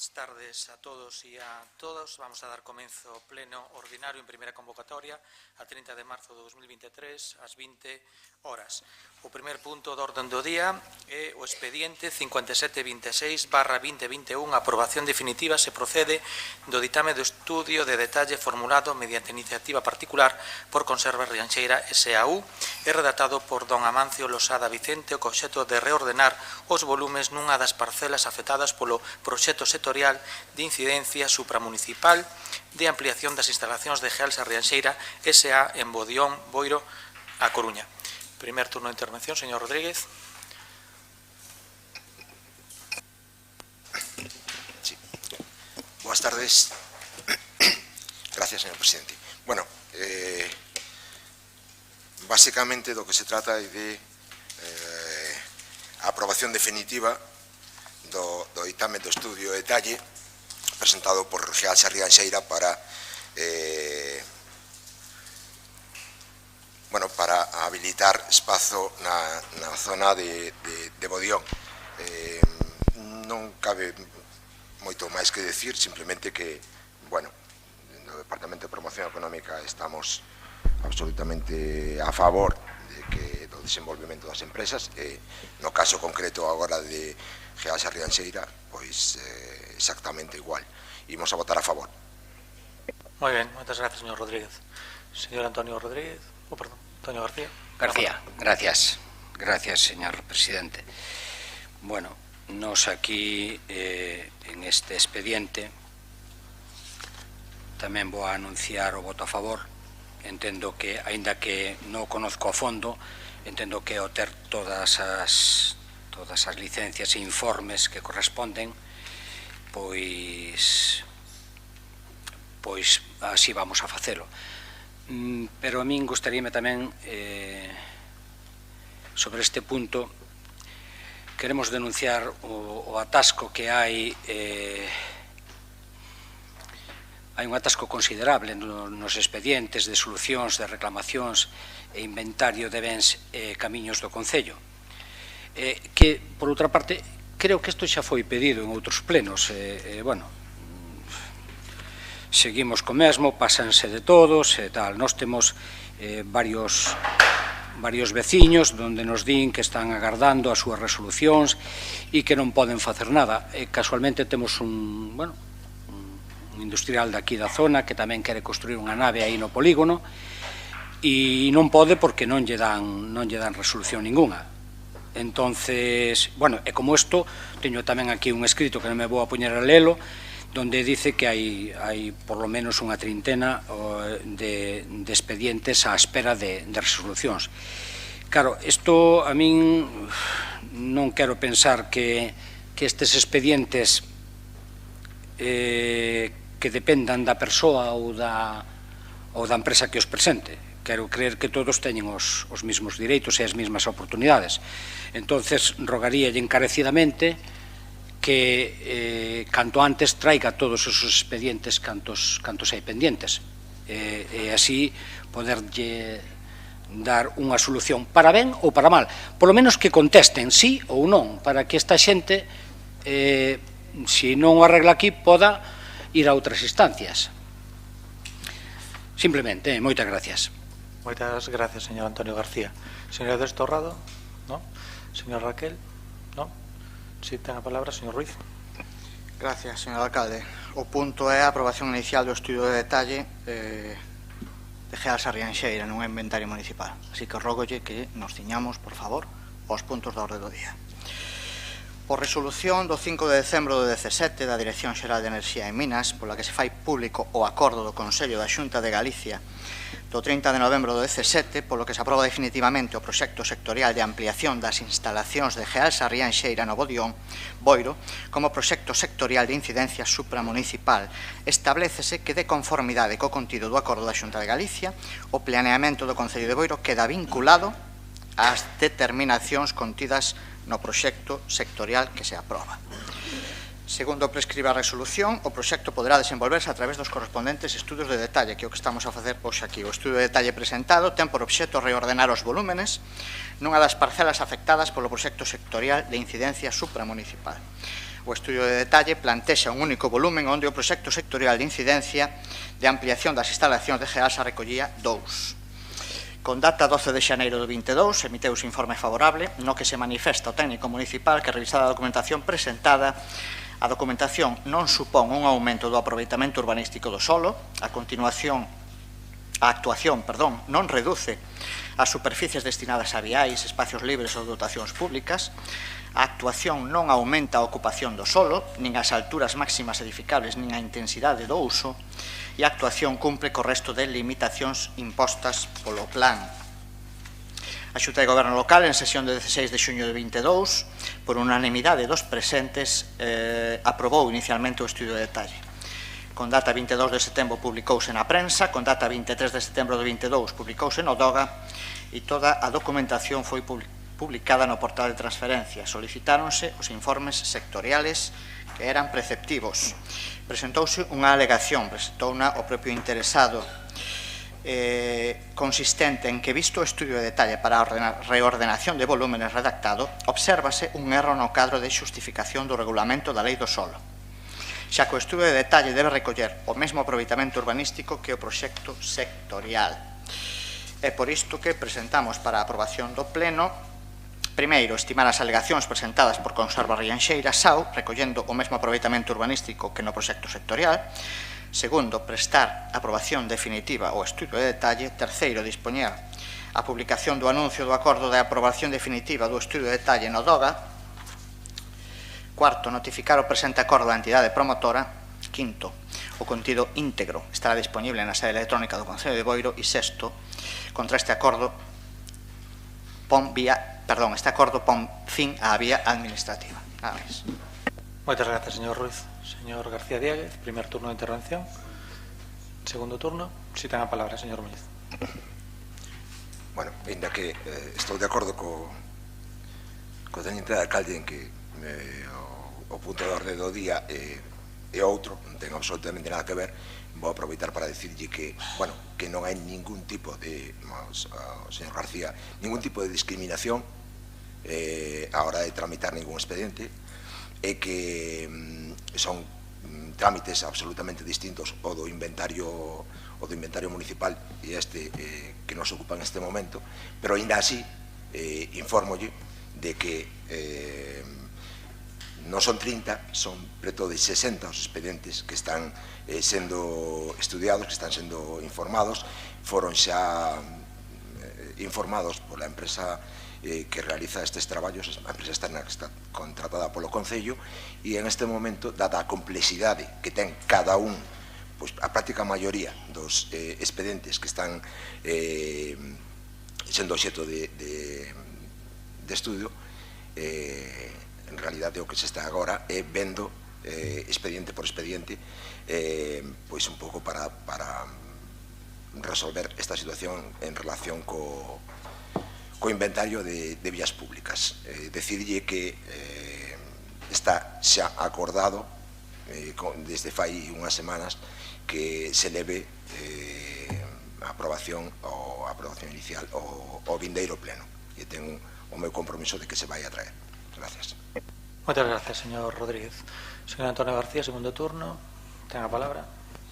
Buenas tardes a todos y a todas. Vamos a dar comienzo ao pleno ordinario en primeira convocatoria a 30 de marzo de 2023 ás 20 horas. O primer punto do orden do día é o expediente 5726/2021, aprobación definitiva se procede do ditame do estudio de detalle formulado mediante iniciativa particular por Conservas Rianxeira S.A.U. e redactado por don Amancio Losada Vicente o co obxecto de reordenar os volumes nunha das parcelas afectadas polo proxecto sectorial de incidencia supramunicipal de ampliación das instalacións de Gealsa Rianxeira S.A. en Bodión, Boiro, A Coruña. Primer turno de intervención, señor Rodríguez. Sí. Buenas tardes. Gracias, señor presidente. Bueno, básicamente do que se trata é de a aprobación definitiva do ditame do estudio de detalle presentado por Gealsa Rianxeira para habilitar espazo na zona de Bodión. Non cabe moito máis que decir, simplemente que, bueno, no Departamento de Promoción Económica estamos absolutamente a favor do desenvolvemento das empresas e no caso concreto agora de Gealsa Rianxeira, pois exactamente igual. Imos a votar a favor. Moi ben, moitas gracias, señor Rodríguez. Señor Antonio Rodríguez, Antonio García. Gracias, señor presidente. Bueno, nos aquí en este expediente tamén vou a anunciar o voto a favor. Entendo que, aínda que non o conozco a fondo, entendo que ao ter todas as licencias e informes que corresponden, pois así vamos a facelo. Pero a min gustaríame tamén, sobre este punto, queremos denunciar o atasco que hai un atasco considerable nos expedientes de solucións, de reclamacións e inventario de bens e camiños do Concello. Que, por outra parte, creo que isto xa foi pedido en outros plenos. Bueno, seguimos co mesmo, pásanse de todos e tal. Nós temos varios veciños onde nos din que están agardando as súas resolucións e que non poden facer nada. Casualmente temos un industrial daqui da zona que tamén quere construir unha nave aí no polígono e non pode porque non lle dan resolución ninguna. Entonces, bueno, e como isto, teño tamén aquí un escrito que non me vou a poñer a lelo, donde dice que hai por lo menos unha trintena de expedientes á espera de resolucións. Claro, isto a min non quero pensar que estes expedientes que dependan da persoa ou da empresa que os presente. Quero creer que todos teñen os mesmos direitos e as mesmas oportunidades. Entonces, rogaríalle encarecidamente que canto antes traiga todos os expedientes cantos hai pendientes e así poderlle dar unha solución para ben ou para mal. Por lo menos que contesten sí ou non, para que esta xente, se non o arregla aquí, poda ir a outras instancias. Simplemente, moitas gracias. Moitas gracias, señor Antonio García. Señor Destorrado, ¿no? Señor Raquel, ¿no? Si ten a palabra, señor Ruiz. Gracias, señor alcalde. O punto é a aprobación inicial do estudio de detalle de Gealsa Rianxeira nun inventario municipal. Así que rógolle que nos ciñamos, por favor, aos puntos da orde do día. Por resolución do 5 de decembro do 17 da Dirección Xeral de Enerxía e Minas, pola que se fai público o acordo do Consello da Xunta de Galicia do 30 de novembro do 17, polo que se aproba definitivamente o proxecto sectorial de ampliación das instalacións de Gealsa Rianxeira no Bodión, Boiro, como proxecto sectorial de incidencia supramunicipal, establécese que de conformidade co contido do acordo da Xunta de Galicia, o planeamento do Concello de Boiro queda vinculado ás determinacións contidas no proxecto sectorial que se aproba. Segundo prescribe a resolución, o proxecto poderá desenvolverse a través dos correspondentes estudos de detalle, que é o que estamos a facer hoxe aquí. O estudo de detalle presentado ten por obxecto reordenar os volúmenes nunha das parcelas afectadas polo proxecto sectorial de incidencia supramunicipal. O estudio de detalle plantexa un único volumen onde o proxecto sectorial de incidencia de ampliación das instalacións de Geasa recollía 2. Con data 12 de xaneiro do 22, emiteuse informe favorable no que se manifesta o técnico municipal que, revisada a documentación presentada, a documentación non supón un aumento do aproveitamento urbanístico do solo, a actuación non reduce as superficies destinadas a viais, espacios libres ou dotacións públicas, a actuación non aumenta a ocupación do solo, nin as alturas máximas edificables, nin a intensidade do uso, e a actuación cumpre co resto de limitacións impostas polo plan. A Xunta de Goberno Local, en sesión de 16 de xuño de 22, por unanimidade dos presentes, aprobou inicialmente o estudio de detalle. Con data 22 de setembro publicouse na prensa, con data 23 de setembro de 22 publicouse no DOGA, e toda a documentación foi publicada no portal de transferencia. Solicitáronse os informes sectoriales que eran preceptivos. Presentouse unha alegación, presentouna o propio interesado, consistente en que, visto o estudio de detalle para a reordenación de volúmenes redactado, obsérvase un erro no cadro de xustificación do regulamento da Lei do Solo, xa que o estudio de detalle debe recoller o mesmo aproveitamento urbanístico que o proxecto sectorial. É por isto que presentamos para a aprobación do Pleno, primeiro, estimar as alegacións presentadas por Conserva Rianxeira SAU, recollendo o mesmo aproveitamento urbanístico que no proxecto sectorial. Segundo, prestar aprobación definitiva ao estudio de detalle. Terceiro, dispoñer a publicación do anuncio do acordo de aprobación definitiva do estudio de detalle no DOGA. Cuarto, notificar o presente acordo da entidade promotora. Quinto, o contido íntegro estará disponible na sede electrónica do Concello de Boiro. E sexto, contra este acordo pon fin á vía administrativa. Nada máis. Moitas grazas, señor Ruiz. Señor García Diéguez, primer turno de intervención. Segundo turno, si ten a palabra, señor Muñiz. Bueno, ainda que estou de acordo co teniente de alcalde en que o punto de orde do día é outro, non ten absolutamente nada que ver, vou aproveitar para decirlle que, bueno, que non hai ningún tipo de, señor García, ningún tipo de discriminación a hora de tramitar ningún expediente, e que son trámites absolutamente distintos o do inventario municipal e este que nos ocupa en este momento, pero ainda así informolle de que non son 30, son preto de 60 os expedientes que están sendo estudiados, que están sendo informados. Foron xa informados pola empresa que realiza estes traballos, a empresa externa que está contratada polo Concello, e en este momento, dada a complexidade que ten cada un, pois a práctica maioría dos expedientes que están sendo obxecto de estudio, en realidade o que se está agora é vendo expediente por expediente, pois un pouco para resolver esta situación en relación co inventario de vías públicas. Decirlle que está xa acordado desde fai unhas semanas que se leve a aprobación inicial ao vindeiro pleno, e ten o meu compromiso de que se vai a traer. Gracias. Moitas gracias, señor Rodríguez. Señor Antonio García, segundo turno, ten a palabra.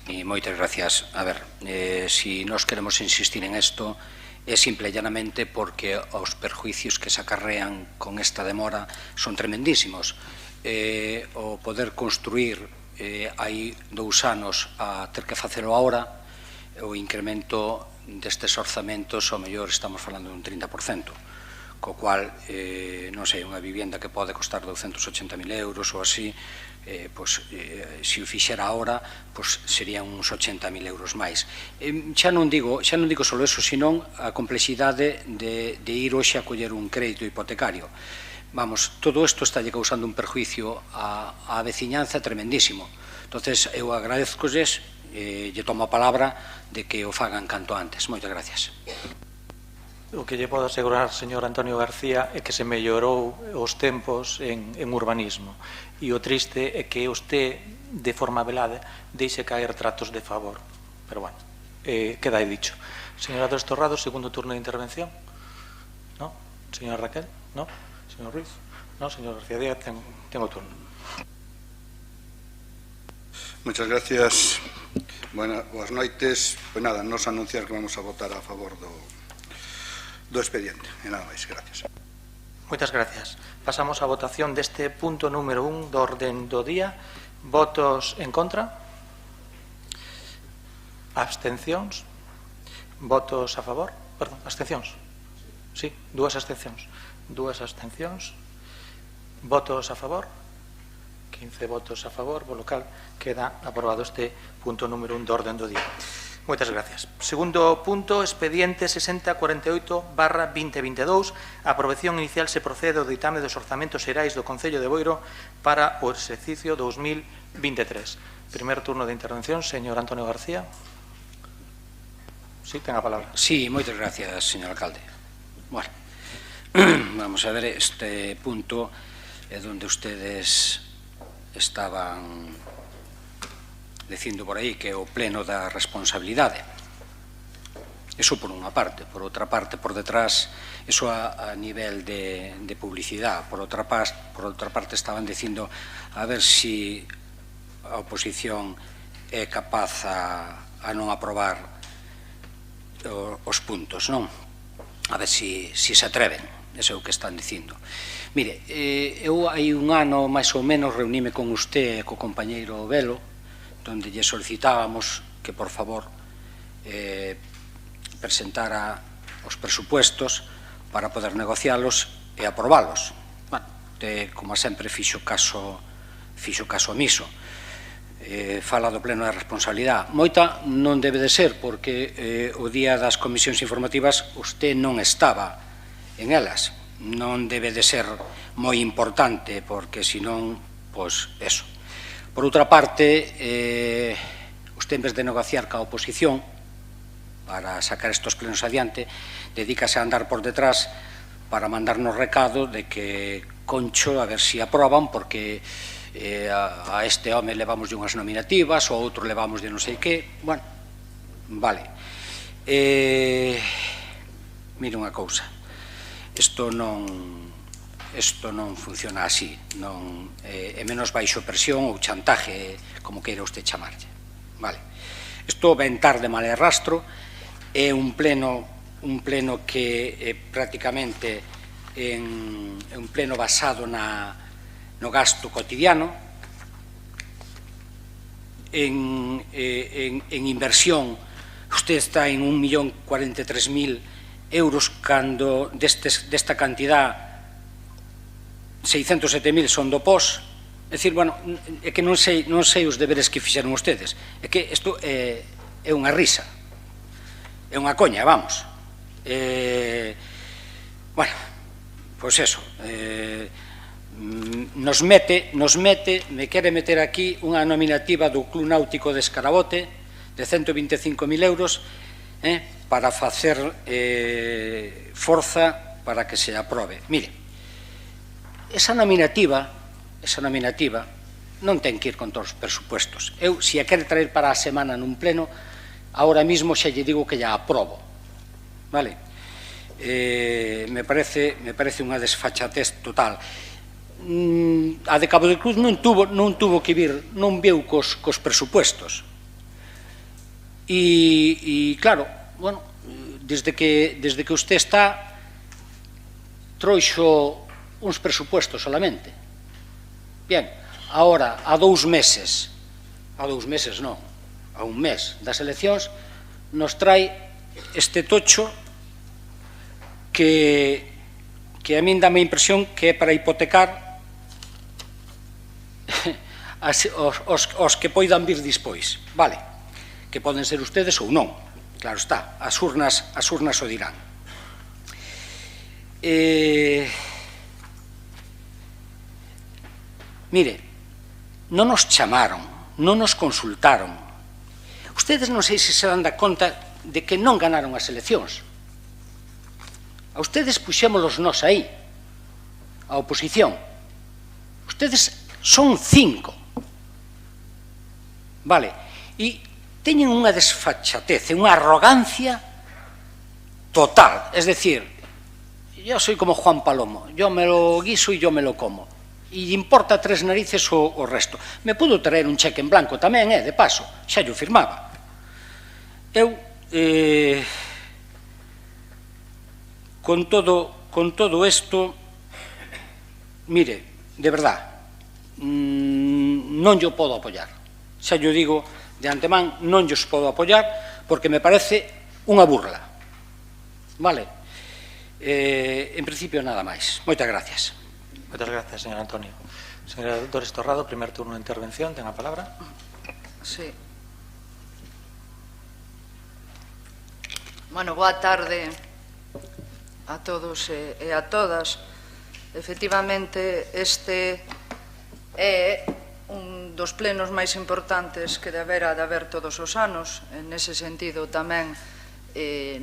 E moitas gracias. A ver, si nos queremos insistir en isto, é simple e llanamente porque os perjuicios que se acarrean con esta demora son tremendísimos. O poder construir hai 2 anos a ter que facelo agora, o incremento destes orzamentos, ao mellor estamos falando dun 30%, co cual, non sei, unha vivienda que pode costar 280.000 euros ou así, se o fixera agora, serían uns 80.000 euros máis. Xa non digo só eso, senón a complexidade de ir hoxe a coller un crédito hipotecario. Vamos, todo isto está causando un perjuicio á veciñanza tremendísimo. Entonces, eu agradezcolles, lle tomo a palabra de que o fagan canto antes. Moitas gracias. O que lle podo asegurar, señor Antonio García, é que se mellorou os tempos en urbanismo, e o triste é que usted, de forma velada, deixe caer tratos de favor. Pero, bueno, queda aí dicho. Señora dos Torrados, segundo turno de intervención. ¿No? Señora Raquel? ¿No? Señor Ruiz? ¿No? Señor García Díaz, ten o turno. Muchas gracias. Boas noites. Pois nada, nos anunciar que vamos a votar a favor do expediente. E nada máis, gracias. Moitas gracias. Pasamos á votación deste punto número 1 do orden do día. Votos en contra? Abstencións? Votos a favor? Perdón, abstencións? Sí, dúas abstencións. Dúas abstencións. Votos a favor? 15 votos a favor, polo cal queda aprobado este punto número 1 do orden do día. Moitas gracias. Segundo punto, expediente 6048/2022. A aprobación inicial se procede ao ditame dos orzamentos xerais do Concello de Boiro para o exercicio 2023. Primer turno de intervención, señor Antonio García. Sí, ten a palabra. Sí, moitas gracias, señor alcalde. Bueno, vamos a ver, este punto é onde ustedes estaban dicindo por aí que é o pleno da responsabilidade. Eso por unha parte. Por outra parte, por detrás, eso a nivel de publicidade. Por outra parte, estaban dicindo a ver si a oposición é capaz a non aprobar os puntos, non? A ver si se atreven. Eso é o que están dicindo. Mire, eu hai un ano, máis ou menos, reuníme con usted e co compañeiro Velo, onde lle solicitábamos que, por favor, presentara os presupuestos para poder negocialos e aprobalos. Bueno, como sempre, fixo caso omiso. Fala do pleno de responsabilidade. Moita non debe de ser, porque o día das comisións informativas usted non estaba en elas. Non debe de ser moi importante, porque senón, pois, eso. Por outra parte, usted, en vez de negociar ca oposición para sacar estos plenos adiante, dedícase a andar por detrás para mandarnos recado de que Concho, a ver si aproban, porque a este home levamos de unhas nominativas, ou a outro levamos de non sei que. Bueno, vale. Mire unha cousa. Isto non funciona así, é menos baixo presión ou chantaje, como queira usted chamarlle. Vale. Isto ven tarde, mal e rastro, é un pleno que prácticamente é un pleno basado no gasto cotidiano, en inversión. Usted está en 1.043.000 euros, cando desta cantidad 607.000 son do POS. É dicir, bueno, é que non sei os deberes que fixeron ustedes. É que isto é unha risa, é unha coña, vamos. Bueno, pois eso, me quere meter aquí unha nominativa do Club Náutico de Escarabote de 125.000 euros para facer forza para que se aprobe. Mire, esa nominativa non ten que ir con todos os presupuestos. Eu, se a quere traer para a semana nun pleno, ahora mismo xa lle digo que ya aprobo. Vale? Me parece unha desfachatez total. A de Cabo de Cruz non tuvo que vir, non viu cos presupuestos. E claro, bueno, desde que usted está, trouxo uns presupuestos solamente. Bien, ahora, a 2 meses non, a un mes das eleccións, nos trae este tocho que a min dame a impresión que é para hipotecar os que poidan vir dispois, vale, que poden ser ustedes ou non, claro está, as urnas o dirán. Mire, non nos chamaron, non nos consultaron. Ustedes non sei se se dan da conta de que non ganaron as eleccións. A ustedes puxémolos nós aí, a oposición. Ustedes son 5. Vale, e teñen unha desfachatez, unha arrogancia total. Es decir, yo soy como Juan Palomo, yo me lo guiso y yo me lo como. e importa tres narices o resto. Me pudo traer un cheque en blanco tamén, de paso, xa yo firmaba. Eu, con todo isto, mire, de verdad, non yo podo apoiar. Xa yo digo, de antemán, non yo podo apoiar, porque me parece unha burla. Vale? En principio, nada máis. Moitas gracias. Moitas gracias, señor Antonio. Señora Dores Torrado, primer turno de intervención, ten a palabra. Sí. Bueno, boa tarde a todos e a todas. Efectivamente, este é un dos plenos máis importantes que debera de haber todos os anos. En ese sentido, tamén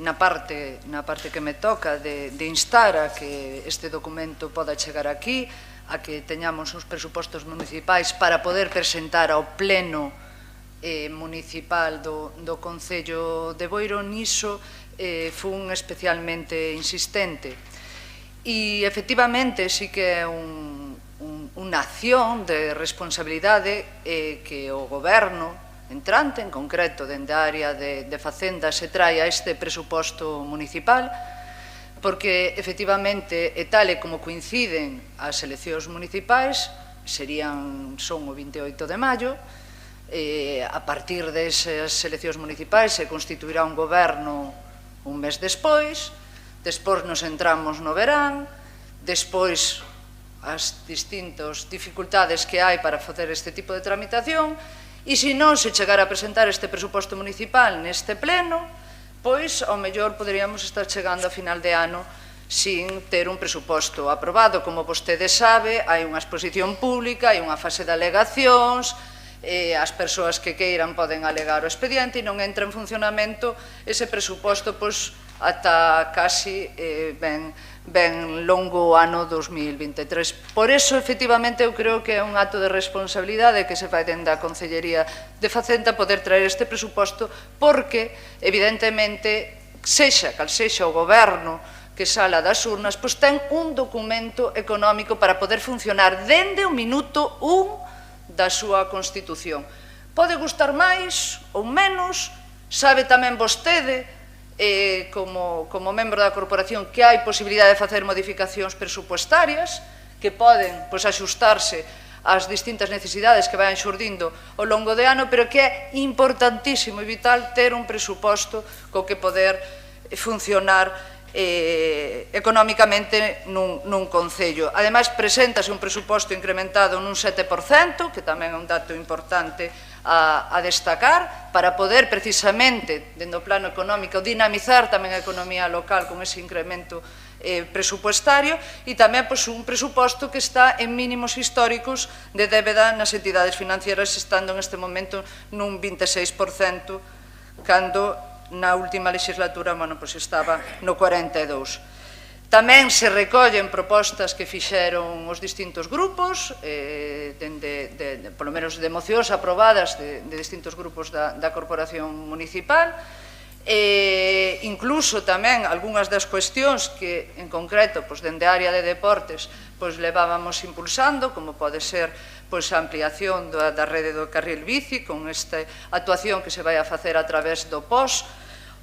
na parte que me toca de instar a que este documento poda chegar aquí, a que teñamos os presupostos municipais para poder presentar ao pleno municipal do Concello de Boiro. Niso fun especialmente insistente. E, efectivamente, sí que é unha acción de responsabilidade que o Goberno entrante, en concreto dende a área de Facenda, se traia este presuposto municipal, porque, efectivamente, e tal e como coinciden as eleccións municipais, son o 28 de maio, a partir desas eleccións municipais se constituirá un goberno un mes despois nos entramos no verán, despois as distintas dificultades que hai para facer este tipo de tramitación, e se non se chegara a presentar este presuposto municipal neste pleno, pois, ao mellor, poderíamos estar chegando a final de ano sin ter un presuposto aprobado. Como vostede sabe, hai unha exposición pública, hai unha fase de alegacións, as persoas que queiran poden alegar o expediente e non entra en funcionamento ese presuposto ata casi ben longo o ano 2023. Por eso, efectivamente, eu creo que é un acto de responsabilidade que se fai dende a Concellería de Facenda poder traer este presuposto, porque, evidentemente, cal sexa o goberno que sala das urnas, pois ten un documento económico para poder funcionar dende o minuto 1 da súa Constitución. Pode gustar máis ou menos, sabe tamén vostede, como membro da corporación, que hai posibilidade de facer modificacións presupuestarias que poden axustarse ás distintas necesidades que vayan xurdindo ao longo de ano, pero que é importantísimo e vital ter un presuposto co que poder funcionar económicamente nun concello. Ademais, preséntase un presuposto incrementado nun 7%, que tamén é un dato importante a destacar, para poder precisamente, dentro do plano económico, dinamizar tamén a economía local con ese incremento presupuestario, e tamén un presuposto que está en mínimos históricos de débeda nas entidades financieras, estando en este momento nun 26%, cando na última legislatura estaba no 42%. Tamén se recollen propostas que fixeron os distintos grupos, polo menos de mocións aprobadas de distintos grupos da Corporación Municipal, incluso tamén algunhas das cuestións que, en concreto, dende a área de deportes, levábamos impulsando, como pode ser a ampliación da rede do carril bici, con esta actuación que se vai a facer a través do POS,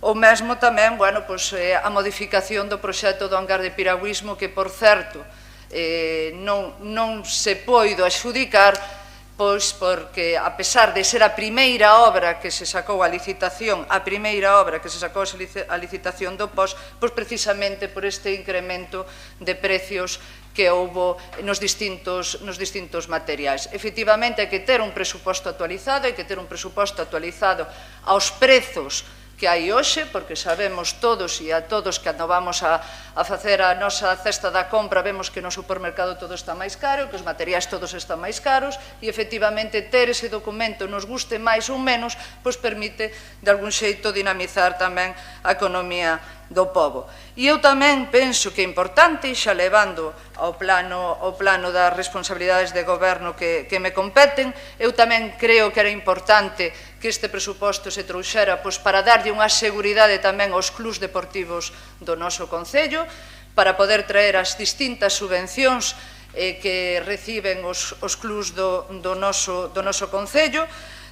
ou mesmo tamén a modificación do proxecto do hangar de piragüismo, que, por certo, non se poido adxudicar, porque, a pesar de ser a primeira obra que se sacou a licitación, a licitación do POS, precisamente por este incremento de precios que houbo nos distintos materiais. Efectivamente, hai que ter un presuposto actualizado, aos prezos que hai hoxe, porque sabemos todos e a todos que cando vamos a facer a nosa cesta da compra vemos que no supermercado todo está máis caro, que os materiais todos están máis caros, e efectivamente ter ese documento, nos guste máis ou menos, permite de algún xeito dinamizar tamén a economía do pobo. E eu tamén penso que é importante, xa levando ao plano das responsabilidades de goberno que me competen, eu tamén creo que era importante que este presuposto se trouxera para darlle unha seguridade tamén aos clubs deportivos do noso concello, para poder traer as distintas subvencións que reciben os clubs do noso Concello,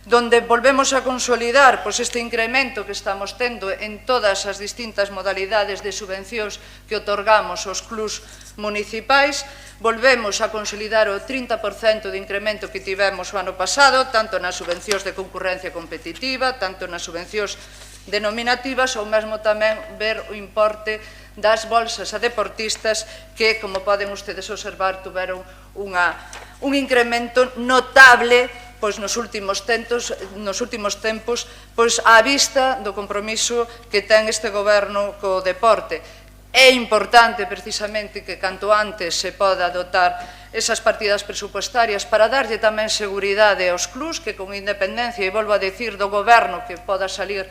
donde volvemos a consolidar este incremento que estamos tendo en todas as distintas modalidades de subvencións que otorgamos aos clubs municipais. Volvemos a consolidar o 30% de incremento que tivemos o ano pasado, tanto nas subvencións de concurrencia competitiva, tanto nas subvencións denominativas, ou mesmo tamén ver o importe das bolsas a deportistas que, como poden ustedes observar, tuveron un incremento notable nos últimos tempos, á vista do compromiso que ten este goberno co deporte. É importante, precisamente, que canto antes se poda dotar esas partidas presupuestarias para darlle tamén seguridade aos clubs, que con independencia, e volvo a dicir, do goberno que poda salir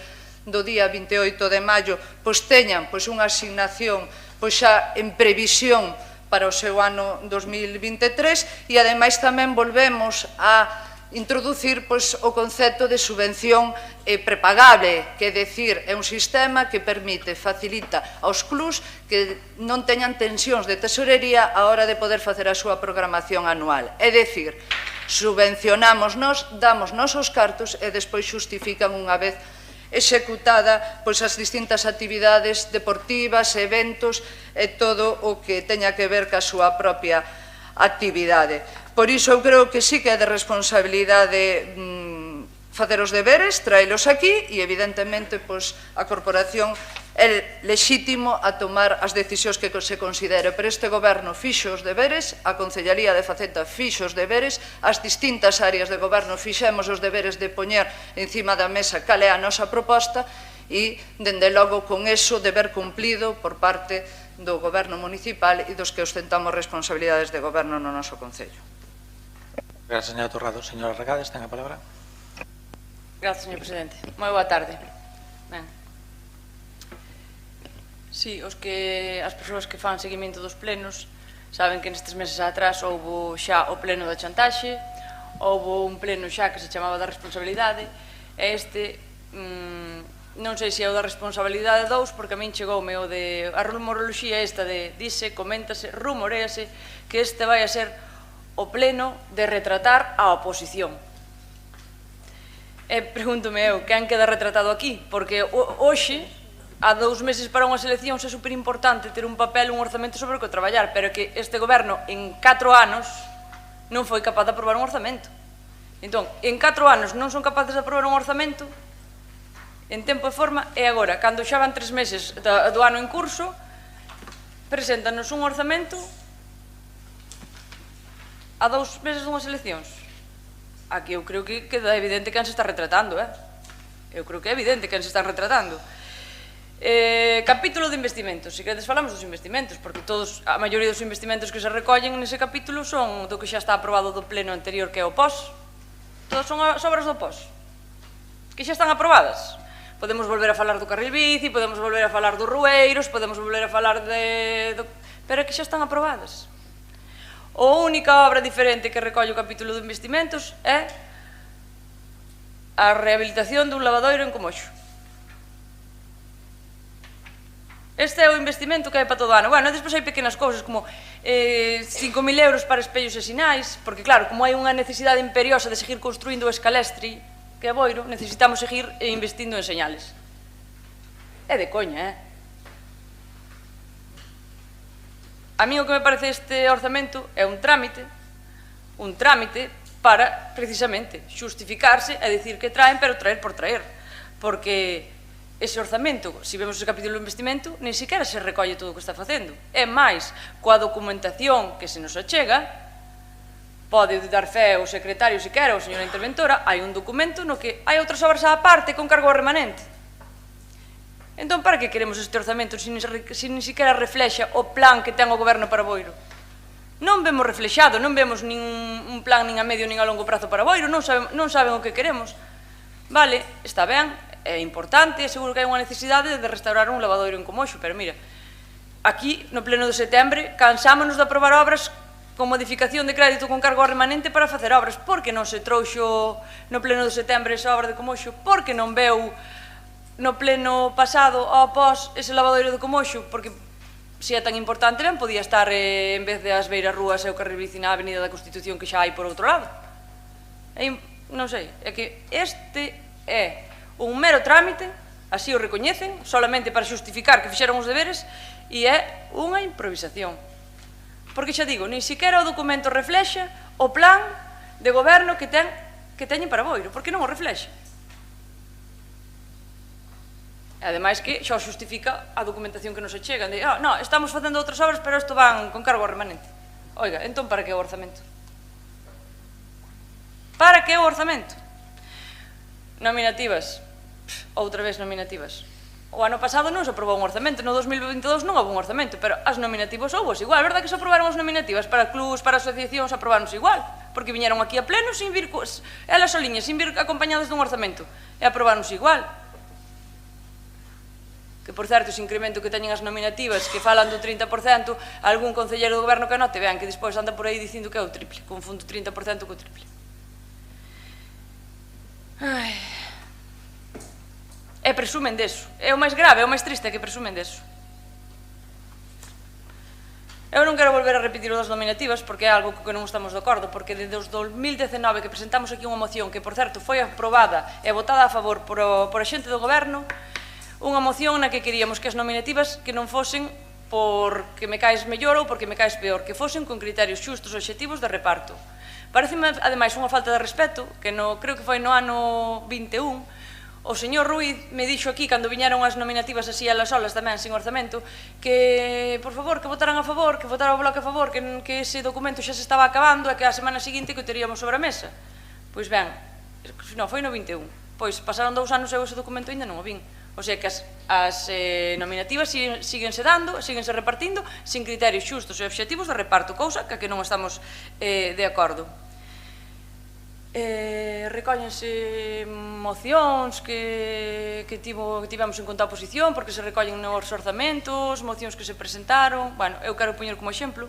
do día 28 de maio, teñan unha asignación xa en previsión para o seu ano 2023, e ademais tamén volvemos a introducir o concepto de subvención prepagable, que é dicir, é un sistema que permite, facilita aos clubs que non teñan tensións de tesorería a hora de poder facer a súa programación anual. É dicir, subvencionamos nos, damos nos os cartos e despois xustifican unha vez executada as distintas actividades deportivas, eventos e todo o que teña que ver ca súa propia actividade. Por iso eu creo que sí que é de responsabilidade facer os deberes, traelos aquí e evidentemente a corporación é lexítimo a tomar as decisións que se considere. Pero este goberno fixo os deberes, a Concellaría de Facenda fixo os deberes, as distintas áreas de goberno fixemos os deberes de poñer encima da mesa cal é a nosa proposta e, dende logo, con eso deber cumplido por parte do goberno municipal e dos que ostentamos responsabilidades de goberno no noso Concello. Gracias, señora Torrado. Señora Regades, ten a palabra. Gracias, señor presidente. Moi boa tarde. Si, as persoas que fan seguimento dos plenos saben que nestes meses atrás houbo xa o pleno da chantaxe, houbo un pleno xa que se chamaba da responsabilidade, e este, non sei se é o da responsabilidade 2, porque a min chegoume o de a rumoroloxía esta de dice, coméntase, rumorease que este vai a ser o pleno de retratar a oposición. E pregúntome eu, quen queda retratado aquí? Porque hoxe, a 2 meses para unhas eleccións, é superimportante ter un papel, un orzamento sobre o que traballar, pero que este goberno en 4 anos non foi capaz de aprobar un orzamento. Entón, en 4 anos non son capaces de aprobar un orzamento en tempo e forma, e agora, cando xa van 3 meses do ano en curso, preséntanos un orzamento a 2 meses dunhas eleccións. Aquí eu creo que queda evidente quen se está retratando, Eu creo que é evidente quen se está retratando. Capítulo de investimentos. Se queredes falamos dos investimentos, porque a maioría dos investimentos que se recollen nese capítulo son do que xa está aprobado do pleno anterior, que é o POS. Todas son as obras do POS, que xa están aprobadas. Podemos volver a falar do carril bici, podemos volver a falar dos rueiros, podemos volver a falar pero que xa están aprobadas. A única obra diferente que recolle o capítulo de investimentos é a rehabilitación dun lavadoiro en Comoxo. Este é o investimento que hai para todo o ano. Bueno, despois hai pequenas cousas como 5.000 euros para espellos e sinais, porque claro, como hai unha necesidade imperiosa de seguir construindo o escalestri que é Boiro, necesitamos seguir investindo en señales. É de coña, A mí o que me parece este orzamento é un trámite para, precisamente, xustificarse e dicir que traen, pero traer por traer. Porque ese orzamento, se vemos ese capítulo de investimento, nin siquiera se recolle todo o que está facendo. É máis, coa documentación que se nos achega, pode dar fe o secretario, se quere, ou a señora interventora, hai un documento no que hai outras obras á parte con cargo remanente. Entón, para que queremos este orzamento se nin siquiera reflexa o plan que ten o goberno para Boiro? Non vemos reflexado, non vemos nin un plan nin a medio nin a longo prazo para Boiro, non saben o que queremos. Vale, está ben, é importante, é seguro que hai unha necesidade de restaurar un lavadoiro en Comoxo, pero mira, aquí, no pleno de setembro, cansámonos de aprobar obras con modificación de crédito con cargo remanente para facer obras. Por que non se trouxo no pleno de setembro esa obra de Comoxo? Por que non veu no pleno pasado ao pós ese lavadoiro de Comoxo? Porque se é tan importante, ben podía estar, en vez das beiras rúas e o carril bici na Avenida da Constitución que xa hai por outro lado. Non sei, é que este é un mero trámite, así o recoñecen, solamente para xustificar que fixeron os deberes, e é unha improvisación. Porque xa digo, nin siquiera o documento reflexa o plan de goberno que teñen para Boiro, porque non o reflexa. Ademais que xa xustifica a documentación que nos achegan de, non, estamos facendo outras obras, pero isto van con cargo ao remanente. Oiga, entón para que o orzamento? Para que o orzamento? Nominativas. Outra vez nominativas. O ano pasado non se aprobou un orzamento, no 2022 non houve un orzamento, pero as nominativas houvos igual, verdad que se aprobaron as nominativas para clubs, para asociacións, aprobaronse igual, porque viñeron aquí a pleno sin vir, elas soliñas, sin vir acompañadas dun orzamento, e aprobaronse igual. Que, por certo, ese incremento que teñen as nominativas, que falan do 30%, algún concelleiro do goberno que anote, vean que despois anda por aí dicindo que é o triple, confundo 30% co triple. E presumen deso. É o máis grave, é o máis triste que presumen deso. Eu non quero volver a repetir o das nominativas porque é algo que non estamos de acordo, porque desde os 2019 que presentamos aquí unha moción que, por certo, foi aprobada e votada a favor por a xente do goberno, unha moción na que queríamos que as nominativas que non fosen porque me caes mellor ou porque me caes peor, que fosen con criterios xustos e obxectivos de reparto. Pareceme, ademais, unha falta de respeto, que creo que foi no ano 21, o señor Ruiz me dixo aquí, cando viñeron as nominativas así a las solas tamén, sin orzamento, que, por favor, que votaran a favor, que votara o bloque a favor, que ese documento xa se estaba acabando e que a semana seguinte que o teríamos sobre a mesa. Pois ben, non, foi no 21. Pois pasaron 2 anos e ese documento ainda non o vin. O sea que as nominativas síguense dando, síguense repartindo sin criterios xustos e obxectivos de reparto, cousa que non estamos de acordo. Recóllense mocións que tivemos en conta a oposición porque se recollen nos orzamentos, mocións que se presentaron. Bueno, eu quero poñer como exemplo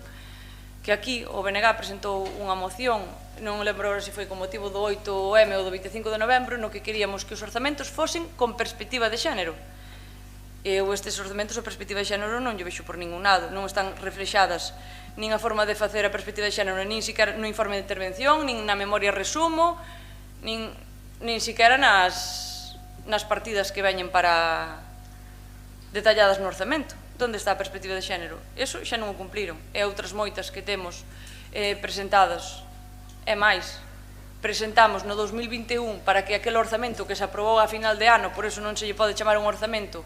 que aquí o BNG presentou unha moción, non lembro se foi con motivo do 8M ou do 25 de novembro, no que queríamos que os orzamentos fosen con perspectiva de xénero. Eu estes orzamentos a perspectiva de xénero non lle vexo por ningún lado, non están reflexadas nin a forma de facer a perspectiva de xénero, nin siquiera no informe de intervención, nin na memoria resumo, nin siquiera nas partidas que veñen para detalladas no orzamento. Onde está a perspectiva de xénero? Eso xa non o cumpliron. E outras moitas que temos presentadas. E máis, presentamos no 2021 para que aquel orzamento que se aprobou a final de ano, por eso non se lle pode chamar un orzamento,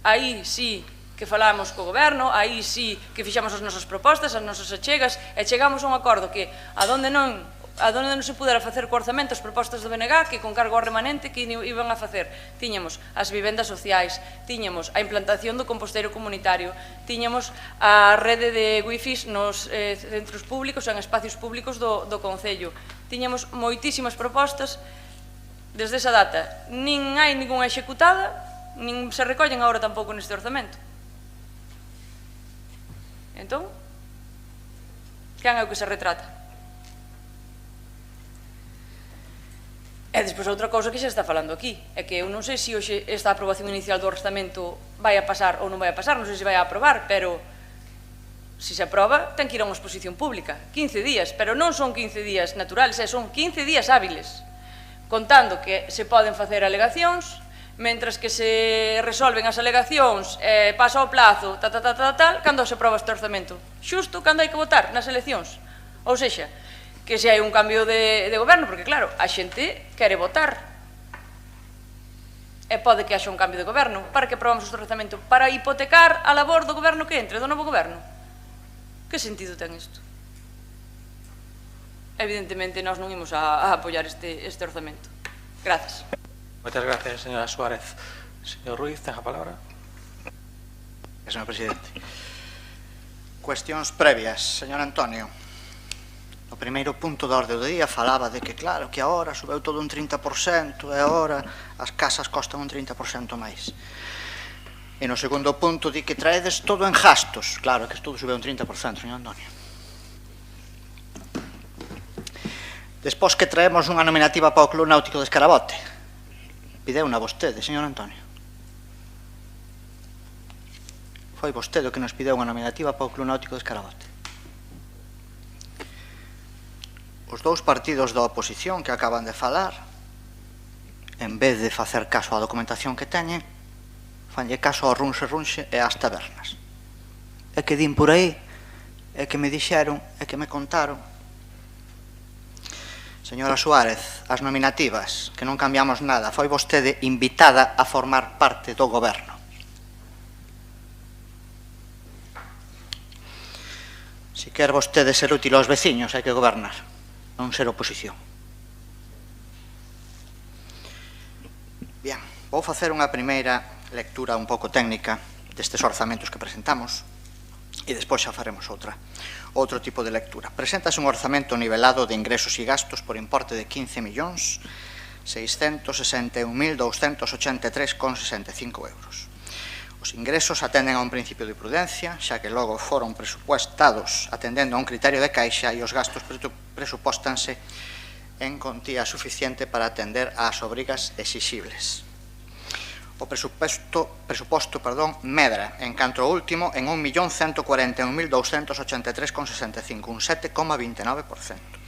aí sí que falamos co goberno, aí sí que fixamos as nosas propostas, as nosas achegas, e chegamos a un acordo que a donde non se pudera facer co orzamento as propostas do BNG, que con cargo ao remanente que iban a facer. Tiñamos as vivendas sociais, tiñamos a implantación do composteiro comunitario, tiñamos a rede de wifis nos centros públicos e en espacios públicos do Concello. Tiñamos moitísimas propostas desde esa data. Nin hai ningunha executada, nin se recollen agora tampouco neste orzamento. Entón, quen é o que se retrata? E despois outra cousa que xa está falando aquí é que eu non sei se hoxe esta aprobación inicial do orzamento vai a pasar ou non vai a pasar, non sei se vai a aprobar, pero se se aproba ten que ir a unha exposición pública, 15 días, pero non son 15 días naturales, son 15 días hábiles, contando que se poden facer alegacións, mentras que se resolven as alegacións, pasa o plazo, cando se aproba este orzamento? Xusto cando hai que votar nas eleccións, ou sexa, que se hai un cambio de goberno, porque claro, a xente quere votar e pode que haxa un cambio de goberno. Para que aprobamos este orzamento? Para hipotecar a labor do goberno que entre, do novo goberno? Que sentido ten isto? Evidentemente, nós non imos a apoiar este orzamento. Grazas. Moitas gracias, señora Suárez. Señor Ruiz, ten a palabra. Señor presidente. Cuestións previas, señor Antonio. O primeiro punto da orde do día falaba de que, claro, que agora subeu todo un 30% e agora as casas costan un 30% máis. E no segundo punto di que traedes todo en gastos. Claro, que todo subeu un 30%, señor Antonio. Despois que traemos unha nominativa para o Club Náutico de Escarabote. Pideuna vostede, señor Antonio. foi vostede o que nos pideu unha nominativa para o Club Náutico de Escarabote. Os dous partidos da oposición que acaban de falar, en vez de facer caso á documentación que teñen, fanlle caso ao runxe e ás tabernas. É que din por aí, é que me dixeron, é que me contaron. Señora Suárez, as nominativas, que non cambiamos nada, foi vostede invitada a formar parte do goberno. Si quer vostede ser útil aos veciños, hai que gobernar, non ser oposición. Bien, vou facer unha primeira lectura un pouco técnica destes orzamentos que presentamos e despois xa faremos outro tipo de lectura. Preséntase un orzamento nivelado de ingresos e gastos por importe de 15.661.283,65 euros. Os ingresos atenden a un principio de prudencia, xa que logo foron presupuestados atendendo a un criterio de caixa e os gastos presupóstanse en contía suficiente para atender ás obrigas exixibles. O presuposto medra, en canto ao último, en 1.141.283,65, un 7,29%.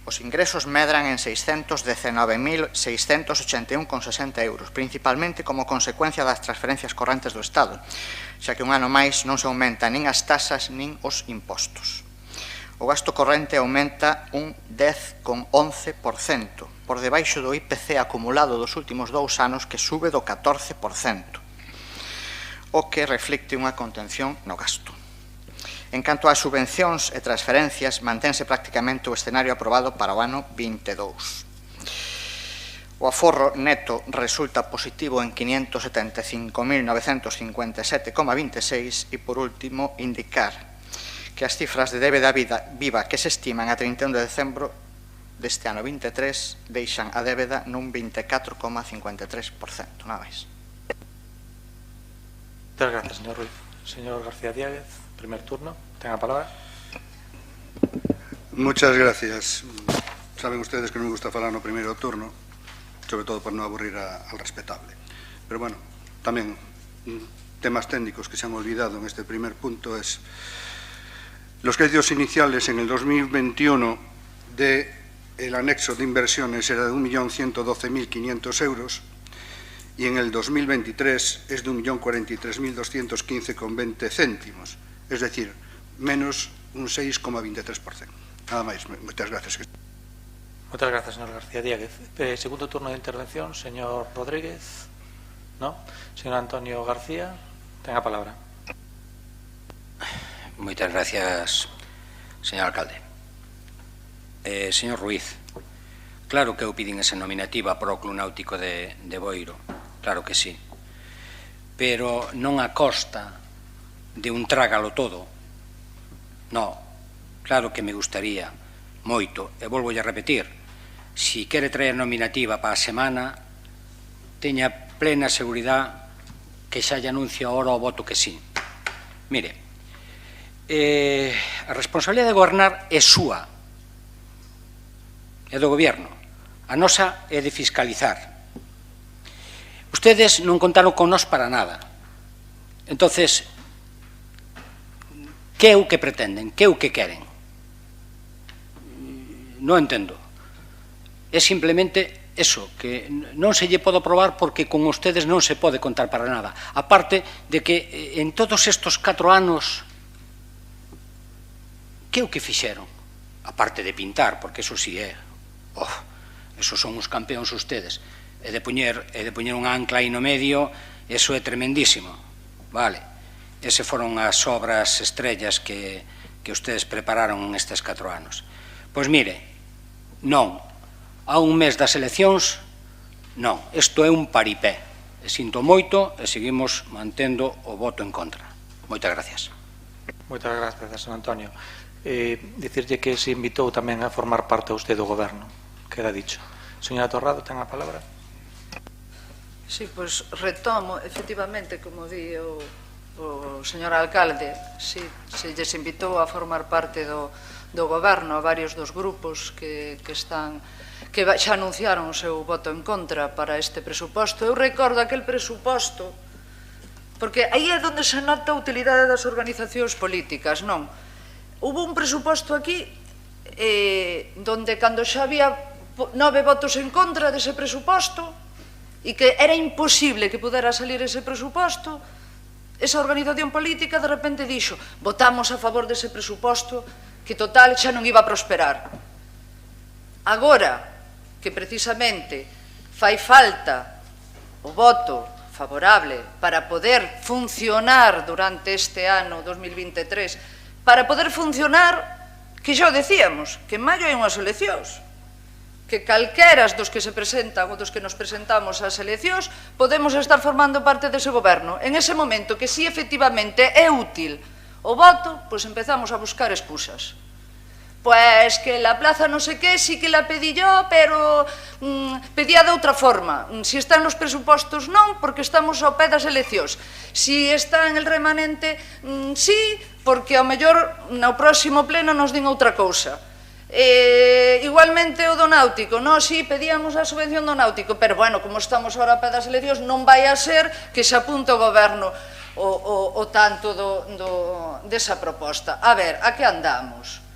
Os ingresos medran en 619.681,60 euros, principalmente como consecuencia das transferencias correntes do Estado, xa que un ano máis non se aumenta nin as tasas nin os impostos. O gasto corrente aumenta un 10,11%, por debaixo do IPC acumulado dos últimos 2 anos, que sube do 14%, o que reflicte unha contención no gasto. En canto ás subvencións e transferencias, mantense prácticamente o escenario aprobado para o ano 22. O aforro neto resulta positivo en 575.957,26 e, por último, indicar que as cifras de débeda viva que se estiman a 31 de decembro deste ano 23 deixan a débeda nun 24,53%. Nada máis. Muchas gracias, señor Ruiz. Señor García Diáguez, primer turno. Tenga palabra. Muchas gracias. Saben ustedes que non me gusta falar no primeiro turno, sobre todo por non aburrir al respetable. Pero bueno, tamén temas técnicos que se han olvidado en este primer punto es los créditos iniciales en el 2021 del anexo de inversiones era de 1.112.500 euros y en el 2023 es de 1.043.215,20 céntimos, es decir, menos un 6,23%. Nada máis, moitas gracias. Muchas gracias, señor García Diáguez. Segundo turno de intervención, señor Rodríguez. ¿No? Señor Antonio García, tenga palabra. Moitas gracias, señor alcalde. Señor Ruiz, claro que eu pidín esa nominativa para o Club Náutico de Boiro, claro que sí, pero non a costa de un trágalo todo. No, claro que me gustaría moito, e volvo a repetir, si quere traer nominativa para a semana, teña plena seguridade que xa lle anuncia ahora o voto que sí. Mire, a responsabilidade de gobernar é súa, é do goberno. A nosa é de fiscalizar. Ustedes non contaron con nós para nada. Entonces, que é o que pretenden? Que é o que queren? Non entendo. É simplemente eso, que non se lle pode aprobar porque con ustedes non se pode contar para nada. Aparte de que en todos estos 4 anos, que é o que fixeron? Aparte de pintar, porque eso sí é. Esos son os campeóns ustedes. E de poñer unha ancla aí no medio, eso é tremendísimo. Vale. Ese foron as obras estrellas que ustedes prepararon nestes 4 anos. Pois mire, non. A un mes das eleccións, non. Isto é un paripé. E sinto moito e seguimos mantendo o voto en contra. Moitas gracias. Moitas gracias, señor Antonio. Dicirlle que se invitou tamén a formar parte usted do goberno. Queda dicho. Señora Torrado, ten a palabra. Sí, pois retomo, efectivamente, como di o señor alcalde, se lles invitou a formar parte do goberno a varios dos grupos que xa anunciaron o seu voto en contra para este presuposto. Eu recordo aquel presuposto Porque aí é onde se nota a utilidade das organizacións políticas, non? Hubo un presuposto aquí donde cando xa había 9 votos en contra dese presuposto e que era imposible que pudera salir ese presuposto, esa organización política de repente dixo votamos a favor dese presuposto que total xa non iba a prosperar. Agora que precisamente fai falta o voto favorable para poder funcionar durante este ano 2023, para poder funcionar, que xa o decíamos, que en maio hai unhas eleccións, que calqueras dos que se presentan ou dos que nos presentamos ás eleccións podemos estar formando parte dese goberno. En ese momento que si efectivamente é útil o voto, pois empezamos a buscar excusas. Pues que la plaza no sé qué sí que la pedí yo, pero pedía de outra forma. Si está en los presupostos non, porque estamos ao pé das eleccións. Si está en el remanente, sí, porque ao mellor no próximo pleno nos din outra cousa. Igualmente o do náutico, non, si pedíamos a subvención do náutico, pero bueno, como estamos ahora a pé das eleccións, non vai a ser que se apunte o goberno o tanto desa proposta. A ver, a que andamos?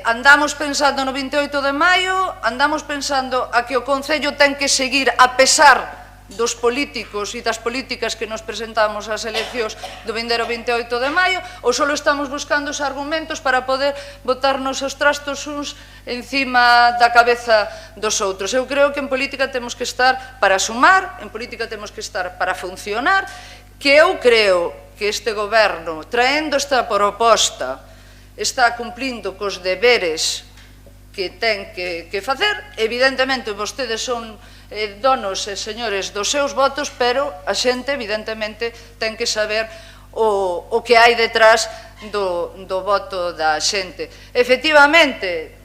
Andamos pensando no 28 de maio, andamos pensando a que o Concello ten que seguir a pesar dos políticos e das políticas que nos presentamos ás eleccións do vindeiro 28 de maio, ou só estamos buscando os argumentos para poder botarnos os trastos uns encima da cabeza dos outros. Eu creo que en política temos que estar para sumar, en política temos que estar para funcionar, que eu creo que este goberno, traendo esta proposta, está cumplindo cos deberes que ten que facer. Evidentemente, vostedes son donos e señores dos seus votos, pero a xente, evidentemente, ten que saber o que hai detrás do voto da xente. Efectivamente,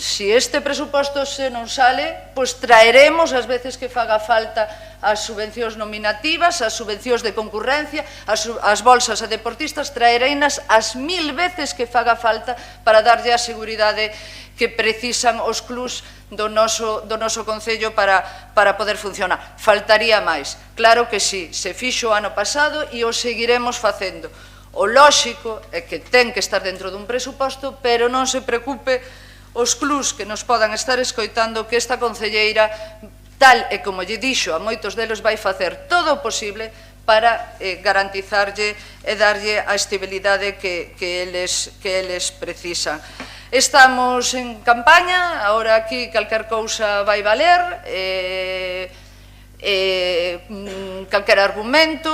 si este presuposto se non sale, pois traeremos as veces que faga falta as subvencións nominativas, as subvencións de concurrencia, as bolsas a deportistas, traereinas as 1000 veces que faga falta para darlle a seguridade que precisan os clubs do noso Concello para poder funcionar. Faltaría máis. Claro que sí, se fixo o ano pasado e o seguiremos facendo. O lóxico é que ten que estar dentro dun presuposto, pero non se preocupe os clubs que nos podan estar escoitando que esta concelleira, tal e como lle dixo a moitos deles, vai facer todo o posible para garantizarlle e darlle a estabilidade que eles precisan. Estamos en campaña, agora aquí calquer cousa vai valer, calquer argumento,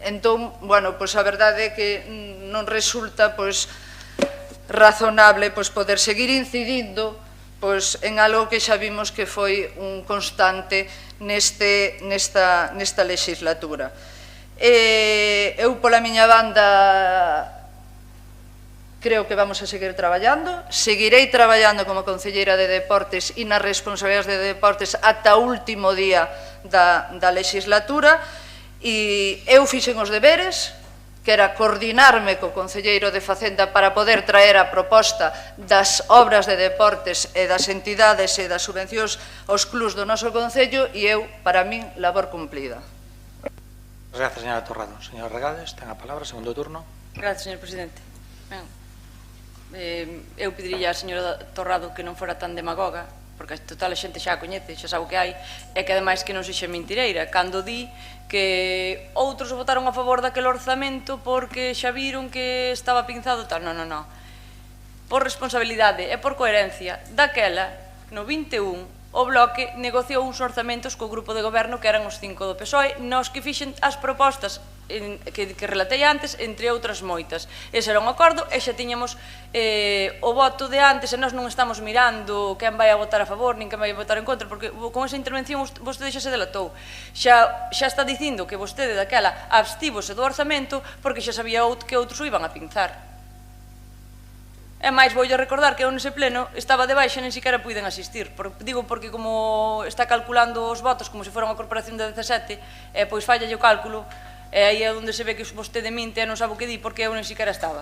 entón, bueno, pois a verdade é que non resulta razonable poder seguir incidindo en algo que xa vimos que foi un constante nesta legislatura. Eu, pola miña banda, creo que vamos a seguir traballando, seguirei traballando como concelleira de Deportes e nas responsabilidades de Deportes ata o último día da legislatura, e eu fixen os deberes, que era coordinarme co concelleiro de Facenda para poder traer a proposta das obras de deportes e das entidades e das subvencións aos clubs do noso Concello, e eu, para min, labor cumplida. Gracias, señora Torrado. Señor Regades, ten a palabra, segundo turno. Gracias, señor presidente. Eu pediría á señora Torrado que non fora tan demagoga, porque total a xente xa a coñece, xa sabe o que hai, e que ademais que non sexa mentireira, cando di que outros votaron a favor daquele orzamento porque xa viron que estaba pinzado tal. Non. Por responsabilidade e por coherencia, daquela, no 21, o Bloque negociou uns orzamentos co grupo de goberno que eran os 5 do PSOE, nos que fixen as propostas que relatei antes, entre outras moitas. Ese era un acordo e xa tiñamos o voto de antes, e nós non estamos mirando quen vai a votar a favor nin quen vai a votar en contra, porque con esa intervención vostede xa se delatou. Xa está dicindo que vostede daquela abstívose do orzamento porque xa sabía que outros o iban a pinzar. E máis, voulle recordar que eu nese pleno estaba de baixa e nen siquiera puiden asistir. Digo porque como está calculando os votos como se fora unha corporación de 17, pois fallalle o cálculo, e aí é onde se ve que vostede minte e non sabe o que di porque eu nen siquiera estaba.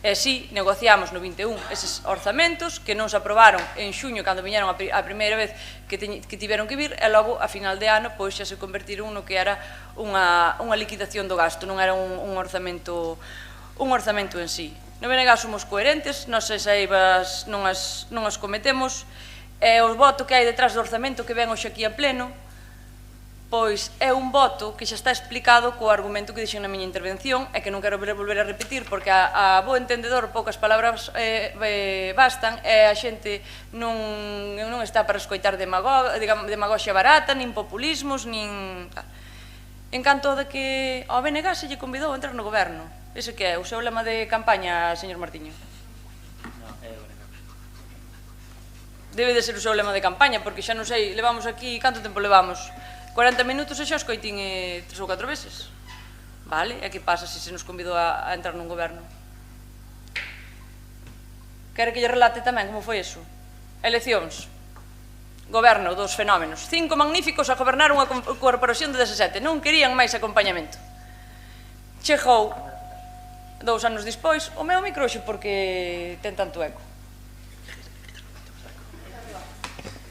E si negociamos no 21 eses orzamentos que non se aprobaron en xuño cando viñeron a primeira vez que tiveron que vir, e logo a final de ano pois xa se convertiron no que era unha liquidación do gasto, non era un orzamento en sí. No BNG somos coherentes, nos esaivas non as cometemos, e o voto que hai detrás do orzamento que ven hoxe aquí a pleno pois é un voto que xa está explicado co argumento que dixen na miña intervención e que non quero volver a repetir porque a bo entendedor poucas palabras bastan e a xente non está para escoitar demagoxia barata, nin populismos, nin... En canto de que ao BNG se lle convidou a entrar no goberno. Ese que é o seu lema de campaña, señor Martiño? Debe de ser o seu lema de campaña porque xa non sei, levamos aquí, canto tempo levamos? 40 minutos e xa os coitín 3 ou 4 veces. Vale, e que pasa se nos convidou a entrar nun goberno? Quere que lle relate tamén como foi eso? Eleccións. Goberno dos fenómenos. 5 magníficos a gobernar unha corporación de 17. Non querían máis acompañamento. Chegou 2 anos despois o meu microxo porque ten tanto eco.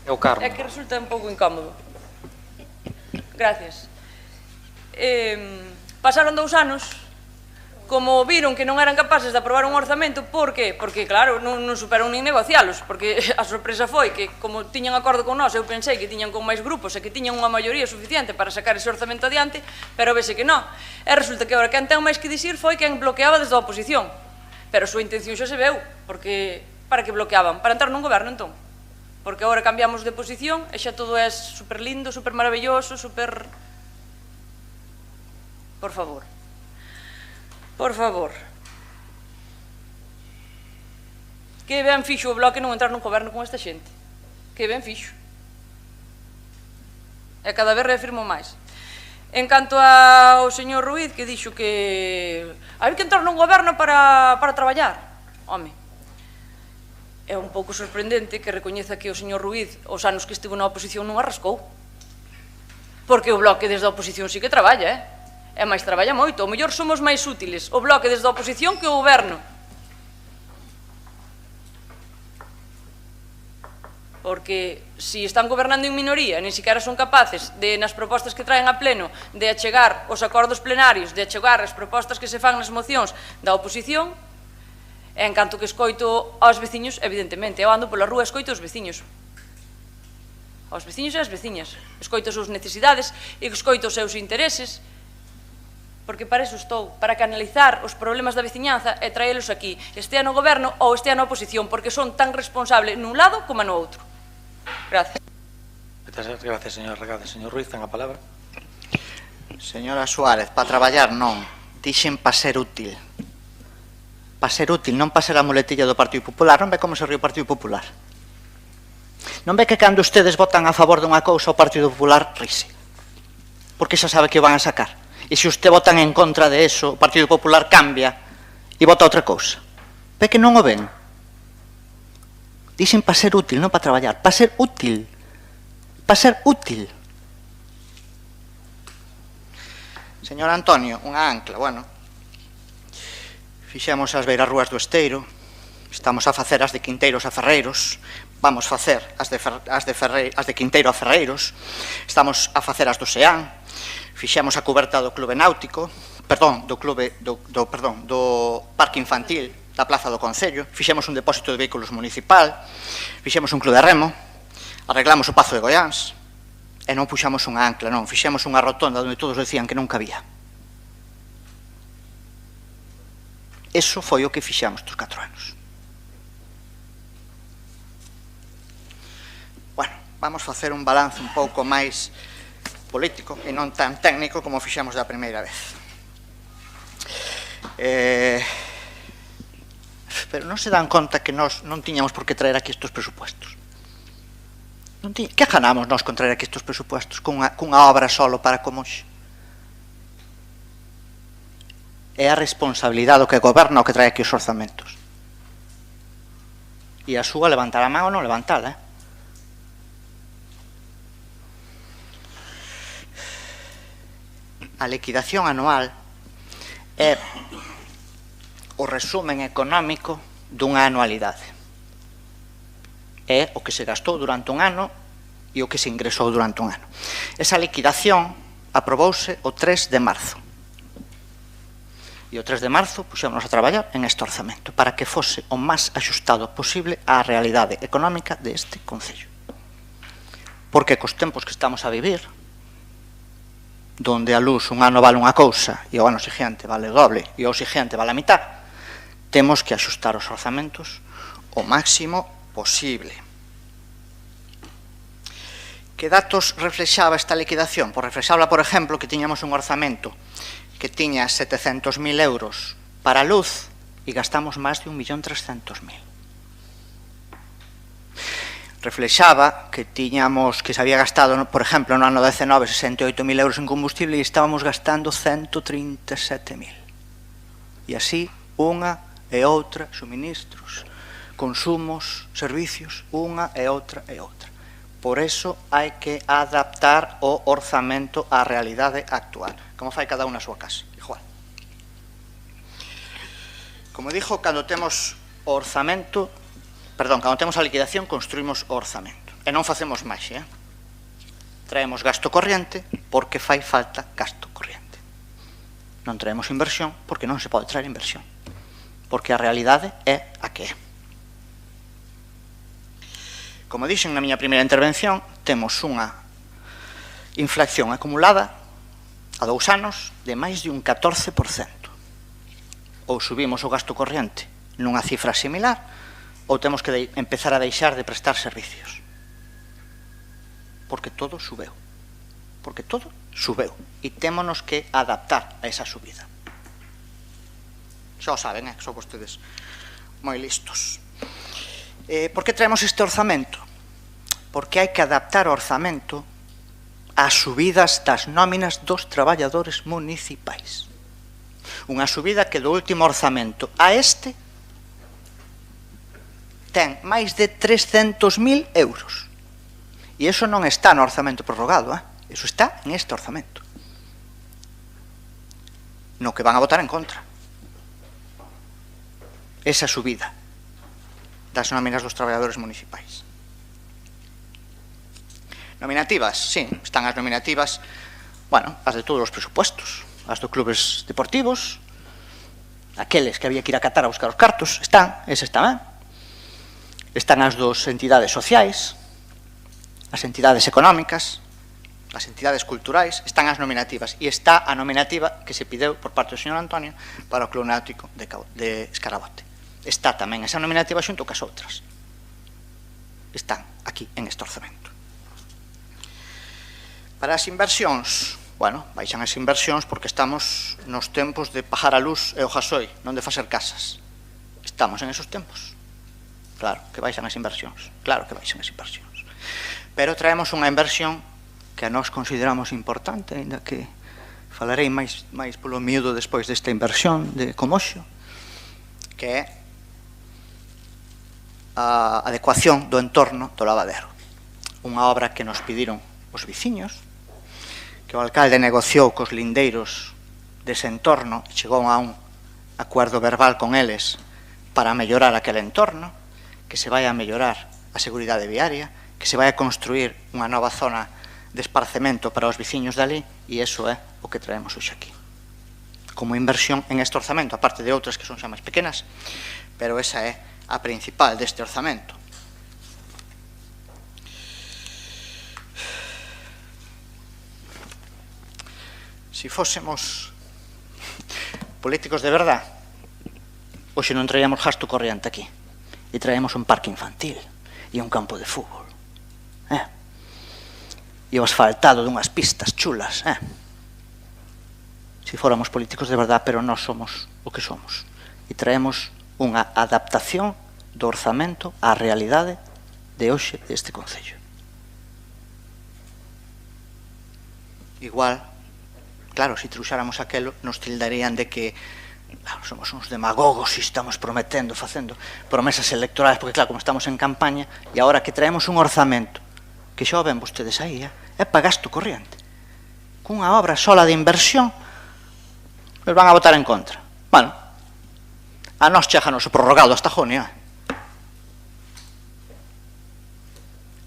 É o Carmo. É que resulta un pouco incómodo. Gracias. Pasaron 2 anos, como viron que non eran capaces de aprobar un orzamento, por que? Porque, claro, non superon nin negocialos, porque a sorpresa foi que, como tiñan acordo con nós, eu pensei que tiñan con máis grupos e que tiñan unha maioría suficiente para sacar ese orzamento adiante, pero vese que non. E resulta que agora quen ten máis que dicir foi quen bloqueaba desde a oposición. Pero a súa intención xa se veu, porque para que bloqueaban? Para entrar nun goberno, entón. Porque agora cambiamos de posición e xa todo é super lindo, super maravilloso, super... Por favor. Por favor. Que ben fixo o Bloque non entrar nun goberno con esta xente. Que ben fixo. E cada vez reafirmo máis. En canto ao señor Ruiz, que dixo que hai que entrar nun goberno para traballar. Home, é un pouco sorprendente que recoñeza que o señor Ruiz os anos que estivo na oposición non arrascou. Porque o Bloque desde a oposición sí que traballa, e máis traballa moito. O mellor somos máis útiles o Bloque desde a oposición que o goberno. Porque se están gobernando en minoría, nin siquiera son capaces de, nas propostas que traen a pleno, de achegar os acordos plenarios, de achegar as propostas que se fan nas mocións da oposición. E en canto que escoito aos veciños, evidentemente, eu ando pola rúa e escoito aos veciños. Aos veciños e as veciñas. Escoito as súas necesidades e escoito os seus intereses, porque para eso estou, para canalizar os problemas da veciñanza e traelos aquí, estea no goberno ou estea na oposición, porque son tan responsables nun lado como no outro. Gracias. Gracias, señora Regada. Señor Ruiz, ten a palabra. Señora Suárez, para traballar non, dixen para ser útil. Para ser útil, non para ser a muletilla do Partido Popular. Non ve como se ríe o Partido Popular. Non ve que cando ustedes votan a favor dunha cousa o Partido Popular rise, porque xa sabe que o van a sacar. E se usted votan en contra de eso, o Partido Popular cambia e vota outra cousa. Ve que non o ven. Dixen para ser útil, non para traballar. Para ser útil. Para ser útil. Señor Antonio, unha ancla, bueno. Fixemos as beirarrúas do Esteiro, estamos a facer as de Quinteiros a Ferreiros, vamos facer as de Quinteiro a Ferreiros, estamos a facer as do Seán, fixemos a coberta do Clube Náutico, do Parque Infantil da Plaza do Concello, fixemos un depósito de vehículos municipal, fixemos un club de remo, arreglamos o Pazo de Goiáns, e non puxamos unha ancla, non, fixemos unha rotonda onde todos decían que non cabía. Eso foi o que fixamos estes 4 anos. Bueno, vamos facer un balance un pouco máis político e non tan técnico como fixamos da primeira vez. Pero non se dan conta que nós non tiñamos por que traer aquí estes presupuestos. Que ganamos nós con traer aquí estes presupuestos cunha obra solo para Comoxe? É a responsabilidade do que goberna o que trae aquí os orzamentos. E a súa levantar a man ou non levantala, A liquidación anual é o resumen económico dunha anualidade. É o que se gastou durante un ano e o que se ingresou durante un ano. Esa liquidación aprobouse o 3 de marzo. E o 3 de marzo puxémonos a traballar en este orzamento para que fose o máis axustado posible á realidade económica deste concello. Porque cos tempos que estamos a vivir, donde a luz un ano vale unha cousa e o ano seguinte vale o doble e o seguinte vale a mitad, temos que axustar os orzamentos o máximo posible. Que datos reflexaba esta liquidación? Pois reflexaba, por exemplo, que tiñamos un orzamento que tiña 700.000 euros para a luz e gastamos máis de 1.300.000. Reflexaba que tiñamos, que se había gastado, por exemplo, no ano 19, 68.000 euros en combustible e estábamos gastando 137.000. E así, unha e outra, suministros, consumos, servicios, unha e outra e outra. Por eso hai que adaptar o orzamento á realidade actual, como fai cada unha a súa casa, igual. Como dixo, cando temos o orzamento, cando temos a liquidación, construímos o orzamento. E non facemos máis, traemos gasto corriente porque fai falta gasto corriente. Non traemos inversión porque non se pode traer inversión. Porque a realidade é a que é. Como dixen na miña primeira intervención, temos unha inflación acumulada a 2 anos de máis de un 14%. Ou subimos o gasto corriente nunha cifra similar, ou temos que empezar a deixar de prestar servicios. Porque todo subeu. Porque todo subeu. E témonos que adaptar a esa subida. Xa o saben, son vostedes moi listos. Por que traemos este orzamento? Porque hai que adaptar o orzamento ás subidas das nóminas dos traballadores municipais. Unha subida que do último orzamento a este ten máis de 300.000 euros. E iso non está no orzamento prorrogado, iso está en este orzamento. No que van a votar en contra. Esa subida das nóminas dos traballadores municipais. Nominativas, sí, están as nominativas, as de todos os presupuestos, as dos clubes deportivos, aqueles que había que ir a Qatar a buscar os cartos, eses tamén. Están as dos entidades sociais, as entidades económicas, as entidades culturais, están as nominativas, e está a nominativa que se pideu por parte do señor Antonio para o Club Náutico de Escarabote. Está tamén esa nominativa xunto cas outras. Están aquí en este orzamento. Para as inversións, baixan as inversións porque estamos nos tempos de pagar a luz e o gasoi, non de facer casas. Estamos en esos tempos. Claro que baixan as inversións, Pero traemos unha inversión que a nós consideramos importante, ainda que falarei máis polo miúdo despois desta inversión de Comoxo, que é a adecuación do entorno do lavadero. Unha obra que nos pediron os veciños, que o alcalde negociou cos lindeiros dese entorno, chegou a un acuerdo verbal con eles para mellorar aquel entorno, que se vai a mellorar a seguridade viaria, que se vai a construir unha nova zona de esparcemento para os veciños dali, e iso é o que traemos hoxe aquí. Como inversión en este orzamento, aparte de outras que son xa máis pequenas, pero esa é a principal deste orzamento. Si fósemos políticos de verdad, hoxe non traíamos gasto corriente aquí, e traíamos un parque infantil e un campo de fútbol, e o asfaltado dunhas pistas chulas, si fóramos políticos de verdad, pero nós somos o que somos, e traemos unha adaptación do orzamento á realidade de hoxe deste concello. Igual, claro, se truxáramos aquelo, nos tildarían de que somos uns demagogos e estamos prometendo, facendo promesas electorales, porque claro, como estamos en campaña, e agora que traemos un orzamento, que xa o ven vostedes aí, é para gasto corriente. Cunha obra sola de inversión, nos van a votar en contra. A nós cheganos o prorrogado hasta junio.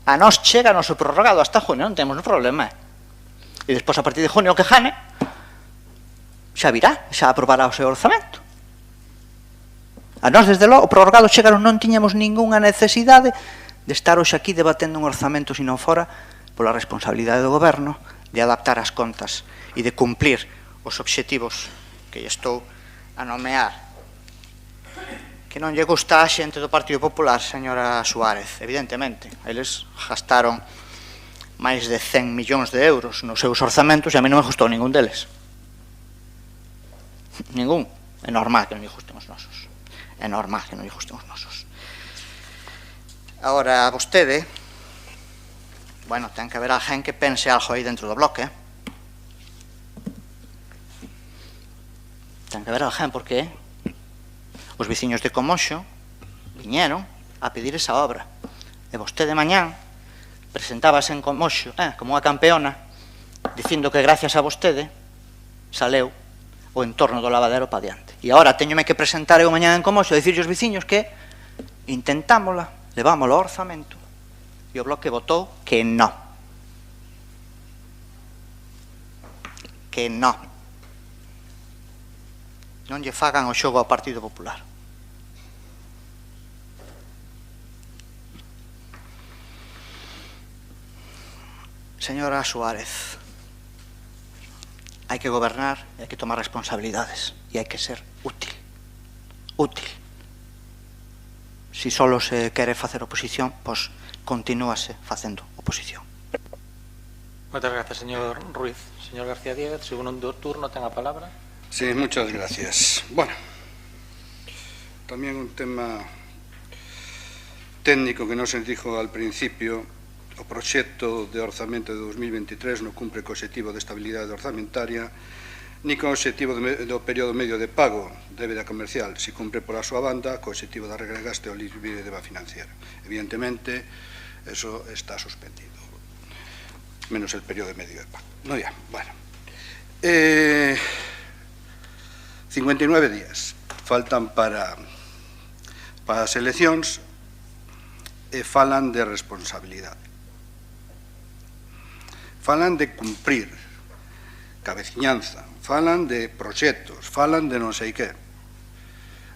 A nós cheganos o prorrogado hasta junio, non temos problema. E despois, a partir de junio, que gane, xa virá, xa aprobará o seu orzamento. A nós, desde logo, o prorrogado cheganos, non tiñamos ningunha necesidade de estar hoxe aquí debatendo un orzamento, sino fora pola responsabilidade do goberno de adaptar as contas e de cumplir os obxectivos que lle estou a nomear. Que non lle gusta a xente do Partido Popular, señora Suárez, evidentemente. Eles gastaron máis de 100 millóns de euros nos seus orzamentos e a mí non me gustou ningún deles. Ningún. É normal que non lle gusten os nosos. É normal que non lle gusten os nosos. Agora, vostede, bueno, ten que haber alguén que pense algo aí dentro do bloque, Ten que haber alguén, porque os veciños de Comoxo viñeron a pedir esa obra. E vostede mañán presentábase en Comoxo como unha campeona, dicindo que gracias a vostede saleu o entorno do lavadero pa diante. E agora teñome que presentar eu mañán en Comoxo a dicirlle aos veciños que intentámola, levámoslo ao orzamento e o bloque votou que non. Que non. Non lle fagan o xogo ao Partido Popular. Señora Suárez, hai que gobernar e hai que tomar responsabilidades e hai que ser útil. Útil. Si solo se quere facer oposición, pois continúase facendo oposición. Moitas grazas, señor Ruiz. Señor García Díaz, segundo turno, ten a palabra. Sí, muchas gracias. Bueno, también un tema técnico que non se dijo al principio. O proxecto de orzamento de 2023 non cumpre co obxectivo de estabilidade orzamentaria ni co obxectivo do período medio de pago de débeda comercial, si cumpre pola súa banda co obxectivo da regra de gasto e o libre deba financiar. Evidentemente, eso está suspendido, menos el período medio de pago. No, ya, bueno. 59 días faltan para as eleccións e falan de responsabilidade. Falan de cumprir ca veciñanza, falan de proxectos, falan de non sei que.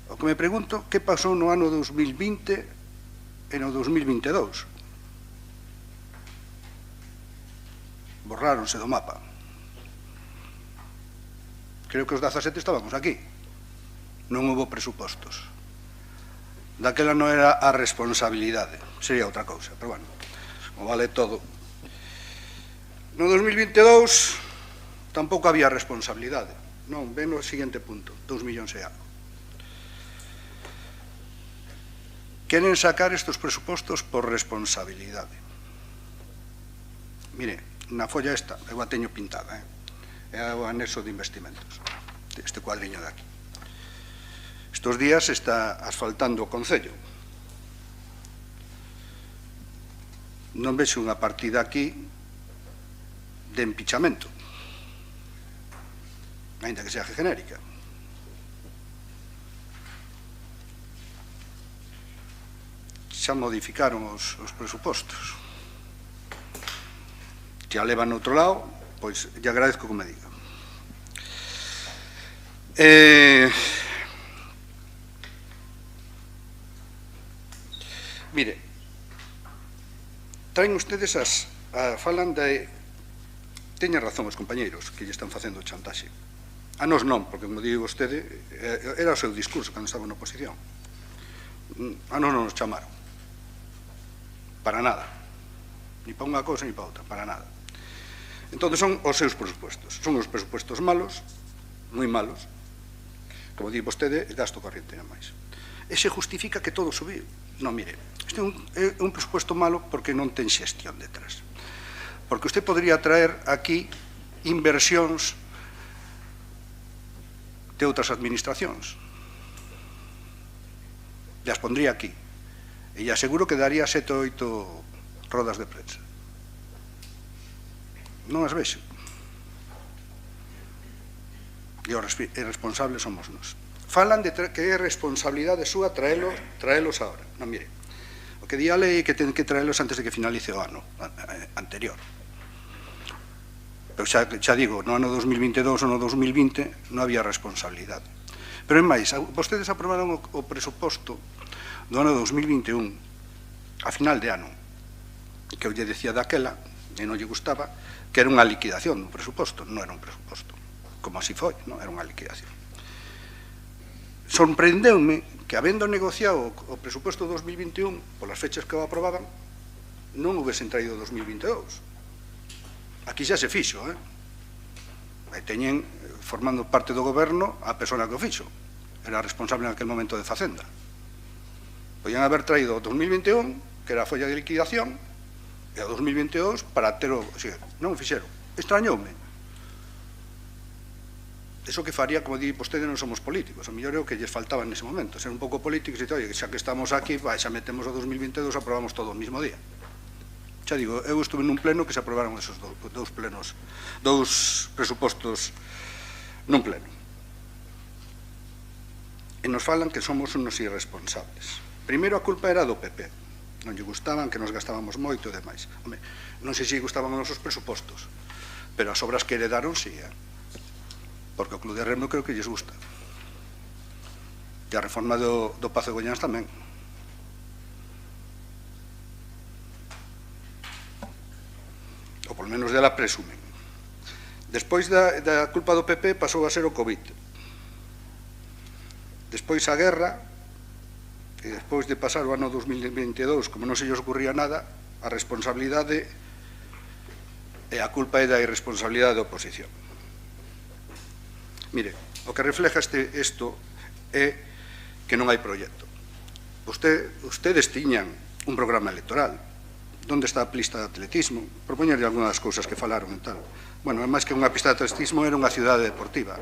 O que me pregunto, que pasou no ano 2020 e no 2022? Borráronse do mapa. Creo que os 17 estábamos aquí. Non houve presupostos. Daquela non era a responsabilidade, sería outra cousa, pero bueno, como vale todo. No 2022 tampouco había responsabilidade. Non, ven no seguinte punto, 2 millóns e algo. Queren sacar estes presupostos por responsabilidade. Mire, na folla esta, eu a teño pintada, é o anexo de investimentos, este cuadriño de aquí. Estos días está asfaltando o Concello. Non vexo unha partida aquí de empichamento, ainda que sea genérica. Xa modificaron os presupostos. Xa levan no outro lado, pois lle agradezco que me diga. Mire, traen ustedes falan de... Teñen razón os compañeiros que lle están facendo chantaxe. A nos non, porque, como digo vostede, era o seu discurso cando estaba na oposición. A nos non nos chamaron. Para nada. Ni para unha cousa, ni para outra. Para nada. Entón, son os seus presupuestos. Son os presupuestos malos, moi malos. Como di vostede, gasto corriente non máis. E se justifica que todo subiu. Non, mire, este é un presupuesto malo porque non ten xestión detrás. Porque usted podría traer aquí inversións de outras administracións. Las pondría aquí. E lle aseguro que daría 7 ou 8 rodas de prensa. Non as vexo. E os responsables somos nós. falan de que é responsabilidade súa traelos agora. Non, mire, o que di a lei é que ten que traelos antes de que finalice o ano anterior. Pero xa digo, no ano 2022 ou no 2020 non había responsabilidade. Pero é máis, vostedes aprobaron o presuposto do ano 2021 a final de ano, que eu lle decía daquela, e non lle gustaba, que era unha liquidación do presuposto, non era un presuposto, como así foi, non era unha liquidación. Sorprendeume que, habendo negociado o presuposto 2021 polas fechas que o aprobaban, non houvesen traído 2022. Aquí xa se fixo, Aí teñen, formando parte do goberno, a persona que o fixo. Era responsable en aquel momento de Facenda. Podían haber traído o 2021, que era a folla de liquidación, e o 2022 para ter o... Non o fixeron. Extrañoume. Eso que faría, como di vostede, non somos políticos. O mellor é o que lles faltaba nese momento. Ser un pouco políticos e dicir, oye, xa que estamos aquí, xa metemos o 2022, aprobamos todo o mismo día. Xa digo, eu estuve nun pleno que se aprobaron esos dous presupostos nun pleno. E nos falan que somos unos irresponsables. Primeiro, a culpa era do PP. Non lle gustaban, que nos gastábamos moito e demais. Home, non sei se gustaban os nosos presupostos, pero as obras que heredaron, sí, porque o Club de Remo creo que lles gusta. E a reforma do Pazo de Goiáns tamén. Ou polo menos dela presumen. Despois da culpa do PP pasou a ser o Covid. Despois a guerra, e despois de pasar o ano 2022, como non se lles ocurría nada, a responsabilidade e a culpa é da irresponsabilidade da oposición. Mire, o que refleja isto é que non hai proxecto. Ustedes tiñan un programa electoral. Onde está a pista de atletismo? Propoñerlle algunhas cousas que falaron e tal. Bueno, é máis que unha pista de atletismo, era unha cidade deportiva.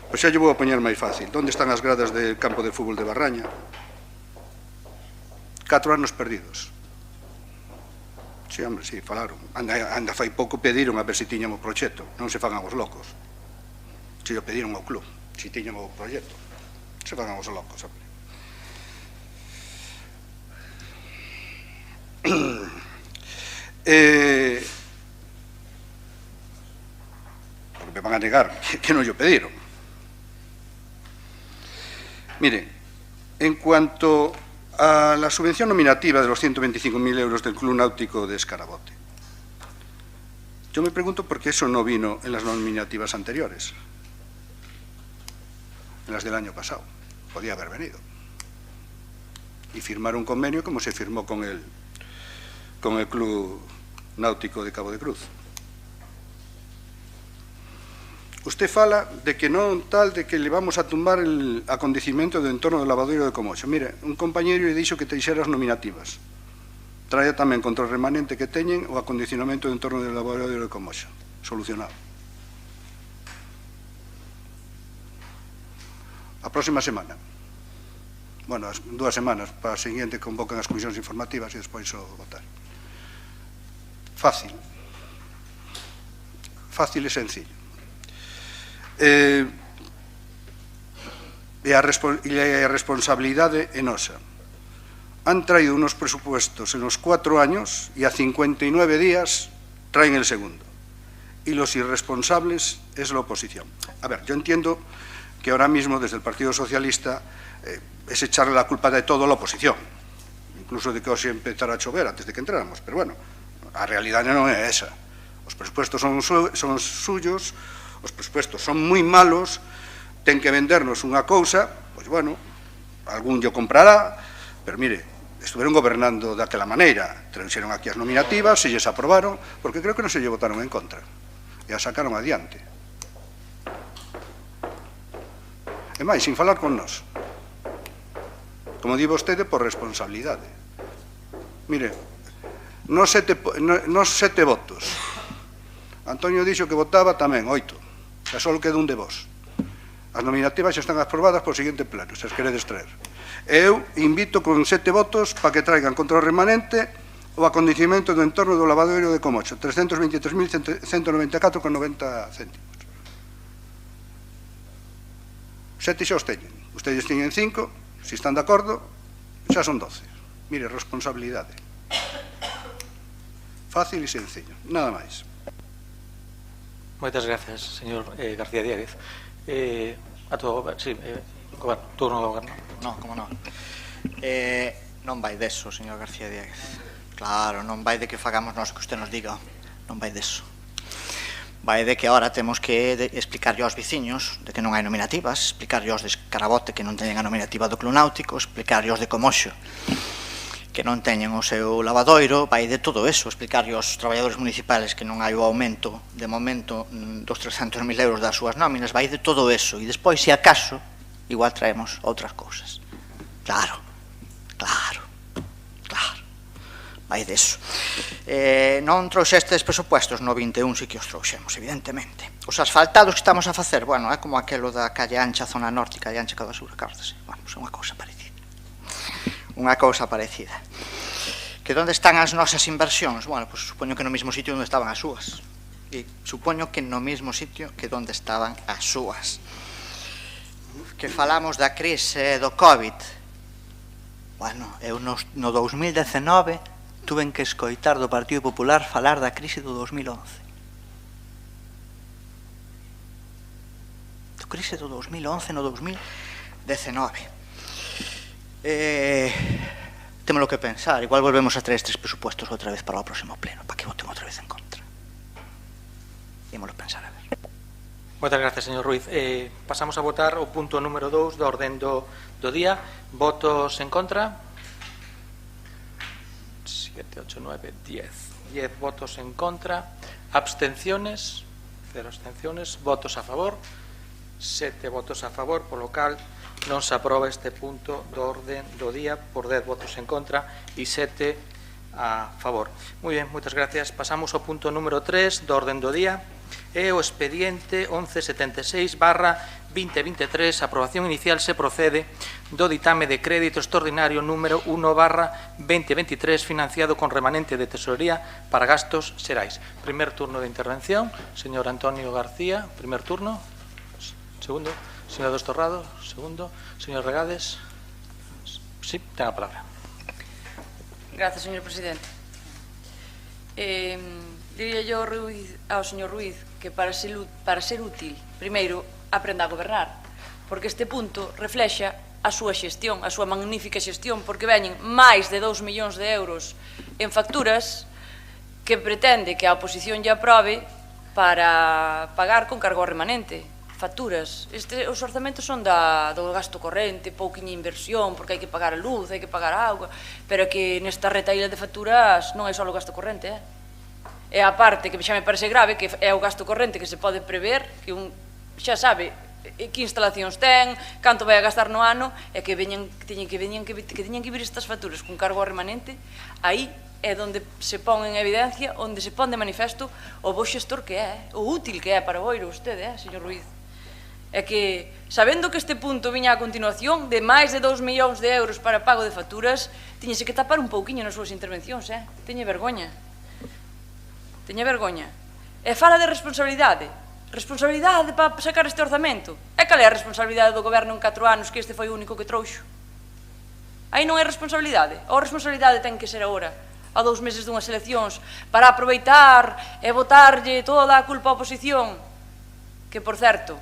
Pois xa lle vou a poñer máis fácil. Onde están as gradas del campo de fútbol de Barraña? 4 anos perdidos. Si, hombre, si, falaron. Anda fai pouco pediron a ver se tiñamos proxecto. Non se fagan os locos. Si o pediron ao club, si tiñamos o proxecto. Se fagan os locos, hombre. Porque me van a negar que non o pediron. Mire, en cuanto a la subvención nominativa de los 125.000 euros del Club Náutico de Escarabote, yo me pregunto por qué eso no vino en las nominativas anteriores, en las del año pasado. Podía haber venido y firmar un convenio como se firmó con el Club Náutico de Cabo de Cruz. Usted fala de que non tal, de que le vamos a tumbar el acondicionamento do entorno do lavadoiro de Comoxo. Mire, un compañeiro lle dixo que treixera as nominativas. Traia tamén contra o remanente que teñen o acondicionamento do entorno do lavadoiro de Comoxo. Solucionado. A próxima semana. Bueno, as 2 semanas, para a seguinte convocan as comisións informativas e despois o votar. Fácil. Fácil e sencillo. E a responsabilidade é nosa. Han traído unos presupuestos en los 4 años y a 59 días traen el segundo. Y los irresponsables es la oposición. A ver, yo entiendo que ahora mismo desde el Partido Socialista es echarle la culpa de todo a la oposición, incluso de que hoxe empezara a chover antes de que entráramos, pero bueno, a realidade non é esa. Os presupuestos son suyos, os presupuestos son moi malos, ten que vendernos unha cousa, pois bueno, algún yo comprará, pero mire, estuveron gobernando daquela maneira, trouxeron aquí as nominativas, se lles aprobaron, porque creo que non se lle votaron en contra, e a sacaron adiante. E máis, sin falar con nós. Como di vostede, por responsabilidade. Mire, nos 7 votos. Antonio dixo que votaba tamén 8. Xa só queda un de vos. As nominativas xa están aprobadas por seguinte plano, se as queredes traer. Eu invito con 7 votos para que traigan contra o remanente o acondicionamento do entorno do lavadoiro de Comoxo, 323.194,90 céntimos. 7 xa os teñen. Ustedes teñen 5, se están de acordo, xa son 12. Mire, responsabilidade. Fácil e sencillo, nada máis. Moitas gracias, señor García Diéguez. A todo goberno, sí, goberno, turno do goberno. Non, como non. Non vai deso, señor García Diéguez. Claro, non vai de que fagamos nós que usted nos diga. Non vai deso. Vai de que agora temos que explicarlle aos veciños de que non hai nominativas, explicarlle aos de Carabote que non teñen a nominativa do Club Náutico, explicarlle aos de Comoxo que non teñen o seu lavadoiro, vai de todo eso, explicarlle aos traballadores municipales que non hai o aumento, de momento, dos 300.000 euros das súas nóminas, vai de todo eso, e despois, se acaso, igual traemos outras cousas. Claro, claro, claro, vai deso. Non trouxestes presupuestos no 21, sí que os trouxemos, evidentemente. Os asfaltados que estamos a facer, bueno, é como aquelo da calle ancha, zona norte, calle ancha, cada sur, cárdase. Bueno, é unha cousa parecida. Unha cousa parecida. Que onde están as nosas inversións? Bueno, pues supoño que no mesmo sitio onde estaban as súas. E supoño que no mesmo sitio que onde estaban as súas. Que falamos da crise do COVID. Bueno, eu no 2019 tuven que escoitar do Partido Popular falar da crise do 2011. Da crise do 2011 no 2019. Témolo que pensar, igual volvemos a traer estes presupuestos outra vez para o próximo pleno, para que voten outra vez en contra. Ímolo pensar a ver. Moitas gracias, señor Ruiz. Pasamos a votar o punto número 2 da orden do día. Votos en contra? 7, 8, 9, 10. 10 votos en contra. Abstenciones? 0 abstenciones. Votos a favor? 7 votos a favor, polo cal non se aproba este punto do orden do día por 10 votos en contra e 7 a favor. Moi ben, moitas gracias. Pasamos ao punto número 3 do orden do día. É o expediente 1176/2023. Aprobación inicial se procede do ditame de crédito extraordinario número 1/2023 financiado con remanente de tesorería para gastos xerais. Primer turno de intervención, señor Antonio García. Primer turno. Segundo. Señor Dos Torrado, segundo. Señor Regades. Sí, ten a palabra. Gracias, señor presidente. Diría yo ao señor Ruiz que para ser útil, primeiro, aprenda a gobernar, porque este punto reflexa a súa xestión, a súa magnífica xestión, porque veñen máis de 2 millóns de euros en facturas que pretende que a oposición lle aprobe para pagar con cargo remanente. Facturas. Os orzamentos son do gasto corrente, pouquiña inversión, porque hai que pagar a luz, hai que pagar a auga, pero que nesta retaíla de facturas non é só o gasto corrente, é a parte que xa me parece grave, que é o gasto corrente que se pode prever, que un xa sabe que instalacións ten, canto vai a gastar no ano, e que teñen que vir estas facturas con cargo remanente. Aí é onde se pon en evidencia, onde se pon de manifesto o bo xestor que é, o útil que é para o oiro vostede, señor Ruiz. É que, sabendo que este punto viña a continuación de máis de 2 millóns de euros para pago de facturas, tiñese que tapar un pouquiño nas súas intervencións, teñe vergoña. Teñe vergoña. E fala de responsabilidade. Responsabilidade para sacar este orzamento. E cal é a responsabilidade do goberno en 4 anos que este foi o único que trouxo? Aí non é responsabilidade. Ou a responsabilidade ten que ser agora, a 2 meses dunhas eleccións, para aproveitar e botarlle toda a culpa á oposición, que, por certo,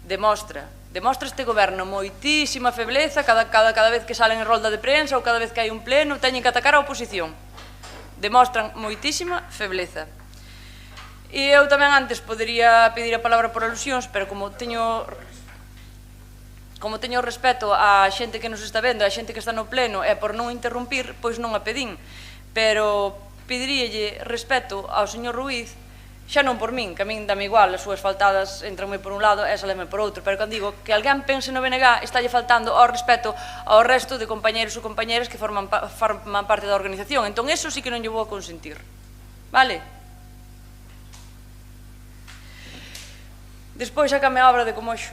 demostra este goberno moitísima febleza cada vez que salen en rolda de prensa ou cada vez que hai un pleno, teñen que atacar a oposición. Demostran moitísima febleza. E eu tamén antes podería pedir a palabra por alusións, pero como teño respeto á xente que nos está vendo, á xente que está no pleno, e por non interrumpir, pois non a pedín. Pero pediríalle respeto ao señor Ruiz, xa non por min, que a min dame igual, as súas faltadas entranme por un lado e saleme por outro, pero cando digo que alguén pense no BNG, estalle faltando ao respeto ao resto de compañeros ou compañeras que forman parte da organización. Entón, eso sí que non lle vou a consentir. Vale? Despois, sácame a obra de Comoxo.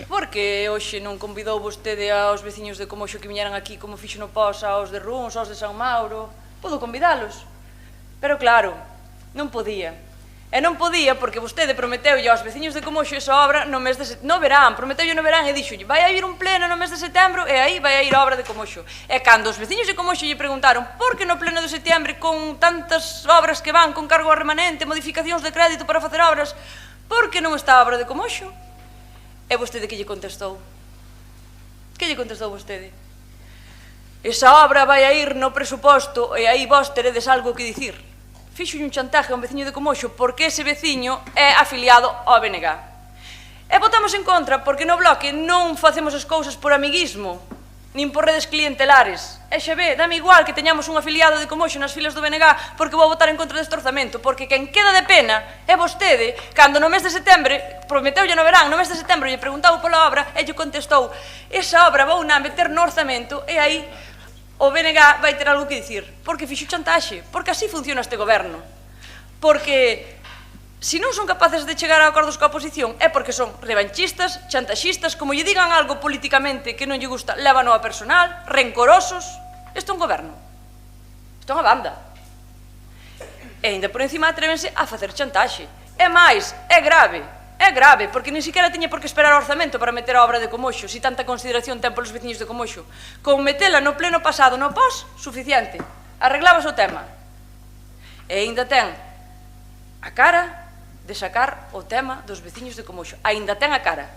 Por que hoxe non convidou vostede aos veciños de Comoxo que viñeran aquí como fixo no Pos aos de Runs, aos de San Mauro? Podo convidalos. Pero claro, non podía. E non podía, porque vostede prometeulle aos veciños de Comoxo esa obra no mes de no verán, prometeulle no verán e dixolle vai a ir un pleno no mes de setembro e aí vai a ir a obra de Comoxo. E cando os veciños de Comoxo lle preguntaron por que no pleno de setembro con tantas obras que van con cargo remanente, modificacións de crédito para facer obras, por que non está a obra de Comoxo? E vostede que lle contestou? Que lle contestou vostede? Esa obra vai a ir no presuposto e aí vos teredes algo que dicir. Fixo un chantaje a un veciño de Comoxo porque ese veciño é afiliado ao BNG. E votamos en contra porque no bloque non facemos as cousas por amiguismo, nin por redes clientelares. E xa ve, dame igual que teñamos un afiliado de Comoxo nas filas do BNG porque vou votar en contra deste orzamento, porque quen queda de pena é vostede, cando no mes de setembro, prometeulle no verán, no mes de setembro lle preguntaba pola obra e lle contestou esa obra vou na meter no orzamento e aí o BNG vai ter algo que dicir, porque fixo chantaxe, porque así funciona este goberno. Porque se non son capaces de chegar a acordos coa oposición é porque son revanchistas, chantaxistas, como lle digan algo políticamente que non lle gusta, lévano a personal, rencorosos. Isto é un goberno. Isto é unha banda. E ainda por encima atrévense a facer chantaxe. É máis, é grave, porque nin siquiera tiña por que esperar o orzamento para meter a obra de Comoxo, si tanta consideración ten polos veciños de Comoxo. Con metela no pleno pasado, no pós, suficiente. Arreglábase o tema. E ainda ten a cara de sacar o tema dos veciños de Comoxo. Ainda ten a cara,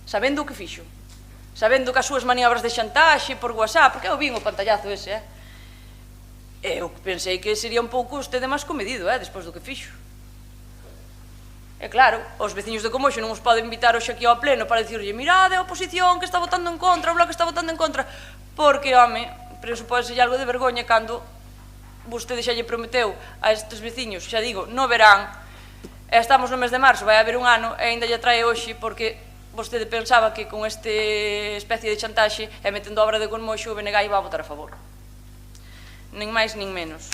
sabendo o que fixo, sabendo que as súas maniobras de chantaxe por WhatsApp, porque eu vin o pantallazo ese, eu pensei que sería un pouco usted máis comedido, despois do que fixo. E claro, os veciños de Comoxo non os poden invitar hoxe aquí ao pleno para dicirlle mirade a oposición que está votando en contra, o bloque está votando en contra, porque, home, presupóselle algo de vergoña cando vostede xa lle prometeu a estes veciños, xa digo, no verán, e estamos no mes de marzo, vai haber un ano, e ainda lle trae hoxe porque vostede pensaba que con este especie de chantaxe e metendo a obra de Comoxo o BNG iba a votar a favor. Nin máis nin menos.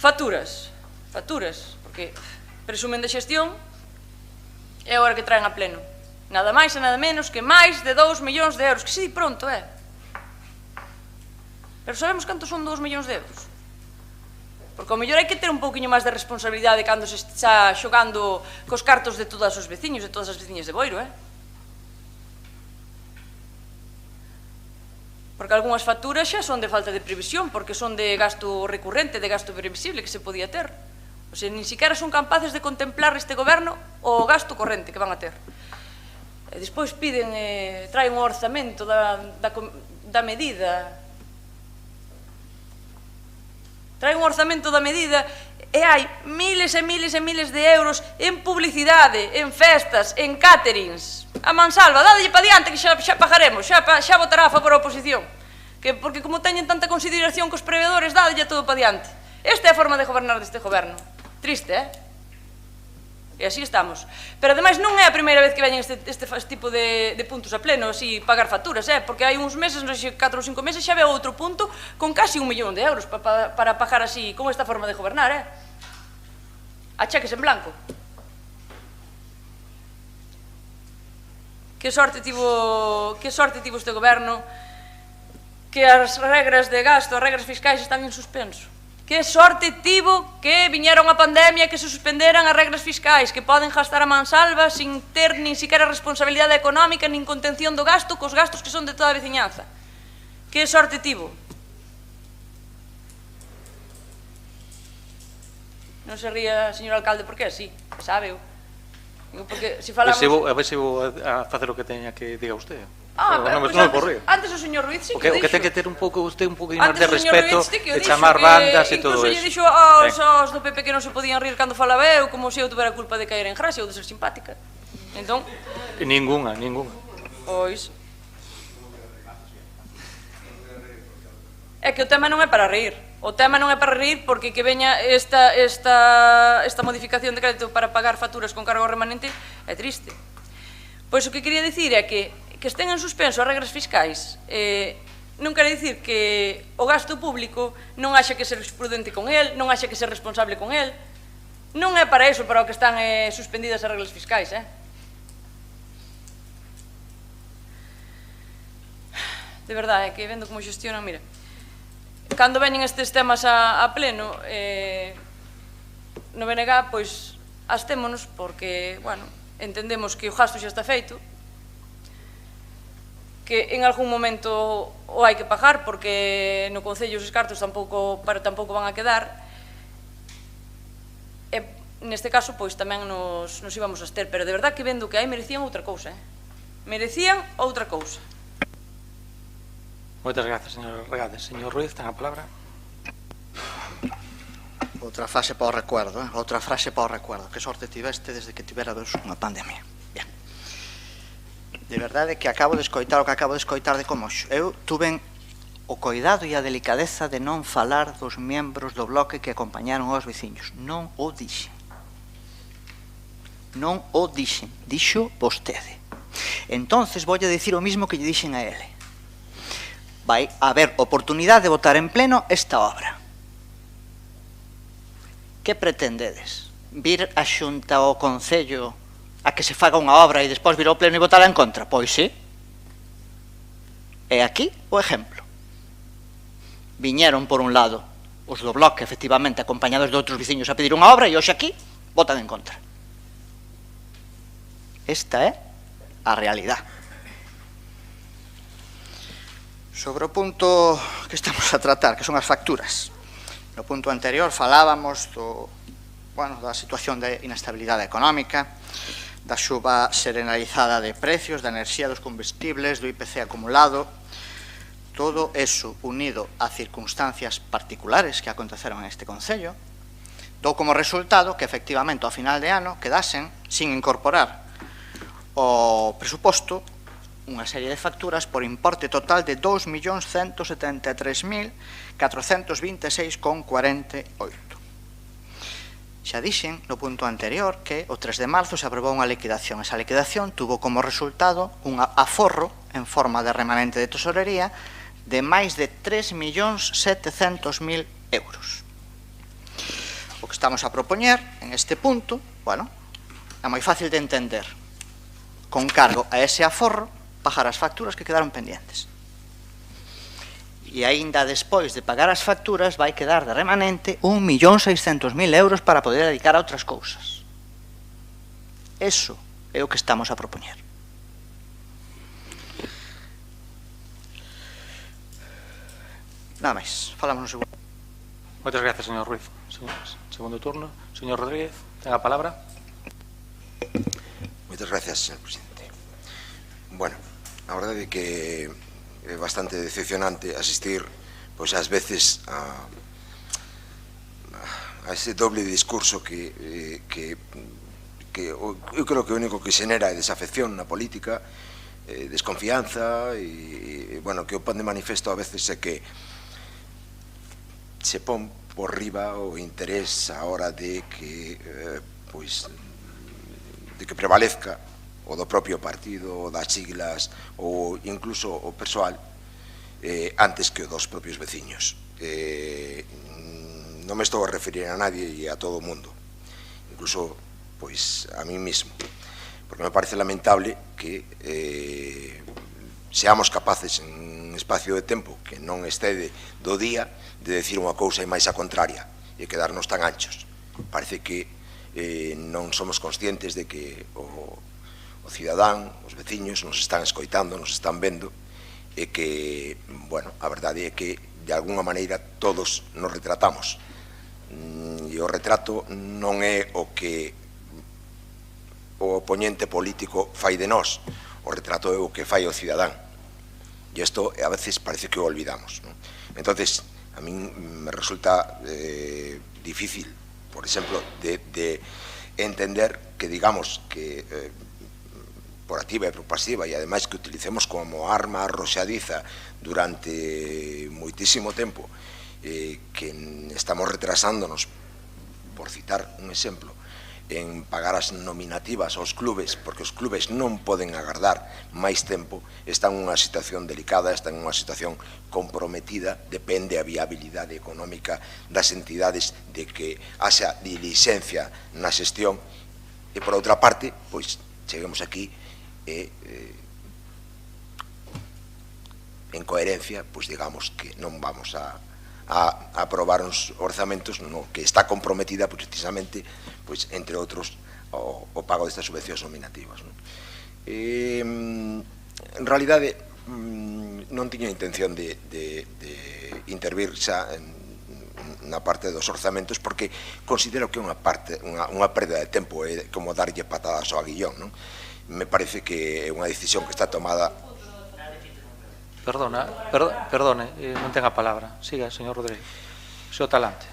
Facturas, porque presumen de xestión e agora que traen a pleno. Nada máis e nada menos que máis de 2 millóns de euros, que se di pronto, Pero sabemos cantos son 2 millóns de euros? Porque ao mellor hai que ter un pouquiño máis de responsabilidade cando se está xogando cos cartos de todos os veciños, de todas as veciñas de Boiro, Porque algunhas facturas xa son de falta de previsión, porque son de gasto recurrente, de gasto previsible que se podía ter. O sea, nin siquiera son capaces de contemplar este goberno o gasto corrente que van a ter. E despois piden, traen un orzamento da medida. Traen un orzamento da medida e hai miles e miles e miles de euros en publicidade, en festas, en caterings. A mansalva, dádelle pa diante que xa pagaremos, xa votará a favor a oposición. Porque como teñen tanta consideración cos prevedores, dádelle todo pa diante. Esta é a forma de gobernar deste goberno. Triste, E así estamos. Pero ademais non é a primeira vez que veñen este tipo de puntos a pleno, así pagar facturas, Porque hai uns meses, non sei, 4 ou 5 meses, xa veo outro punto con casi 1 millón de euros para pagar así, con esta forma de gobernar, A cheques en blanco. Que sorte tivo este goberno que as regras de gasto, as regras fiscais están en suspenso. Que sorte tivo que viñeron a pandemia, que se suspenderan as regras fiscais, que poden gastar a mansalva sin ter nin siquiera responsabilidade económica nin contención do gasto cos gastos que son de toda a veciñanza. Que sorte tivo. Non se ría, señor alcalde, porque así, sábeo. Porque se falamos... A ver se vou a facer o que teña que diga usted. Antes o señor Ruiz sí que o dixo. que ten que ter un pouco máis de respeto, de chamar bandas e todo eso. Incluso lle dixo aos do PP que non se podían rir cando falaba eu, como se eu tuvera culpa de caer en gracia ou de ser simpática. Entón... Ninguna. Pois... É que o tema non é para reír. O tema non é para reír porque que veña esta modificación de crédito para pagar facturas con cargo remanente é triste. Pois o que quería dicir é que estén en suspenso as regras fiscais non quere dicir que o gasto público non haxa que ser prudente con el, non haxa que ser responsable con el. Non é para iso para o que están suspendidas as reglas fiscais, De verdade, é que vendo como xestionan, mira, cando veñen estes temas a pleno, no BNG, pois, abstémonos porque, bueno, entendemos que o gasto xa está feito, que en algún momento o hai que pagar porque no Concello os cartos tampouco van a quedar, e neste caso pois tamén nos íbamos a abster, pero de verdad que vendo que aí merecían outra cousa, merecían outra cousa. Moitas gracias, señor Regades. Señor Ruiz, ten a palabra. Outra frase para o recuerdo, outra frase para o recuerdo. Que sorte tiveste desde que tiverades unha pandemia. Bien. De verdade que acabo de escoitar o que acabo de escoitar de Comoxo. Eu tuve o coidado e a delicadeza de non falar dos membros do bloque que acompañaron aos veciños. Non o dixen. Non o dixen. Dixo vostede. Entonces voulle dicir o mismo que lle dixen a ele. Vai haber oportunidade de votar en pleno esta obra. Que pretendedes? Vir a xunta ao Concello a que se faga unha obra e despois vir ao pleno e votala en contra? Pois sí. E aquí o exemplo. Viñeron por un lado os do bloque, efectivamente, acompañados de outros veciños a pedir unha obra e hoxe aquí votan en contra. Esta é a realidade. Sobre o punto que estamos a tratar, que son as facturas. No punto anterior falábamos da situación de inestabilidade económica, da suba serenalizada de precios, da enerxía, dos combustibles, do IPC acumulado. Todo eso unido a circunstancias particulares que aconteceron en este Concello, dou como resultado que efectivamente ao final de ano quedasen sin incorporar ao presuposto unha serie de facturas por importe total de 2.173.426,48. Xa dixen no punto anterior que o 3 de marzo se aprobou unha liquidación. Esa liquidación tuvo como resultado un aforro en forma de remanente de tesorería de máis de 3.700.000 euros. O que estamos a propoñer en este punto, bueno, é moi fácil de entender. Con cargo a ese aforro, pagar as facturas que quedaron pendientes. E aínda despois de pagar as facturas vai quedar de remanente 1.600.000 euros para poder dedicar a outras cousas. Eso é o que estamos a propoñer. Nada máis, falamos no segundo. Moitas gracias, señor Ruiz. Segundo turno. Señor Rodríguez, ten a palabra. Moitas gracias, señor presidente. Bueno, a verdade é que é bastante decepcionante asistir, pois, ás veces a ese doble discurso que eu creo que o único que xenera é desafección na política, desconfianza e, bueno, que o pon de manifesto a veces é que se pon por riba o interés a hora de que, pois, de que prevalezca o do propio partido, o das siglas, ou incluso o persoal, antes que o dos propios veciños. Non me estou a referir a nadie e a todo o mundo, incluso, pois, a mí mismo, porque me parece lamentable que seamos capaces en un espacio de tempo que non excede do día de decir unha cousa e máis a contraria e quedarnos tan anchos. Parece que non somos conscientes de que o cidadán, os veciños nos están escoitando, nos están vendo e que, bueno, a verdade é que de alguna maneira todos nos retratamos e o retrato non é o que o oponente político fai de nós, o retrato é o que fai o cidadán e isto a veces parece que o olvidamos, ¿no? Entonces, a min me resulta difícil, por exemplo, de entender que digamos que por activa e por pasiva e ademais que utilicemos como arma arroxadiza durante moitísimo tempo, que estamos retrasándonos, por citar un exemplo, en pagar as nominativas aos clubes, porque os clubes non poden agardar máis tempo, están nunha situación delicada, están nunha situación comprometida, depende a viabilidade económica das entidades de que haxa diligencia na xestión, e por outra parte, pois, cheguemos aquí en coherencia, pois digamos que non vamos a a aprobar uns orzamentos no que está comprometida precisamente, pois, entre outros, o pago destas subvencións nominativas. En realidade, non tiña intención de intervir xa na parte dos orzamentos, porque considero que unha perda de tempo, é como darlle patadas ao aguillón, non? Me parece que é unha decisión que está tomada. Perdone, non ten a palabra. Siga, señor Rodríguez. Señor Talante.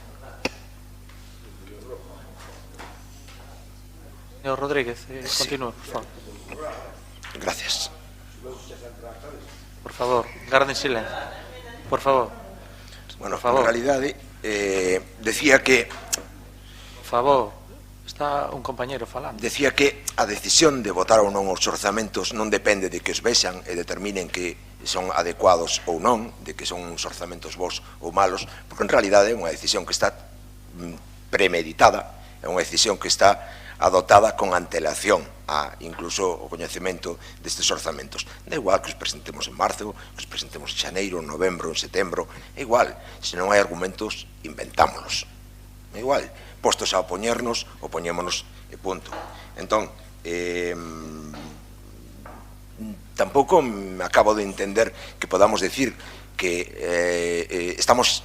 Señor Rodríguez, continúe, por favor. Gracias. Por favor, garden silencio. Por favor. Bueno, por favor. En realidade, decía que... Por favor, está un compañero falando. Decía que a decisión de votar ou non os orzamentos non depende de que os vexan e determinen que son adecuados ou non, de que son uns orzamentos bons ou malos, porque en realidade é unha decisión que está premeditada, é unha decisión que está adotada con antelación a incluso o coñecemento destes orzamentos. Da igual que os presentemos en marzo, que os presentemos en xaneiro, en novembro, en setembro, é igual. Se non hai argumentos, inventámonos. É igual. Postos a opoñernos, opoñémonos e punto. Entón, tampouco me acabo de entender que podamos decir que estamos...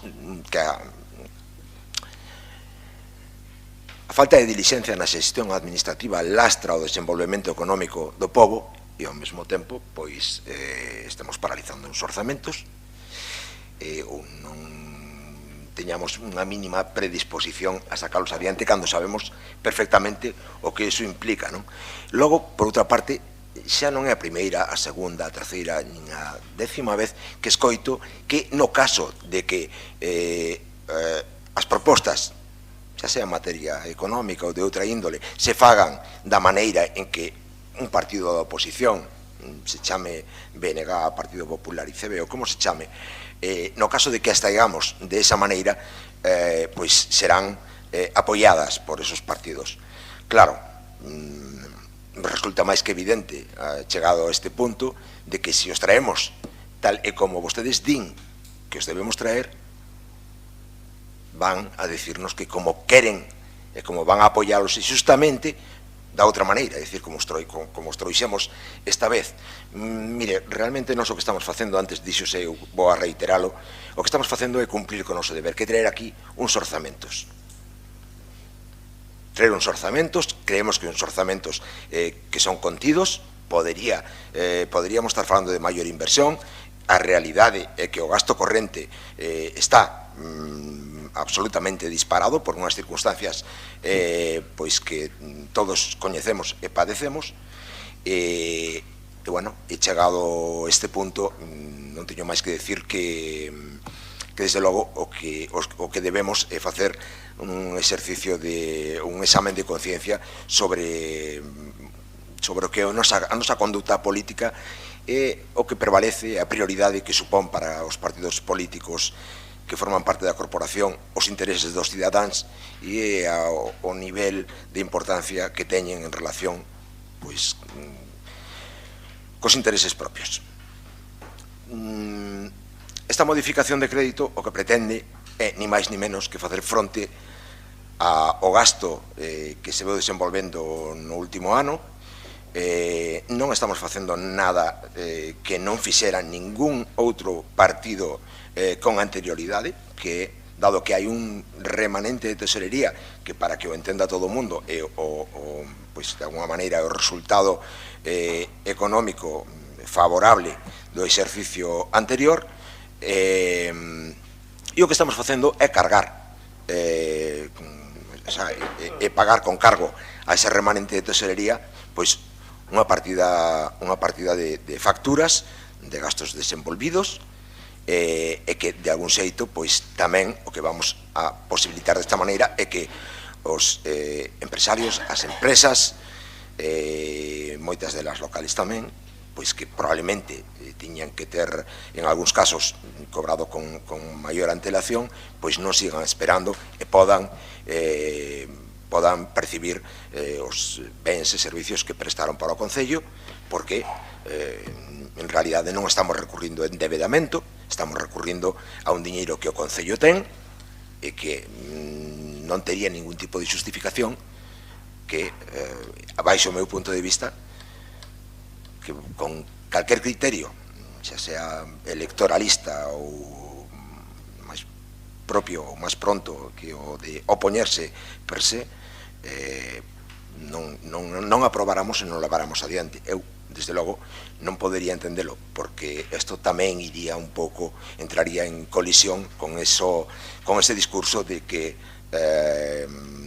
que a falta de dilixencia na xestión administrativa lastra o desenvolvemento económico do pobo e ao mesmo tempo pois estamos paralizando os orzamentos ou non teñamos unha mínima predisposición a sacalos adiante cando sabemos perfectamente o que iso implica, non? Logo, por outra parte, xa non é a primeira, a segunda, a terceira, nin a 10ª vez que escoito que no caso de que as propostas, xa sea en materia económica ou de outra índole, se fagan da maneira en que un partido da oposición, se chame BNG, Partido Popular, ICB, ou como se chame, no caso de que as traigamos de esa maneira, pois serán apoiadas por esos partidos. Claro, resulta máis que evidente, chegado a este punto, de que se os traemos tal e como vostedes din que os debemos traer, van a decirnos que como queren e como van a apoialos justamente da outra maneira, é dicir, como os trouxemos esta vez. Mire, realmente non o que estamos facendo, antes dixose, eu vou a reiteralo, o que estamos facendo é cumplir con o noso deber, que traer aquí uns orzamentos. Traer uns orzamentos, creemos que uns orzamentos que son contidos, poderíamos estar falando de maior inversión, a realidade é que o gasto corrente está absolutamente disparado por unhas circunstancias pois que todos coñecemos e padecemos e bueno, e chegado este punto non teño máis que decir que desde logo o que debemos é facer un exercicio de un examen de conciencia sobre o que a nosa conduta política é o que prevalece, a prioridade que supón para os partidos políticos que forman parte da corporación os intereses dos cidadáns e o nivel de importancia que teñen en relación pois cos intereses propios. Esta modificación de crédito o que pretende é ni máis ni menos que facer fronte ao gasto que se veu desenvolvendo no último ano. Non estamos facendo nada que non fixera ningún outro partido con anterioridade, que dado que hai un remanente de tesorería que para que o entenda todo o mundo é pois de alguma maneira o resultado económico favorable do exercicio anterior, e o que estamos facendo é cargar e pagar con cargo a ese remanente de tesorería pois unha partida de facturas, de gastos desenvolvidos, e que de algún xeito pois tamén o que vamos a posibilitar desta maneira é que os empresarios, as empresas, moitas delas locales tamén, pois que probablemente tiñan que ter en algúns casos cobrado con maior antelación, pois non sigan esperando e podan percibir os bens e servicios que prestaron para o Concello, porque en realidade non estamos recurrindo a endevedamento, estamos recurrindo a un diñeiro que o Concello ten e que non tería ningún tipo de justificación que, abaixo o meu punto de vista, que con calquer criterio, xa sea electoralista ou máis propio ou máis pronto que o de opoñerse per se, non aprobáramos e non leváramos adiante. Eu, desde logo, non podería entendelo, porque isto tamén iría un pouco, entraría en colisión con ese discurso de que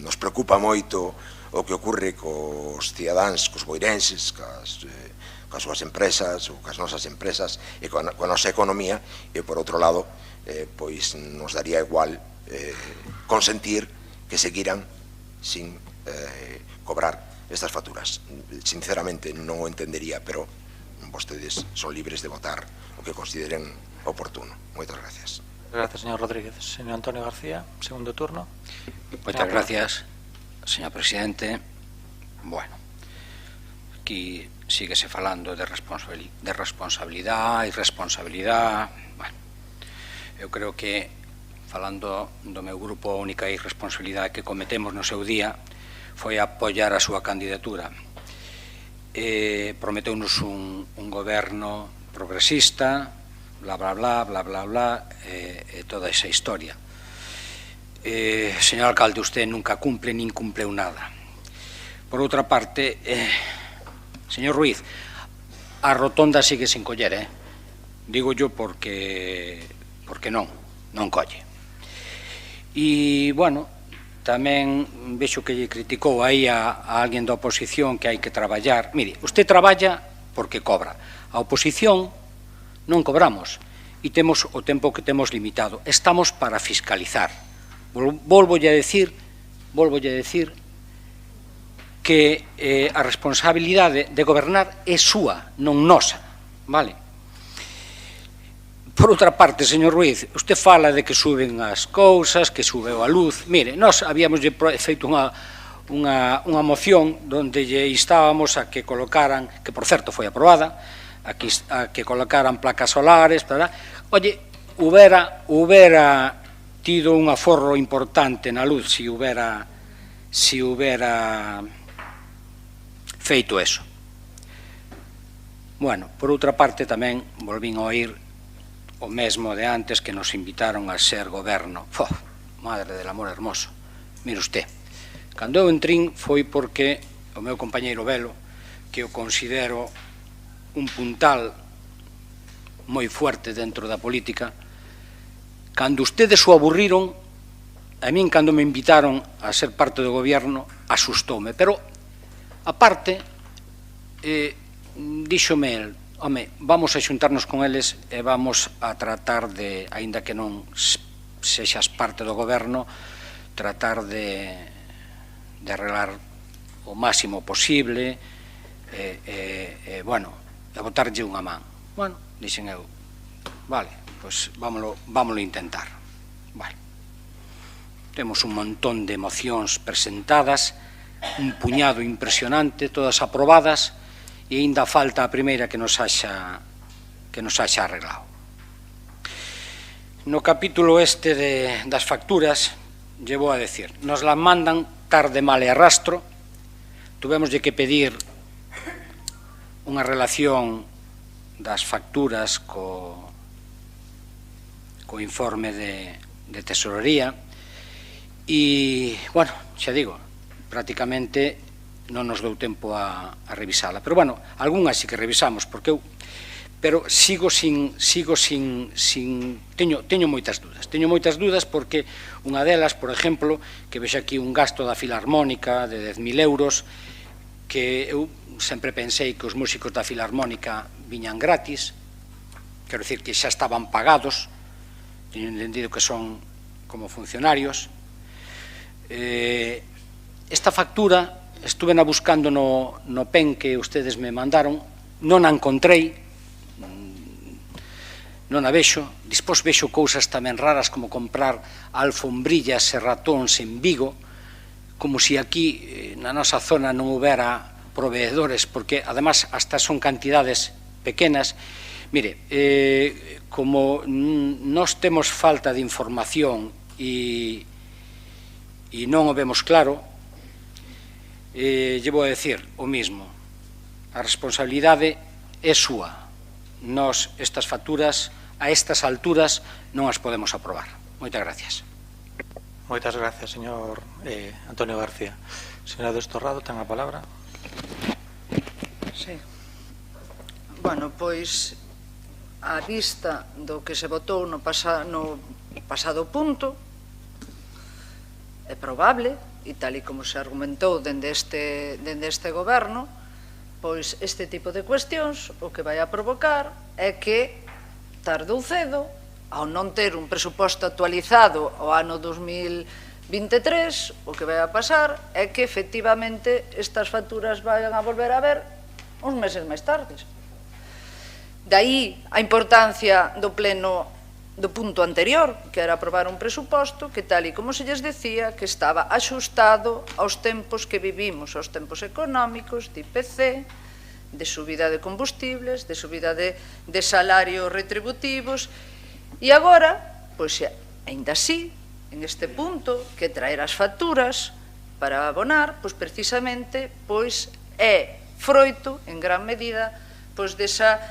nos preocupa moito o que ocurre cos cidadáns, cos boirenses, coas súas empresas ou coas nosas empresas e coa nosa economía, e por outro lado pois nos daría igual consentir que seguiran sin cobrar estas facturas. Sinceramente non o entendería, pero vostedes son libres de votar o que consideren oportuno. Moitas gracias. Gracias, señor Rodríguez. Señor Antonio García, segundo turno. Moitas gracias, señor presidente. Bueno, aquí síguese falando de responsabilidade e irresponsabilidade. Bueno, eu creo que, falando do meu grupo, a única irresponsabilidade que cometemos no seu día foi apoiar a súa candidatura. Prometeunos un goberno progresista, bla, bla, bla, bla, bla, bla, e toda esa historia. Señor alcalde, usted nunca cumple nin cumpleu nada. Por outra parte, señor Ruiz, a rotonda sigue sin coller, digo yo porque non colle. E, bueno, tamén vexo que lle criticou aí a alguén da oposición que hai que traballar. Mire, usted traballa porque cobra. A oposición non cobramos e temos o tempo que temos limitado. Estamos para fiscalizar. Volvolle a decir que a responsabilidade de gobernar é súa, non nosa, vale? Por outra parte, señor Ruiz, usted fala de que suben as cousas, que subeu a luz. Mire, nós habíamos feito unha moción onde lle instábamos a que colocaran, que por certo foi aprobada, a que colocaran placas solares, oye, houbera tido un aforro importante na luz se houbera feito eso. Bueno, por outra parte tamén volvín a oír o mesmo de antes, que nos invitaron a ser goberno. Madre del amor hermoso. Mire usted, cando eu entrín foi porque o meu compañeiro Velo, que o considero un puntal moi fuerte dentro da política, cando ustedes o aburriron, a min cando me invitaron a ser parte do goberno, asustoume. Pero, aparte, díxome el, home, vamos a xuntarnos con eles e vamos a tratar de, aínda que non sexas parte do goberno, tratar de arreglar o máximo posible bueno, de botarlle unha man. Bueno, dixen eu, vale, pois vámoslo intentar. Vale. Temos un montón de mocións presentadas, un puñado impresionante, todas aprobadas, e ainda falta a primeira que nos haxa arreglado. No capítulo este das facturas, lle vou a decir, nos las mandan tarde, mal e arrastro. Tuvemoslle que pedir unha relación das facturas co informe de tesorería e, bueno, xa digo, prácticamente non nos dou tempo a revisala. Pero, bueno, algunhas sí que revisamos, pero sigo sin teño moitas dúdas, porque unha delas, por exemplo, que vexe aquí un gasto da Filarmónica de 10.000 euros, que eu sempre pensei que os músicos da Filarmónica viñan gratis, quero dicir que xa estaban pagados, teño entendido que son como funcionarios. Esta factura estuve buscando no PEN que ustedes me mandaron, non a encontrei, non a vexo. Dispós vexo cousas tamén raras como comprar alfombrillas e ratóns en Vigo, como se aquí na nosa zona non houbera proveedores, porque además hasta son cantidades pequenas. Mire, como nós temos falta de información e non o vemos claro, lle vou a decir o mismo. A responsabilidade é súa. Nós estas facturas, a estas alturas, non as podemos aprobar. Moitas gracias. Moitas gracias, señor Antonio García. Señora do Estorrado, ten a palabra. Sí. Bueno, pois, á vista do que se votou no pasado punto, é probable, e tal e como se argumentou dende este goberno, pois este tipo de cuestións o que vai a provocar é que, tarde ou cedo, ao non ter un presuposto actualizado ao ano 2023, o que vai a pasar é que, efectivamente, estas facturas vayan a volver a ver uns meses máis tardes. Daí a importancia do pleno do punto anterior, que era aprobar un presuposto que, tal e como se lles decía, que estaba axustado aos tempos que vivimos, aos tempos económicos, de IPC, de subida de combustibles, de subida de salarios retributivos, e agora, pois, aínda así, en este punto, que traer as facturas para abonar, pois, precisamente, pois, é froito, en gran medida, pois, desa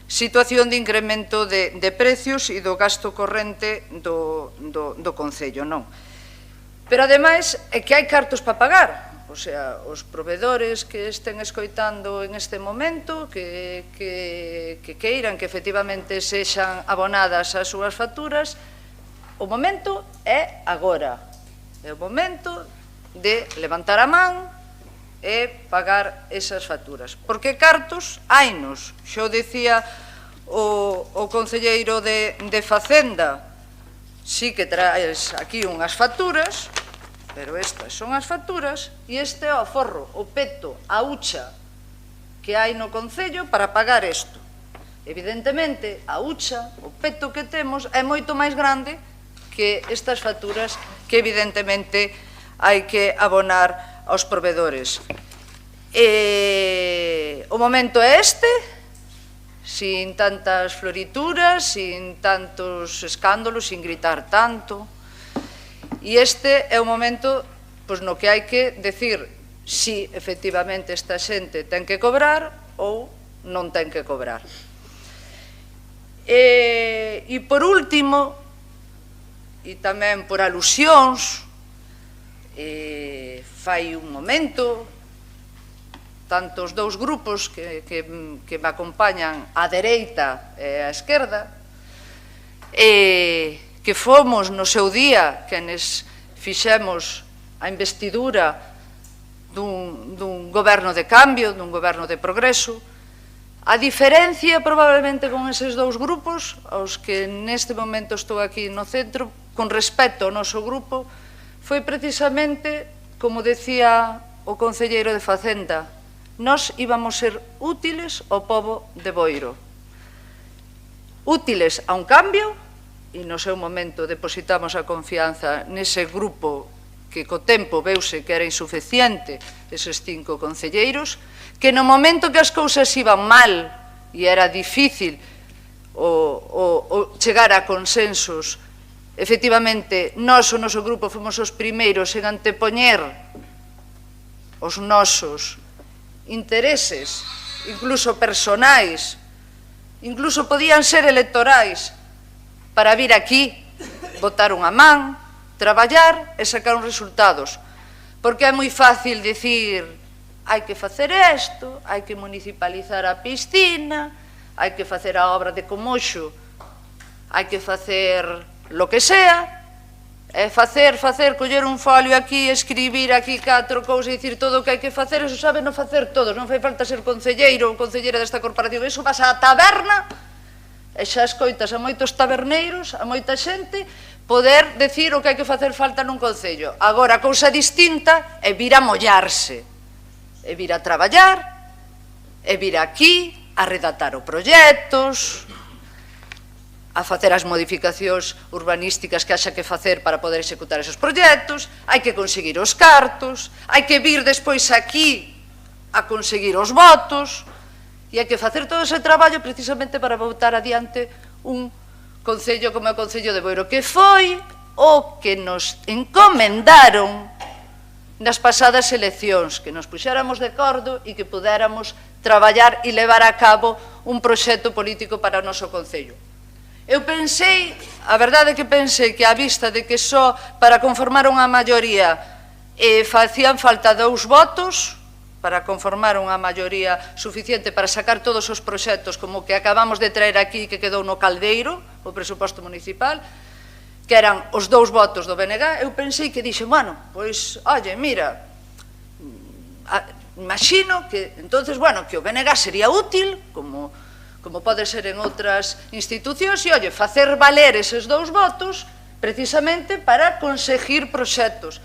situación de incremento de precios e do gasto corrente do Concello, non? Pero, ademais, é que hai cartos para pagar. O sea, os provedores que estén escoitando en este momento, que queiran que efectivamente sexan abonadas as súas facturas, o momento é agora. É o momento de levantar a man e pagar esas facturas. Porque cartos hainos. Xo decía o concelleiro de Facenda, sí que traes aquí unhas facturas, pero estas son as facturas, e este é o aforro, o peto, a hucha que hai no Concello para pagar isto. Evidentemente, a hucha, o peto que temos, é moito máis grande que estas facturas que evidentemente hai que abonar aos provedores. O momento é este, sin tantas florituras, sin tantos escándalos, sin gritar tanto. E este é o momento no que hai que decir si efectivamente esta xente ten que cobrar ou non ten que cobrar. E por último, e tamén por alusións, fai un momento, tanto os dous grupos que me acompañan á dereita e á esquerda, que fomos no seu día quenes fixemos a investidura dun goberno de cambio, dun goberno de progreso. A diferencia probablemente con eses dous grupos, aos que neste momento estou aquí no centro, con respecto ao noso grupo, foi precisamente, como decía o concelleiro de Facenda, nós íbamos ser útiles ao pobo de Boiro. Útiles a un cambio, e no seu momento depositamos a confianza nese grupo que co tempo veuse que era insuficiente, eses 5 concelleiros, que no momento que as cousas iban mal e era difícil chegar a consensos, efectivamente, nós, o noso grupo, fomos os primeiros en antepoñer os nosos intereses, incluso personais, incluso podían ser electorais, para vir aquí, botar unha man, traballar e sacar uns resultados. Porque é moi fácil dicir, hai que facer isto, hai que municipalizar a piscina, hai que facer a obra de Comoxo, hai que facer lo que sea, é facer, coller un folio aquí, escribir aquí 4 cousas e dicir todo o que hai que facer, eso sabe non facer todos, non fai falta ser concelleiro ou concelleira desta corporación, eso vas á taberna e xa escoitas a moitos taberneiros, a moita xente, poder decir o que hai que facer falta nun concello. Agora, a cousa distinta é vir a mollarse, é vir a traballar, é vir aquí a redactar os proxectos, a facer as modificacións urbanísticas que haxa que facer para poder executar esos proxectos, hai que conseguir os cartos, hai que vir despois aquí a conseguir os votos, E hai que facer todo ese traballo precisamente para botar adiante un concello como é o Concello de Boiro, que foi o que nos encomendaron nas pasadas eleccións, que nos puxéramos de acordo e que pudéramos traballar e levar a cabo un proxecto político para o noso concello. Eu pensei, a verdade é que pensei que a vista de que só para conformar unha maioría facían falta 2 votos, para conformar unha maioría suficiente para sacar todos os proxectos como que acabamos de traer aquí que quedou no caldeiro, o presuposto municipal, que eran os 2 votos do BNG, eu pensei que dixen, bueno, pois, oye, mira, imagino que, entonces, bueno, que o BNG sería útil, como pode ser en outras institucións, e, oye, facer valer eses 2 votos precisamente para conseguir proxectos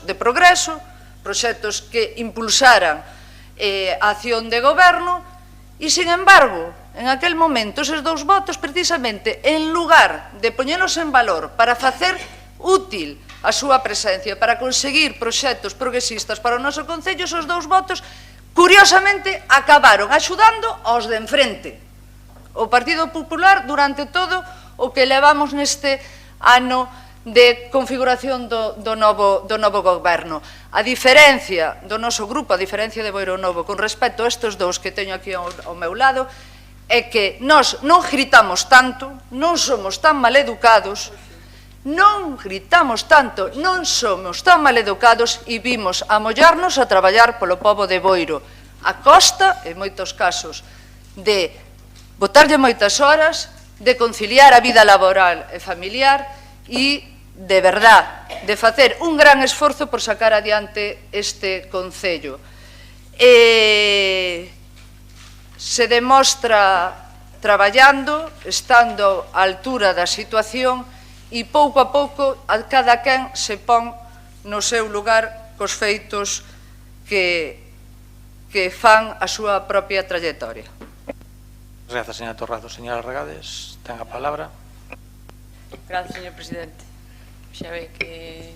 de progreso, proxectos que impulsaran a acción de goberno e, sin embargo, en aquel momento, eses 2 votos, precisamente, en lugar de poñelos en valor para facer útil a súa presencia, para conseguir proxectos progresistas para o noso concello, esos 2 votos, curiosamente, acabaron axudando aos de enfrente. O Partido Popular, durante todo o que levamos neste ano de configuración do novo goberno. A diferencia do noso grupo, a diferencia de Boiro Novo, con respecto a estes 2 que teño aquí ao meu lado, é que nós non gritamos tanto, non somos tan maleducados, non gritamos tanto, non somos tan maleducados e vimos a mollarnos a traballar polo pobo de Boiro, a costa, en moitos casos, de botarlle moitas horas, de conciliar a vida laboral e familiar e, de verdad, de facer un gran esforzo por sacar adiante este concello. Se demostra traballando, estando á altura da situación e pouco a pouco cada quen se pon no seu lugar cos feitos que fan a súa propia trayectoria. Gracias, señora Torrado. Señora Regades, ten a palabra. Gracias, señor presidente. Xa ve que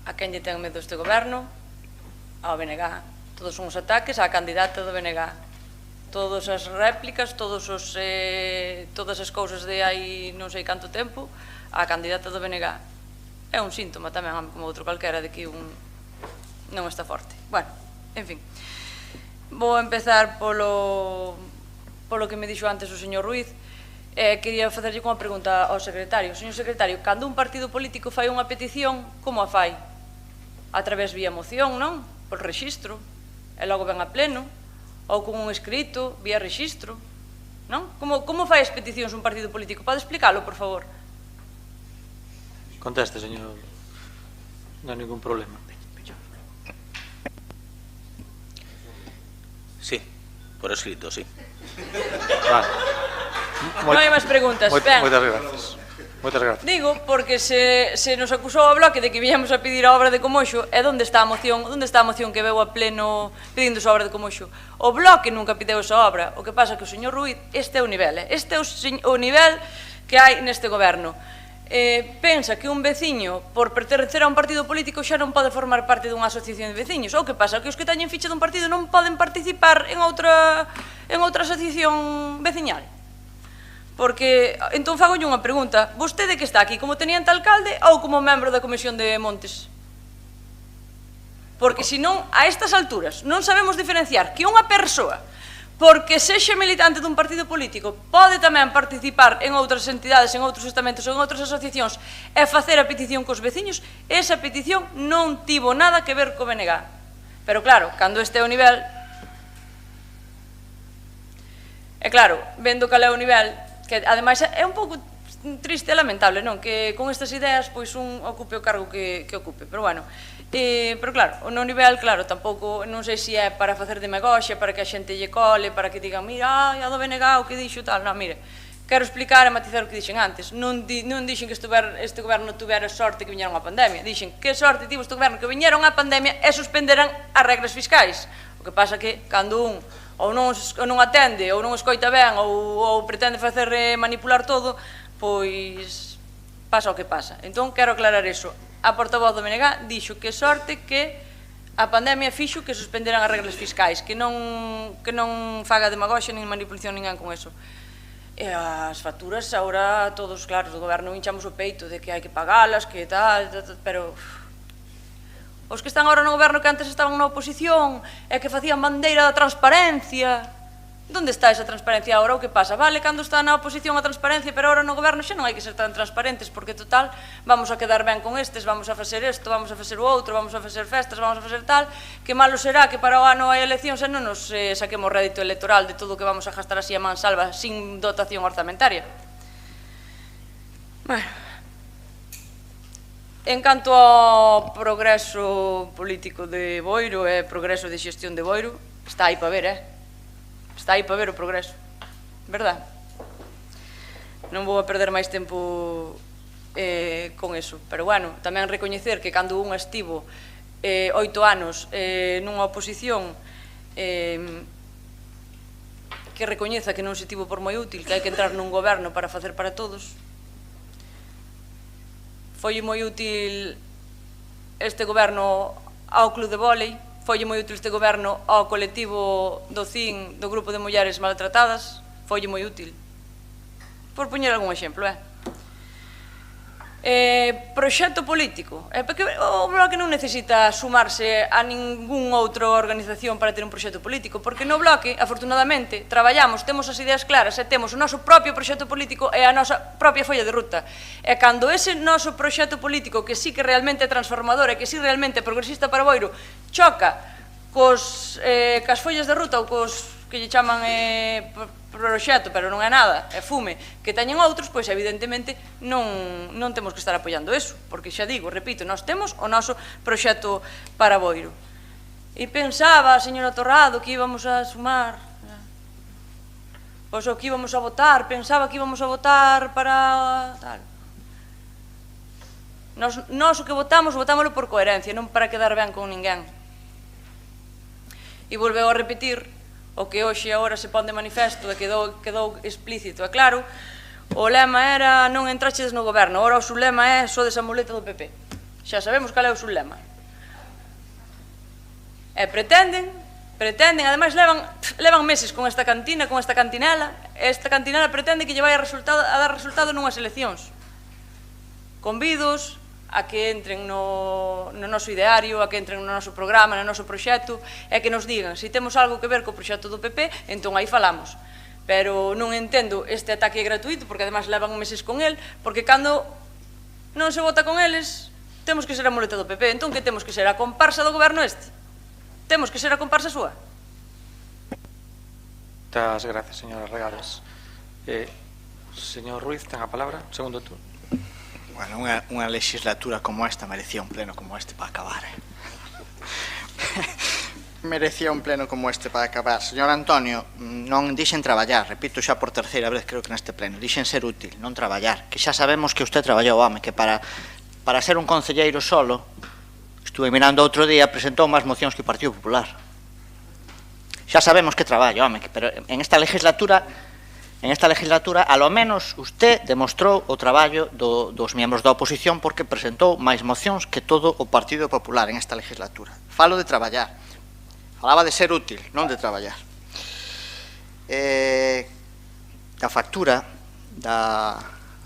a quen lle ten medo este goberno, ao BNG. Todos son os ataques á candidata do BNG. Todas as réplicas, todas as cousas de hai non sei canto tempo, á candidata do BNG. É un síntoma tamén, como outro calquera, de que un non está forte. Bueno, en fin. Vou empezar polo que me dixo antes o señor Ruiz. Quería facerlle unha pregunta ao secretario. Señor secretario, cando un partido político fai unha petición, como a fai? A través vía moción, non? Por rexistro, e logo ven a pleno, ou con un escrito, vía rexistro, non? Como fai as peticións un partido político? Pode explicalo, por favor? Conteste, señor. Non hai ningún problema. Sí, por escrito, sí. Vale. Non hai máis preguntas. Moitas gracias. Moitas gracias. Digo, porque se nos acusou a Bloque de que viñamos a pedir a obra de Comoxo, e onde está a moción que veu a pleno pedindo esa obra de Comoxo? O Bloque nunca pideu esa obra. O que pasa é que o señor Ruiz, este é o nivel, este é o nivel que hai neste goberno. Pensa que un veciño, por pertencer a un partido político, xa non pode formar parte dunha asociación de veciños. O que pasa é que os que teñen ficha dun partido non poden participar en outra asociación veciñal. Porque, entón, fagolle unha pregunta. Vostede que está aquí, como teniente alcalde ou como membro da Comisión de Montes? Porque, senón, a estas alturas, non sabemos diferenciar que unha persoa, porque sexa militante dun partido político, pode tamén participar en outras entidades, en outros estamentos ou en outras asociacións e facer a petición cos veciños, esa petición non tivo nada que ver co BNG. Pero, claro, cando este é o nivel... E, claro, vendo cal é o nivel... que ademais é un pouco triste e lamentable, non? Que con estas ideas pois un ocupe o cargo que ocupe, pero bueno, pero claro, no nivel, claro, tampouco, non sei se é para facer demagoxia, para que a xente lle cole, para que digan, mira, a do BNG o que dixo tal, non, mire, quero explicar e matizar o que dixen antes, non dixen que este goberno tuvera sorte que viñera unha pandemia, dixen que sorte tivo este goberno que viñera unha pandemia e suspenderan as regras fiscais, o que pasa que cando un ou non atende, ou non escoita ben, ou pretende facer manipular todo, pois pasa o que pasa. Entón, quero aclarar iso. A portavoz do BNG dixo que sorte que A pandemia fixo que suspenderan as reglas fiscais, que non faga demagoxia nin manipulación ninguén con eso. E as facturas, agora todos, claro, do goberno hinchamos o peito de que hai que pagalas, que tal, pero os que están agora no goberno que antes estaban na oposición e que facían bandeira da transparencia, onde está esa transparencia agora? O que pasa? Vale, cando está na oposición a transparencia, pero agora no goberno xa non hai que ser tan transparentes, porque total, vamos a quedar ben con estes, vamos a facer isto, vamos a facer o outro, vamos a facer festas, vamos a facer tal, que malo será que para o ano hai eleccións e non nos saquemos rédito electoral de todo o que vamos a gastar así a mansalva sin dotación orzamentaria. Bueno, en canto ao progreso político de Boiro e progreso de xestión de Boiro, está aí para ver, Está aí para ver o progreso, verdad? Non vou a perder máis tempo con eso, pero bueno, tamén recoñecer que cando un estivo 8 anos nunha oposición que recoñeza que non se tivo por moi útil, que hai que entrar nun goberno para facer para todos. Foi moi útil este goberno ao club de vólei, foi moi útil este goberno ao colectivo do CIN, do grupo de mulleres maltratadas, foi moi útil. Por poñer algún exemplo, proxecto político. Porque o Bloque non necesita sumarse a ningún outra organización para ter un proxecto político, porque no Bloque, afortunadamente, traballamos, temos as ideas claras e temos o noso propio proxecto político e a nosa propia folla de ruta. E cando ese noso proxecto político, que sí que realmente é transformador e que sí realmente é progresista para Boiro, choca cas follas de ruta ou cos que lle chaman proxecto, pero non é nada, é fume, que teñen outros, pois evidentemente non temos que estar apoiando eso, porque xa digo, repito, nós temos o noso proxecto para Boiro. E pensaba a señora Torrado que íbamos a sumar, pois o que íbamos a votar, pensaba que íbamos a votar para tal. Nós o que votámoslo por coherencia, non para quedar ben con ninguén. E volveu a repetir o que hoxe agora se pon de manifesto e quedou explícito e claro, o lema era non entraxedes no goberno, agora o sublema é sodes a muleta do PP. Xa sabemos cal é o sublema. E pretenden, ademais levan meses con esta cantina, con esta cantinela, e esta cantinela pretende que lle vai a dar resultado nunhas eleccións. Convidos a que entren no noso ideario, a que entren no noso programa, no noso proxecto, e que nos digan se temos algo que ver co proxecto do PP, entón aí falamos. Pero non entendo este ataque gratuito, porque además levan meses con el, porque cando non se vota con eles, temos que ser a muleta do PP. Entón, que temos que ser? A comparsa do goberno este? Temos que ser a comparsa súa? Moitas gracias, señora Regales. Señor Ruiz, ten a palabra, segundo turno. Bueno, unha legislatura como esta merecía un pleno como este para acabar. Merecía un pleno como este para acabar. Señor Antonio, non dixen traballar, repito xa por terceira vez creo que neste pleno, dixen ser útil, non traballar, que xa sabemos que usted traballou, home, que para ser un concelleiro solo, estuve mirando outro día, presentou máis mocións que o Partido Popular. Xa sabemos que traballo, home, pero en esta legislatura, a lo menos usted demostrou o traballo dos membros da oposición porque presentou máis mocións que todo o Partido Popular en esta legislatura. Falo de traballar. Falaba de ser útil, non de traballar. A factura da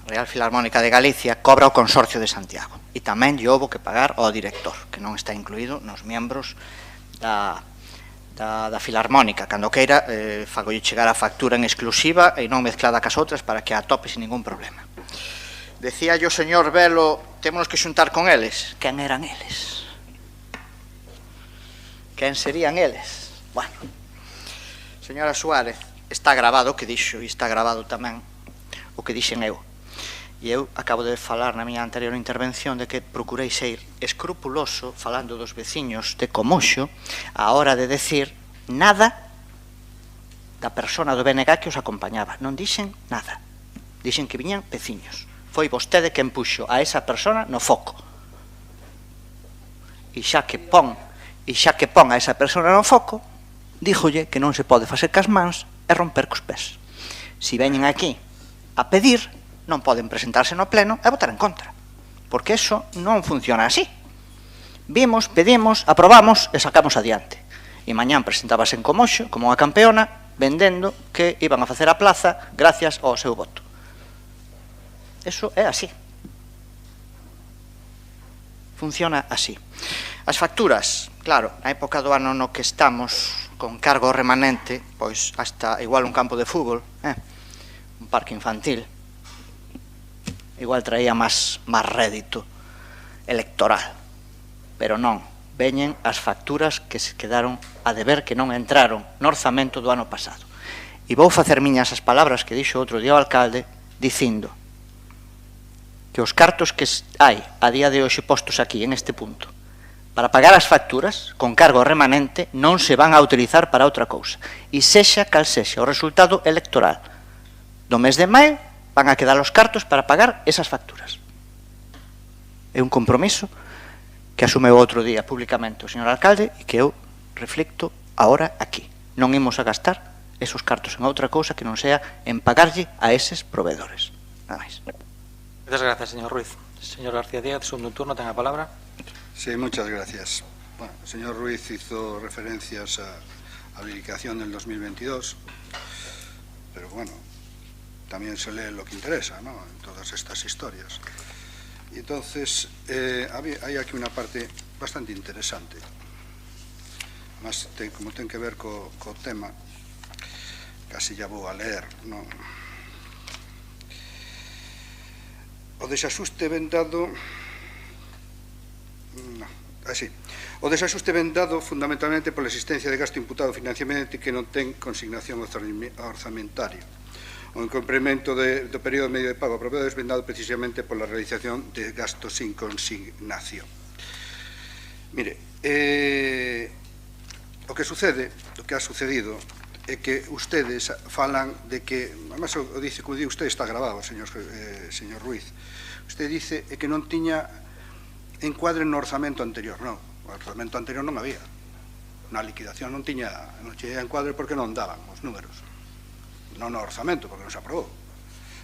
Real Filarmónica de Galicia cobra o Consorcio de Santiago e tamén lle houbo que pagar ao director, que non está incluído nos membros da Filarmónica. Cando queira, fagolle chegar a factura en exclusiva e non mezclada cas outras para que a atope sin ningún problema. Decía yo, señor Velo, témonos que xuntar con eles. Quen eran eles? Quen serían eles? Bueno, señora Suárez, está grabado o que dixo e está grabado tamén o que dixen eu. E eu acabo de falar na miña anterior intervención de que procurei ser escrupuloso falando dos veciños de Comoxo a hora de decir nada da persona do BNG que os acompañaba. Non dixen nada. Dixen que viñan veciños. Foi vostede quen puxo a esa persona no foco. E xa que pon a esa persona no foco, díjolle que non se pode facer cas mans e romper cos pés. Si veñen aquí a pedir, non poden presentarse no pleno e votar en contra, porque eso non funciona así. Vimos, pedimos, aprobamos e sacamos adiante. E mañán presentábase en Comoxo como unha campeona vendendo que iban a facer a plaza gracias ao seu voto. Eso é así. Funciona así. As facturas, claro, na época do ano no que estamos con cargo remanente, pois hasta igual un campo de fútbol, un parque infantil, igual traía máis rédito electoral, pero non, veñen as facturas que se quedaron a deber, que non entraron no orzamento do ano pasado. E vou facer miñas as palabras que dixo outro día o alcalde, dicindo que os cartos que hai a día de hoxe postos aquí, en este punto, para pagar as facturas, con cargo remanente, non se van a utilizar para outra cousa. E sexa cal sexa o resultado electoral do mes de maio, van a quedar os cartos para pagar esas facturas. É un compromiso que asumeu outro día públicamente o señor alcalde e que eu reflecto agora aquí. Non imos a gastar esos cartos en outra cousa que non sea en pagarlle a eses proveedores. Nada máis. Muchas gracias, señor Ruiz. Señor García Díaz, segundo turno, ten a palabra. Sí, muchas gracias. Bueno, el señor Ruiz hizo referencias a la habilitación del 2022, pero bueno, también se lee lo que interesa, ¿no?, en todas estas historias. Y entonces, hay aquí una parte bastante interesante, más como ten que ver co tema, casi ya vou a leer, ¿no? O desaxuste vendado... No, así. O desaxuste vendado fundamentalmente pola existencia de gasto imputado financiamento que non ten consignación orzamentaria. O complemento do período medio de pago aprobado é vendado precisamente pola realización de gastos sin consignación. Mire, o que sucede, o que ha sucedido, é que ustedes falan de que, además o dice, como di usted, está grabado, señor Ruiz, usted dice que non tiña encuadre no orzamento anterior. Non, o orzamento anterior non había. Na liquidación non tiña encuadre porque non daban os números. Non no orzamento, porque non se aprobou.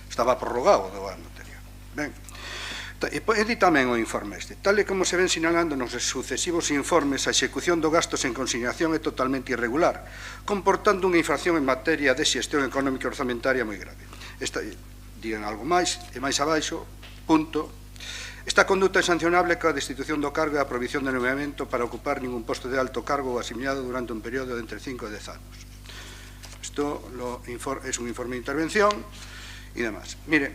Estaba prorrogado do ano anterior. Ben, e di tamén o informe este. Tal e como se ven sinalando nos sucesivos informes, a execución do gasto sen consignación é totalmente irregular, comportando unha infracción en materia de xestión económica e orzamentaria moi grave. Digan algo máis, e máis abaixo, punto. Esta conduta é sancionable coa destitución do cargo e a prohibición de nomeamento para ocupar ningún posto de alto cargo ou asimilado durante un período de entre 5 e 10 anos. Isto é un informe de intervención e demás. Mire,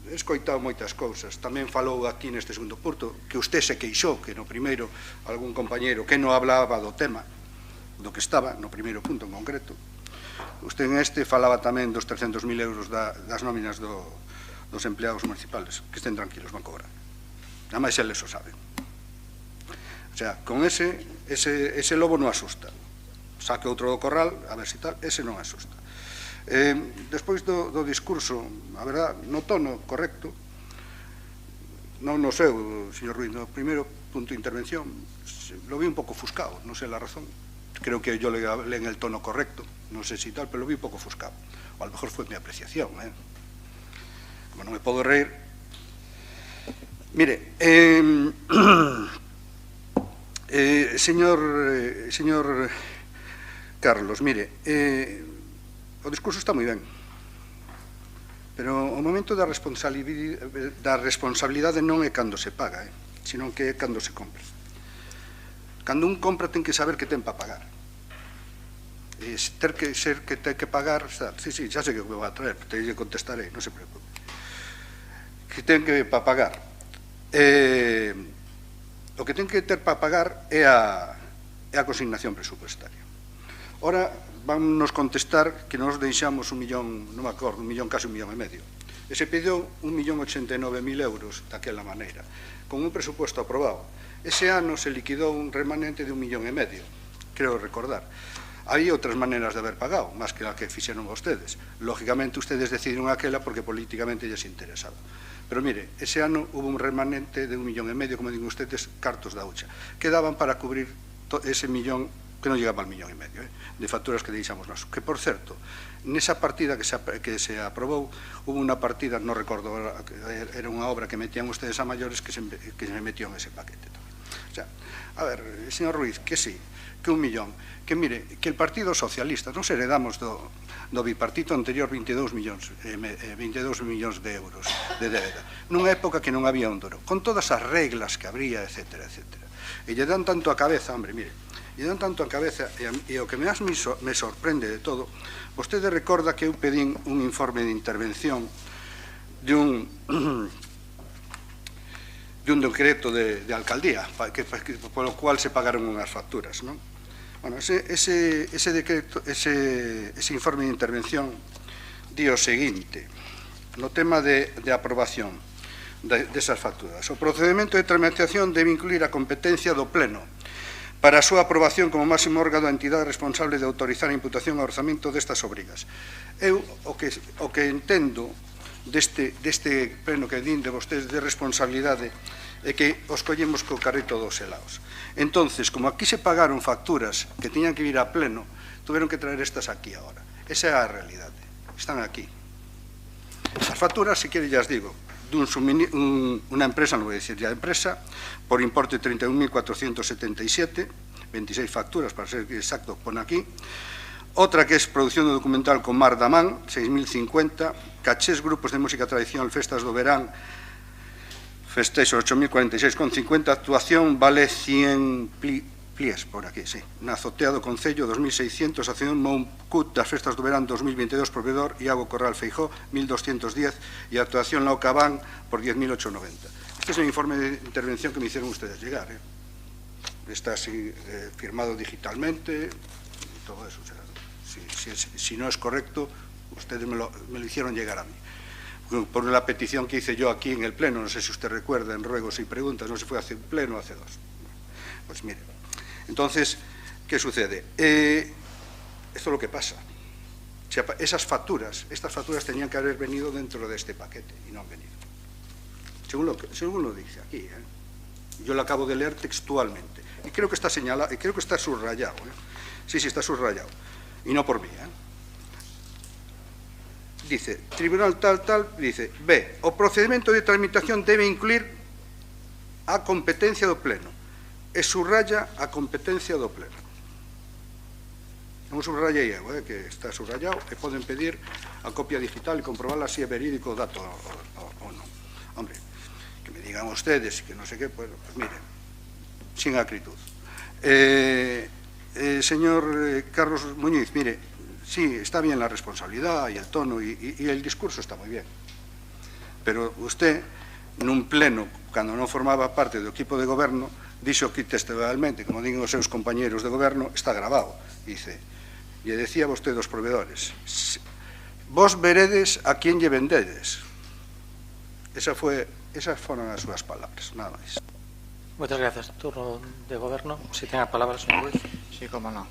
he escoitado moitas cousas. Tamén falou aquí neste segundo punto que usted se queixou que no primeiro algún compañeiro que non hablaba do tema do que estaba, no primeiro punto en concreto. Usted en este falaba tamén dos 300.000 euros das nóminas dos empleados municipales, que estén tranquilos, van cobrar. Nada máis eles o saben. O sea, con ese lobo non asusta. Saque outro do corral, a ver se tal, ese non asusta. Despois do discurso, a verdad, no tono correcto, non no seu, señor Ruiz, no primeiro punto de intervención, lo vi un pouco ofuscado, non sei la razón. Creo que yo le en el tono correcto, non sei si tal, pero lo vi un pouco ofuscado. O a lo mejor foi mi apreciación, como non me podo reír. Mire, señor Carlos, mire, o discurso está moi ben, pero o momento da responsabilidade non é cando se paga, senón que é cando se compra. Cando un compra ten que saber que ten para pagar. E ter que ser que ten que pagar, sí, xa sei que me va a traer, te contestaré, non se preocupe. Que ten que para pagar. O que ten que ter para pagar é a consignación presupuestaria. Ora, van nos contestar que nos deixamos 1 millón, non me acordo, casi 1,5 millón. E se pediu 1.089.000 euros daquela maneira, con un presupuesto aprobado. Ese ano se liquidou un remanente de 1,5 millón, creo recordar. Hai outras maneiras de haber pagado, máis que a que fixeron vostedes. Lógicamente, ustedes decidiron aquela porque políticamente lles interesaba. Pero mire, ese ano hubo un remanente de 1,5 millón, como digo ustedes, cartos da hucha, que daban para cubrir ese millón, que non llegaba al 1,5 millón, de facturas que deixamos nós. Que, por certo, nesa partida que se aprobou, hubo unha partida, non recordo, era unha obra que metían ustedes a maiores que se metió en ese paquete. A ver, señor Ruiz, que sí, que 1 millón, que mire, que el Partido Socialista, nos heredamos do bipartito anterior 22 millóns de euros de débeda, nunha época que non había un duro, con todas as reglas que habría, etcétera, etcétera. E lle dan tanto a cabeza, hombre, mire, lle dan tanto a cabeza, e o que me sorprende de todo, vostede recorda que eu pedín un informe de intervención de un decreto de alcaldía, polo cual se pagaron unhas facturas, non? Bueno, ese decreto, ese informe de intervención di o seguinte, no tema de aprobación desas facturas. O procedimento de tramitación debe incluir a competencia do Pleno para a súa aprobación como máximo órgano da entidade responsable de autorizar a imputación e orzamento destas obrigas. Eu o que entendo deste pleno que din de vostedes de responsabilidade é que os collemos co carrito dos helados. Entonces, como aquí se pagaron facturas que tiñan que ir a pleno, tuveron que traer estas aquí agora. Esa é a realidade. Están aquí. As facturas, se quere, ya as digo, unha empresa, non vou dicir ya empresa, por importe 31.477, 26 facturas, para ser exacto, pon aquí. Outra que é producción de documental con Mar Damán, 6.050, cachés, grupos de música tradicional, festas do verán, festexos 8.046,50, actuación vale 100 pliés, por aquí, sí. Na azotea do Concello, 2.600, acción Mount das festas do verán 2022, proveedor Iago Corral Feijó, 1.210, e actuación La Ocabán por 10.890. Este es el informe de intervención que me hicieron ustedes llegar. Está así, firmado digitalmente, todo eso. O sea, si no es correcto, ustedes me lo hicieron llegar a mí. Por la petición que hice yo aquí en el Pleno, no sé si usted recuerda, en ruegos y preguntas, no sé si fue hace un Pleno o hace dos. Pues mire, entonces, ¿qué sucede? Esto es lo que pasa. Estas facturas tenían que haber venido dentro de este paquete y no han venido. Según lo dice aquí, yo lo acabo de leer textualmente. Y creo que está señalado, y creo que está subrayado. Sí, está subrayado. Y no por mí, Dice, tribunal tal, dice, B, o procedimento de tramitación debe incluir a competencia do Pleno. E subraya a competencia do Pleno. Non subrayei eu, que está subrayado, e poden pedir a copia digital e comprobarla se é verídico o dato ou non. Hombre, que me digan ustedes que non sei que, pues miren, sin acritud. Señor Carlos Muñiz, mire, sí, está bien la responsabilidad y el tono y el discurso está muy bien. Pero usted, nun pleno, cando non formaba parte do equipo de goberno, dixo aquí textualmente, como digan os seus compañeros de goberno, está grabado. Dice, lle decía vostede aos proveedores, vos veredes a quen lle vendedes. Esas foron as súas palabras, nada máis. Muchas gracias. Turno de Goberno. Si ten a palabra, señor Ruiz. Sí, como non.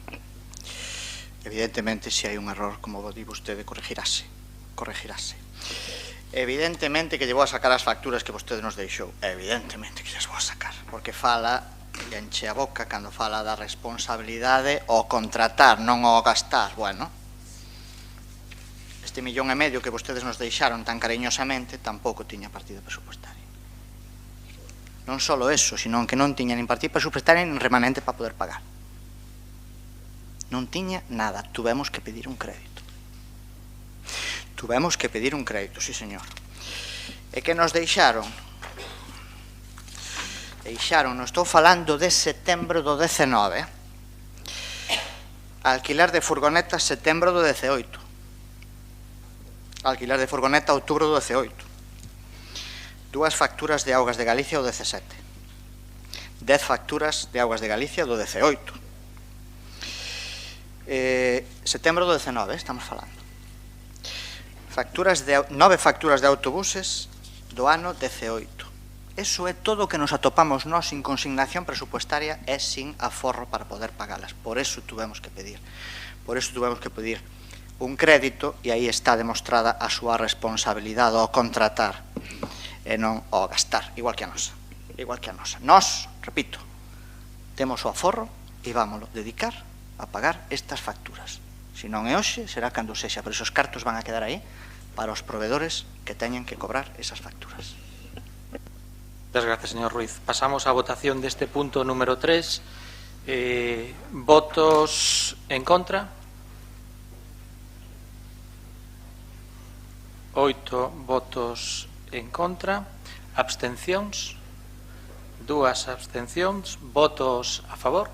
Evidentemente, se hai un error, como di vostede, corregirase. Evidentemente que lle vou a sacar as facturas que vostede nos deixou. Evidentemente que lles vou a sacar. Porque fala, e enche a boca cando fala da responsabilidade ao contratar, non ao gastar. Bueno, este 1,5 millón que vostedes nos deixaron tan cariñosamente tampouco tiña partida presupuestaria. Non só eso, sino que non tiña nin partida presupuestaria nin remanente para poder pagar. Non tiña nada, tuvemos que pedir un crédito. Sí, señor. E que nos deixaron? Non estou falando de setembro do 19, alquiler de furgoneta setembro do 18, alquiler de furgoneta outubro do 18, 2 facturas de Augas de Galicia o 17, 10 facturas de Augas de Galicia do 18, setembro do 19, estamos falando. 9 facturas de autobuses do ano 18. Eso é todo o que nos atopamos nós sin consignación presupuestaria e sin aforro para poder pagalas. Por eso tuvemos que pedir un crédito, e aí está demostrada a súa responsabilidade ao contratar e non ao gastar, igual que a nosa. Nós, repito, temos o aforro e vámoslo dedicar a pagar estas facturas. Se non é hoxe, será cando sexa, pero esos cartos van a quedar aí para os proveedores que teñen que cobrar esas facturas. Muchas gracias, señor Ruiz. Pasamos a votación deste punto número 3. Votos en contra. 8 votos en contra. Abstencións. 2 abstencións. Votos a favor.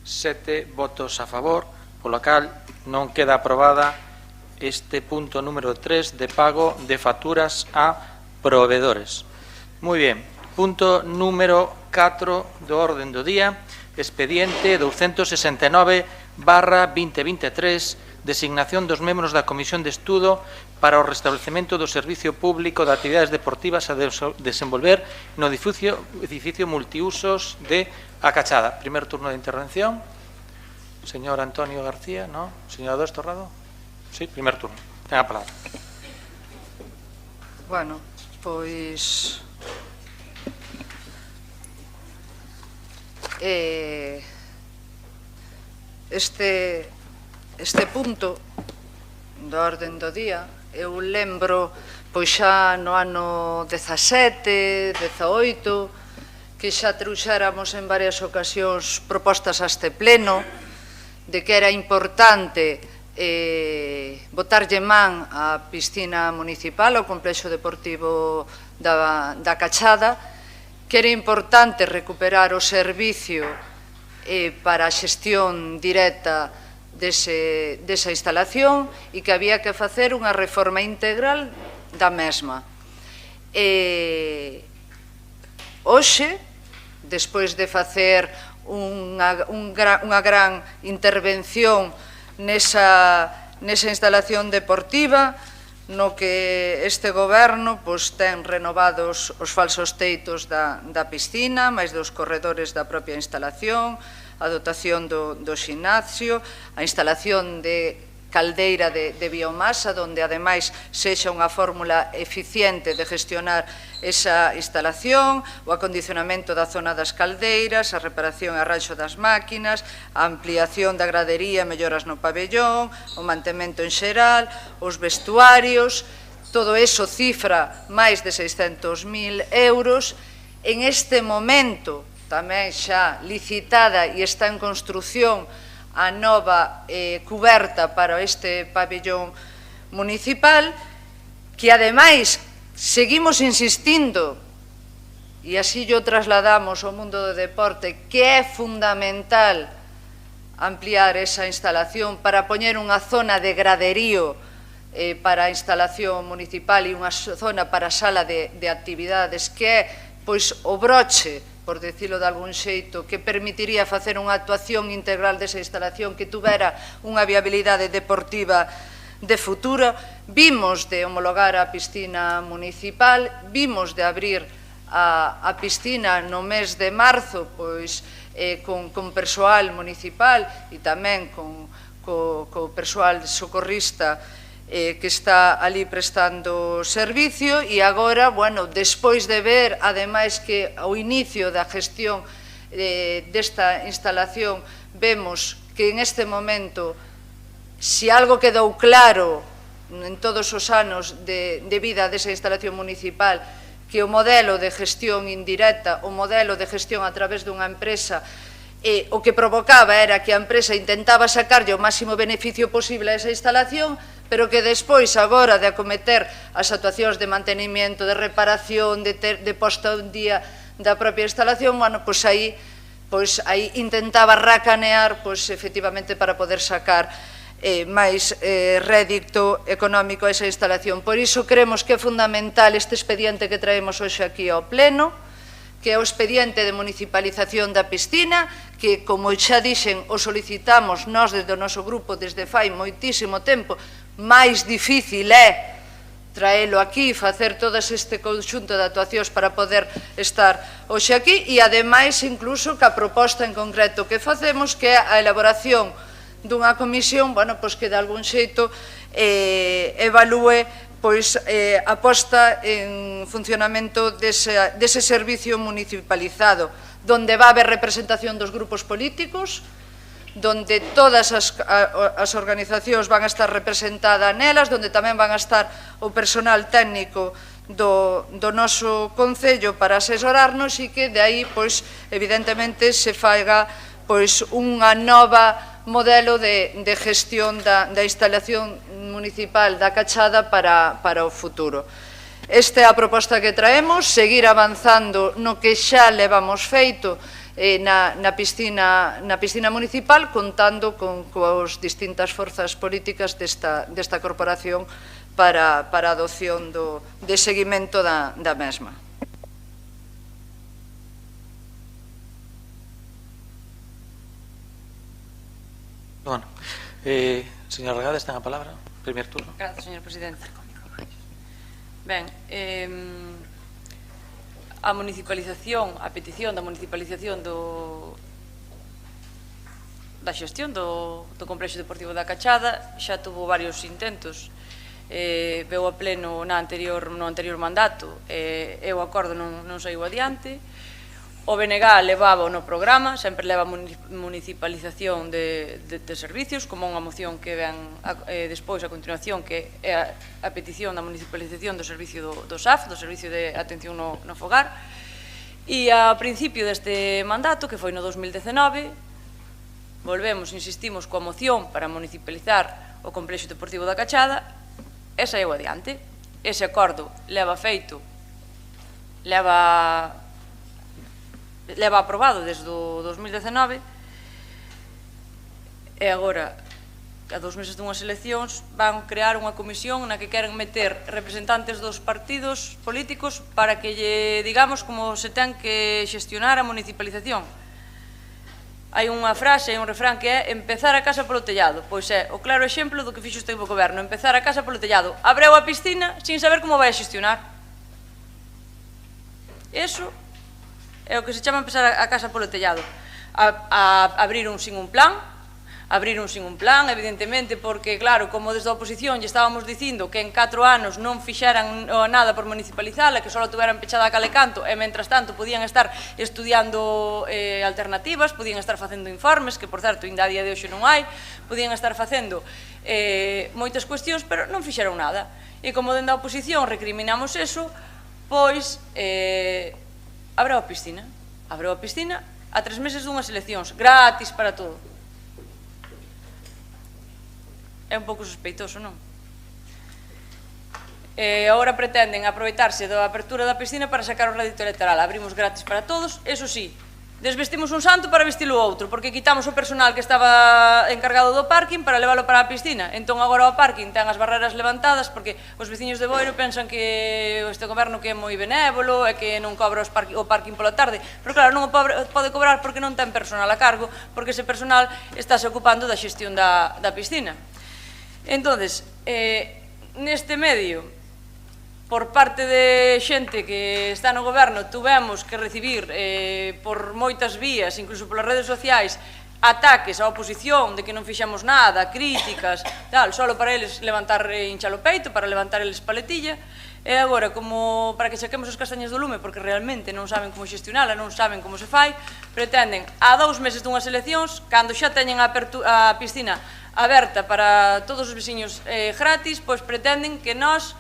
7 votos a favor. Polo cal non queda aprobada este punto número 3 de pago de facturas a proveedores. Moi ben. Punto número 4 do orden do día. Expediente 269/2023, designación dos membros da Comisión de Estudo para o restablecemento do servicio público de actividades deportivas a desenvolver no edificio multiusos de A Cachada. Primer turno de intervención. Señor Antonio García, ¿no? Señor Adolfo Torrado. Sí, primer turno. Ten a palabra. Bueno, pois... Este punto do orden do día eu lembro pois xa no ano 17, 18 que xa trouxéramos en varias ocasións propostas a este pleno de que era importante botarlle man á piscina municipal, ao complexo deportivo da Cachada, que era importante recuperar o servicio para a xestión directa desa instalación e que había que facer unha reforma integral da mesma. Hoxe, despois de facer unha gran intervención nesa instalación deportiva, no que este goberno ten renovados os falsos teitos da piscina, máis dos corredores da propia instalación, a dotación do ximnasio, a instalación de caldeira de biomasa, onde ademais sexa unha fórmula eficiente de gestionar esa instalación, o acondicionamento da zona das caldeiras, a reparación e arranxo das máquinas, a ampliación da gradería, melloras no pabellón, o mantemento en xeral, os vestuarios, todo eso cifra máis de 600.000 euros. En este momento, tamén xa licitada e está en construción a nova cuberta para este pabellón municipal, que ademais seguimos insistindo, e así yo trasladamos ao mundo do deporte, que é fundamental ampliar esa instalación para poñer unha zona de graderío para a instalación municipal e unha zona para a sala de actividades, que é pois o broche, por decirlo de algún xeito, que permitiría facer unha actuación integral desa instalación que tuvera unha viabilidade deportiva de futuro. Vimos de homologar a piscina municipal, vimos de abrir a piscina no mes de marzo, pois con persoal municipal e tamén co persoal socorrista que está ali prestando servicio, e agora, bueno, despois de ver, ademais, que ao inicio da gestión desta instalación vemos que en este momento, se algo quedou claro en todos os anos de vida desa instalación municipal, que o modelo de gestión indirecta, o modelo de gestión a través dunha empresa, o que provocaba era que a empresa intentaba sacarlle o máximo beneficio posible a esa instalación, pero que despois, agora, de acometer as actuacións de mantenimiento, de reparación, de posta un día da propia instalación, bueno, pois aí intentaba racanear, pois, efectivamente, para poder sacar máis rédito económico a esa instalación. Por iso creemos que é fundamental este expediente que traemos hoxe aquí ao Pleno, que é o expediente de municipalización da piscina, que, como xa dixen, o solicitamos nós desde o noso grupo desde fai moitísimo tempo. Máis difícil é traelo aquí, facer todo este conxunto de actuacións para poder estar hoxe aquí, e ademais incluso que a proposta en concreto que facemos, que é a elaboración dunha comisión, bueno, pois que de algún xeito evalúe pois a posta en funcionamento dese servicio municipalizado, donde va a haber representación dos grupos políticos, donde todas as organizacións van a estar representadas nelas, donde tamén van a estar o personal técnico do noso Concello para asesorarnos e que de aí, pois, evidentemente, se faiga pois unha nova modelo de gestión da instalación municipal da Cachada para o futuro. Esta é a proposta que traemos, seguir avanzando no que xa levamos feito na piscina municipal, contando con as distintas forzas políticas desta corporación para a adopción de seguimento da mesma. Bueno, señor Regades, ten a palabra. Primer turno. Gracias, señor presidente. Ben, a municipalización, a petición da municipalización da xestión do complexo deportivo da Cachada xa tuvo varios intentos, veu a pleno no anterior mandato e o acordo non saiu adiante. O BNG levaba no programa, sempre leva municipalización de servicios, como unha moción que ven despois a continuación, que é a petición da municipalización do servicio do SAF, do Servicio de Atención no Fogar. E a principio deste mandato, que foi no 2019, insistimos coa moción para municipalizar o complexo deportivo da Cachada e saiu adiante. Ese acordo leva aprobado desde o 2019 e agora, a 2 meses dunhas eleccións, van crear unha comisión na que queren meter representantes dos partidos políticos para que lle digamos como se ten que xestionar a municipalización. Hai unha frase, hai un refrán que é empezar a casa polo tellado. Pois é o claro exemplo do que fixo este goberno, empezar a casa polo tellado. Abreu a piscina sin saber como vai a xestionar. Eso é o que se chama empezar a casa polo tellado. Abriron sin un plan, evidentemente, porque, claro, como desde a oposición lle estábamos dicindo que en 4 anos non fixeran nada por municipalizala, que só tuveran pechada a calecanto, e, mentras tanto, podían estar estudiando alternativas, podían estar facendo informes, que, por certo, ainda a día de hoxe non hai, podían estar facendo moitas cuestións, pero non fixeron nada. E, como dende a oposición recriminamos eso, pois abreu a piscina a 3 meses dunhas eleccións, gratis para todo. É un pouco sospeitoso, non? Agora pretenden aproveitarse da apertura da piscina para sacar o rédito electoral. Abrimos gratis para todos, eso sí, desvestimos un santo para vestilo outro, porque quitamos o personal que estaba encargado do parking para leválo para a piscina. Entón agora o parking ten as barreras levantadas porque os veciños de Boiro pensan que este goberno que é moi benévolo e que non cobra o parking pola tarde, pero claro, non o pode cobrar porque non ten personal a cargo, porque ese personal estáse ocupando da xestión da piscina. Entonces, neste medio, por parte de xente que está no goberno, tuvemos que recibir por moitas vías, incluso polas redes sociais, ataques á oposición de que non fixamos nada, críticas, tal, solo para eles levantar hinchar o peito, para levantar eles paletilla, e agora, como para que saquemos as castañas do lume, porque realmente non saben como xestionala, non saben como se fai, pretenden, a 2 meses dunhas eleccións, cando xa teñen a piscina aberta para todos os veciños gratis, pois pretenden que nós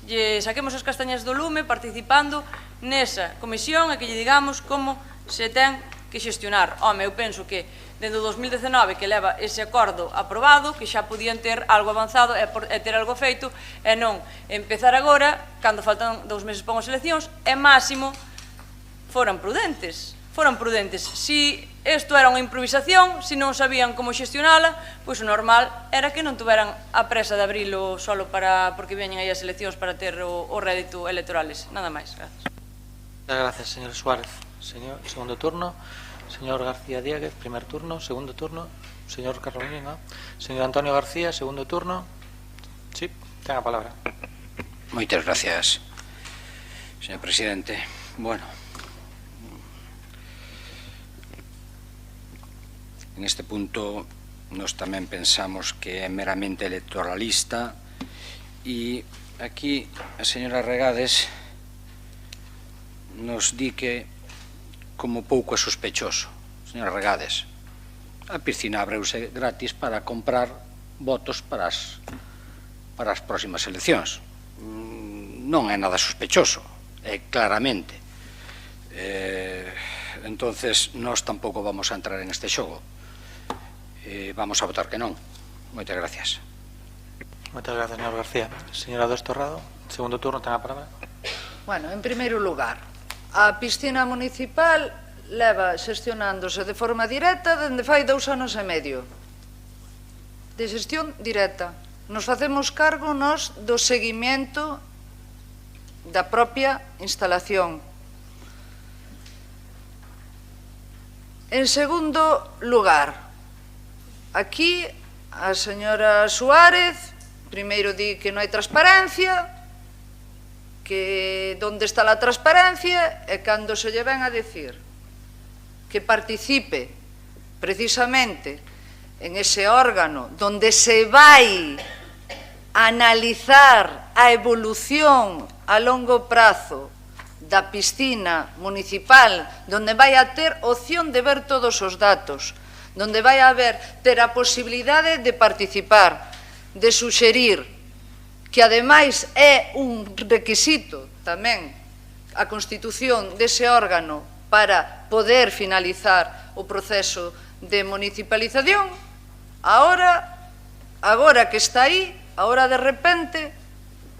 lle saquemos as castañas do lume participando nesa comisión e que lle digamos como se ten que xestionar. Home, eu penso que dende o 2019 que leva ese acordo aprobado, que xa podían ter algo avanzado e ter algo feito, e non empezar agora, cando faltan 2 meses para unhas eleccións, e máximo foran prudentes. Si isto era unha improvisación, se non sabían como xestionala, pois o normal era que non tuveran a presa de abrilo solo porque veñen aí as eleccións para ter o rédito electorales. Nada máis, gracias. Gracias, señor Suárez. Segundo turno. Señor García Dieguez, primer turno. Segundo turno. Señor Carolina. Señor Antonio García, segundo turno. Sí, ten a palabra. Moitas gracias, señor presidente. Bueno, en este punto nos tamén pensamos que é meramente electoralista e aquí a señora Regades nos di que como pouco é sospechoso. Señora Regades, a piscina abreuse gratis para comprar votos para as próximas eleccións. non é nada sospechoso, é claramente. Entonces, nós tampouco vamos a entrar en este xogo. Vamos a votar que non. Moitas gracias. Moitas gracias, señor García. Señora Dos Torrado, segundo turno, ten a palabra. Bueno, en primeiro lugar, a piscina municipal leva xestionándose de forma directa dende fai 2 anos e medio. De xestión directa. Nos facemos cargo nós do seguimento da propia instalación. En segundo lugar, aquí a señora Suárez primeiro di que non hai transparencia, que onde está a transparencia, e cando se lle ven a decir que participe precisamente en ese órgano donde se vai analizar a evolución a longo prazo da piscina municipal, donde vai a ter opción de ver todos os datos, donde vai a ter a posibilidade de participar, de suxerir, que ademais é un requisito tamén a constitución dese órgano para poder finalizar o proceso de municipalización. Agora que está aí, agora de repente,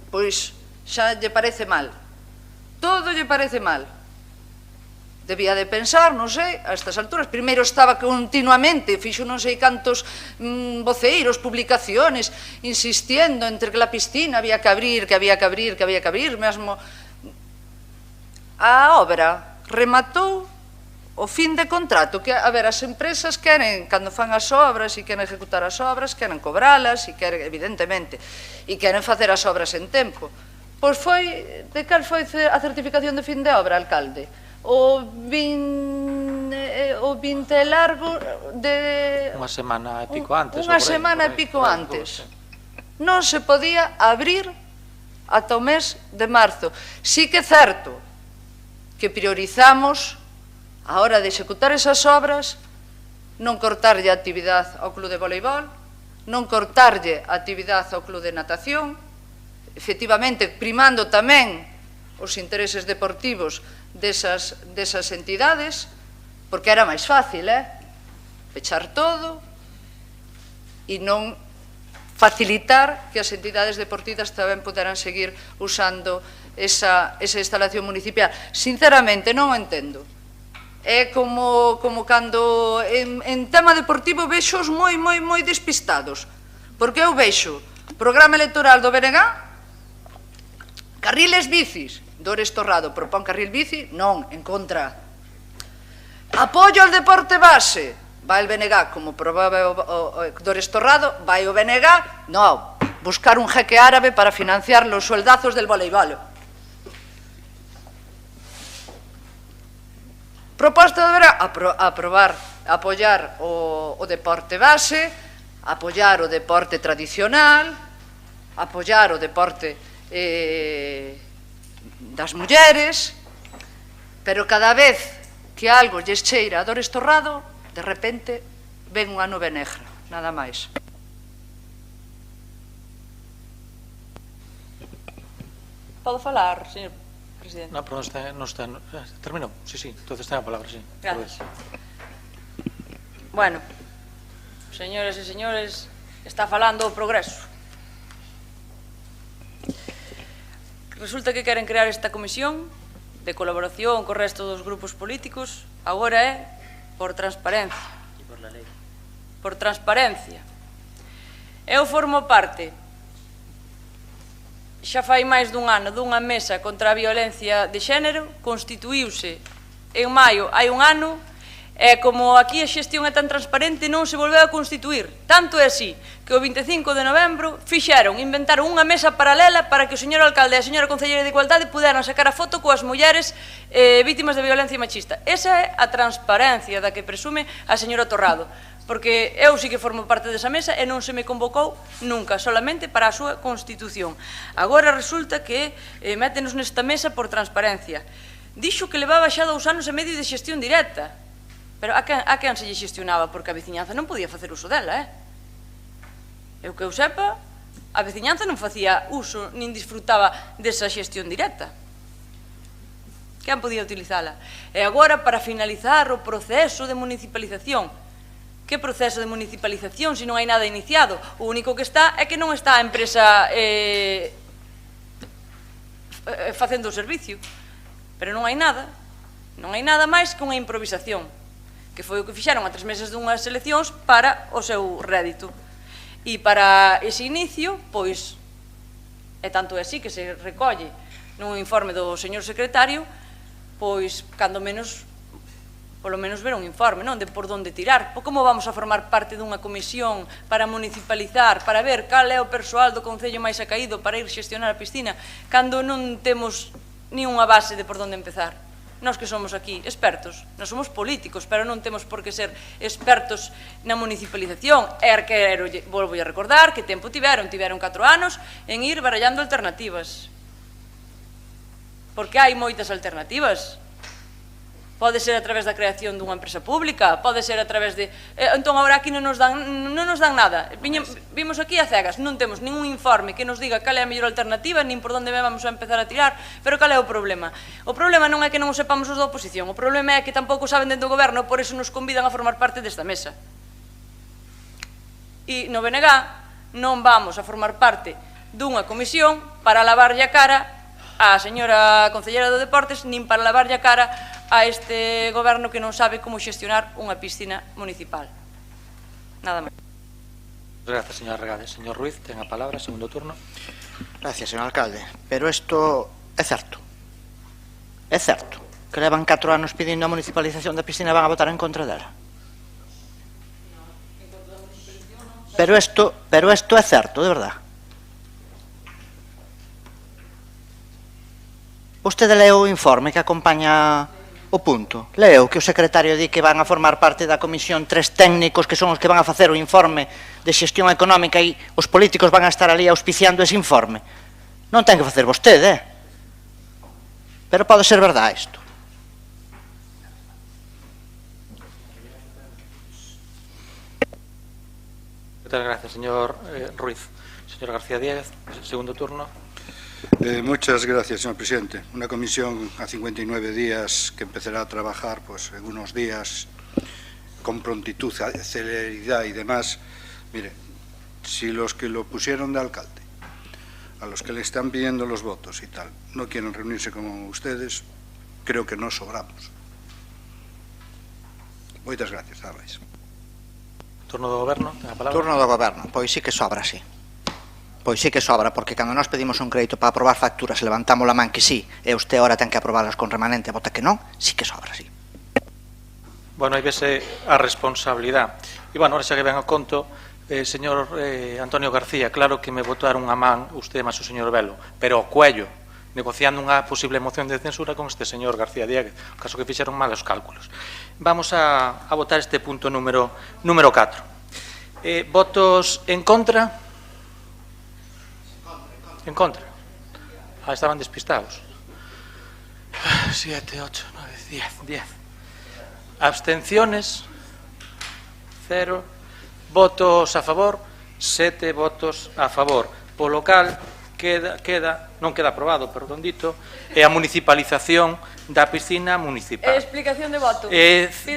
pois xa lle parece mal. Todo lle parece mal. Debía de pensar, non sei, a estas alturas. Primeiro estaba continuamente, fixo non sei cantos voceiros, publicaciones, insistiendo entre que la piscina había que abrir, que había que abrir, que había que abrir, mesmo. A obra rematou o fin de contrato, que, a ver, as empresas queren, cando fan as obras e queren ejecutar as obras, queren cobralas, e queren, evidentemente, e queren facer as obras en tempo. Pois foi, de cal foi a certificación de fin de obra, alcalde? O 20 largo de... Unha semana e pico antes. Unha semana e pico antes. Non se podía abrir ata o mes de marzo. Sí que é certo que priorizamos a hora de executar esas obras, non cortarlle a actividade ao club de voleibol, non cortarlle a actividade ao club de natación, efectivamente primando tamén os intereses deportivos desas entidades, porque era máis fácil, pechar todo e non facilitar que as entidades deportivas tamén poderan seguir usando esa instalación municipal. Sinceramente, non o entendo. É como cando en tema deportivo vexos moi despistados, porque eu vexo programa electoral do BNG, carriles bicis, Dores Torrado propón carril bici, non, en contra. Apoio al deporte base, vai el BNG, como probaba o Dores Torrado, vai o BNG, non, buscar un jeque árabe para financiar los sueldazos del voleibol. Proposta de aprobar, apoiar o deporte base, apoiar o deporte tradicional, apoiar o deporte das mulleres, pero cada vez que algo lles cheira a Dores Torrado, de repente ven unha nube negra, nada máis. Podo falar, señor presidente? No, pero non está... Terminou? Sí, entonces ten a palabra, sí. Gracias. Bueno, señores e señores, está falando o progreso. Resulta que queren crear esta comisión de colaboración co resto dos grupos políticos, agora é por transparencia. E por la lei. Por transparencia. Eu formo parte, xa fai máis dun ano, dunha mesa contra a violencia de xénero, constituíuse en maio, hai un ano, e como aquí a xestión é tan transparente, non se volveu a constituir. Tanto é así que o 25 de novembro inventaron unha mesa paralela para que o señor alcalde e a señora concelleira de Igualdade puderan sacar a foto coas mulleres vítimas de violencia machista. Esa é a transparencia da que presume a señora Torrado, porque eu sí que formo parte desa mesa e non se me convocou nunca, solamente para a súa constitución. Agora resulta que métenos nesta mesa por transparencia. Dixo que levaba xa 2 anos e medio de xestión directa. Pero a quen se lle xestionaba? Porque a veciñanza non podía facer uso dela, Eu que eu sepa, a veciñanza non facía uso nin disfrutaba desa xestión directa. Quen podía utilizala? E agora, para finalizar o proceso de municipalización, que proceso de municipalización se non hai nada iniciado? O único que está é que non está a empresa facendo o servicio, pero non hai nada máis que unha improvisación, que foi o que fixeron a 3 meses dunhas eleccións para o seu rédito. E para ese inicio, pois, e tanto é así que se recolle nun informe do señor secretario, pois, cando menos, polo menos ver un informe, non? De por onde tirar. Como vamos a formar parte dunha comisión para municipalizar, para ver cal é o persoal do Concello máis acaído para ir xestionar a piscina, cando non temos ni unha base de por onde empezar? Nós que somos aquí expertos, nós somos políticos, pero non temos por que ser expertos na municipalización. Volvo a recordar que tempo tiveron 4 anos en ir barallando alternativas. Porque hai moitas alternativas. Pode ser a través da creación dunha empresa pública, pode ser a través de... Entón, agora aquí non nos dan nada. Vimos aquí a cegas, non temos ningún informe que nos diga cal é a mellor alternativa, nin por onde vamos a empezar a tirar, pero cal é o problema? O problema non é que non o sepamos os da oposición, o problema é que tampouco saben dentro do goberno, por iso nos convidan a formar parte desta mesa. E no BNG non vamos a formar parte dunha comisión para lavarlle a cara a señora concellera do Deportes, nin para lavarlle a cara a este goberno que non sabe como xestionar unha piscina municipal. Nada máis. Gracias, señora Regades. Señor Ruiz, ten a palabra, segundo turno. Gracias, señor alcalde. Pero isto é certo. É certo que levan 4 anos pedindo a municipalización da piscina e van a votar en contra dela. Pero isto é certo, de verdad. Vostede leu o informe que acompaña o punto. Leu que o secretario di que van a formar parte da comisión 3 técnicos que son os que van a facer o informe de xestión económica e os políticos van a estar ali auspiciando ese informe. Non ten que facer vostede, Pero pode ser verdade isto. Muchas gracias, señor Ruiz. Señor García Díaz, segundo turno. Muchas gracias, señor presidente. Una comisión a 59 días que empezará a trabajar pues, en unos días con prontitud, celeridad y demás. Mire, si los que lo pusieron de alcalde, a los que le están pidiendo los votos y tal, no quieren reunirse con ustedes, creo que no sobramos. Muchas gracias, Arrais. Turno do Goberno, ten a palabra. Turno do Goberno, pois sí que sobra, sí. Pois sí que sobra, porque cando nós pedimos un crédito para aprobar facturas, levantamos a man que sí, e usted ahora ten que aprobalas con remanente, vota que non, sí que sobra, sí. Bueno, aí vese a responsabilidade. E, bueno, ahora xa que ven ao conto, señor Antonio García, claro que me botaron a man usted máis o señor Velo, pero ao cuello, negociando unha posible moción de censura con este señor García Díaz, o caso que fixeron mal os cálculos. Vamos a votar este punto número 4. Votos en contra? En contra. Estaban despistados. 7, 8, 9, 10. Abstenciones? 0. Votos a favor? 7 votos a favor. Polo cal non queda aprobado, perdón dito, é a municipalización da piscina municipal. Explicación de voto.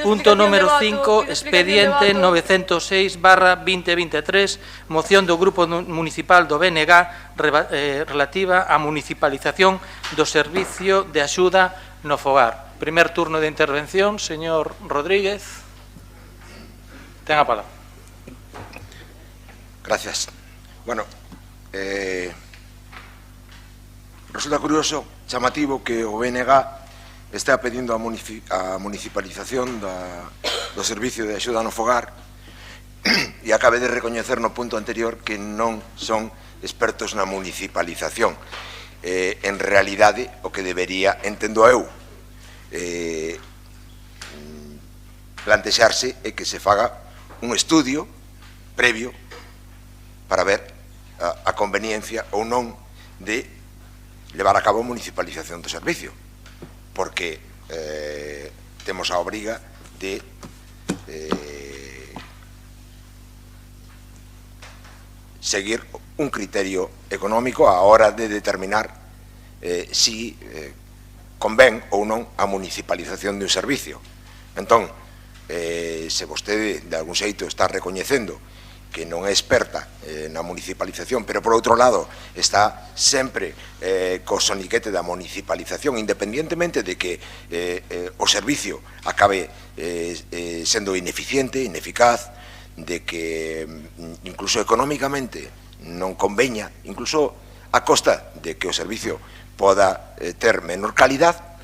Punto número 5, expediente 906/2023, moción do Grupo Municipal do BNG relativa á municipalización do servicio de axuda no fogar. Primer turno de intervención, señor Rodríguez. Ten a palabra. Gracias. Bueno, resulta curioso, chamativo, que o BNG está pedindo a municipalización do servicio de axuda no fogar e acabe de recoñecer no punto anterior que non son expertos na municipalización. En realidade, o que debería, entendo eu, plantexarse é que se faga un estudio previo para ver a conveniencia ou non de levar a cabo a municipalización do servicio, porque temos a obriga de seguir un criterio económico a hora de determinar si convén ou non a municipalización de un servicio. Entón, se vostede de algún xeito está recoñecendo que non é experta na municipalización, pero por outro lado está sempre co soniquete da municipalización, independientemente de que o servicio acabe sendo ineficiente, ineficaz, de que incluso económicamente non conveña, incluso a costa de que o servicio poda ter menor calidad,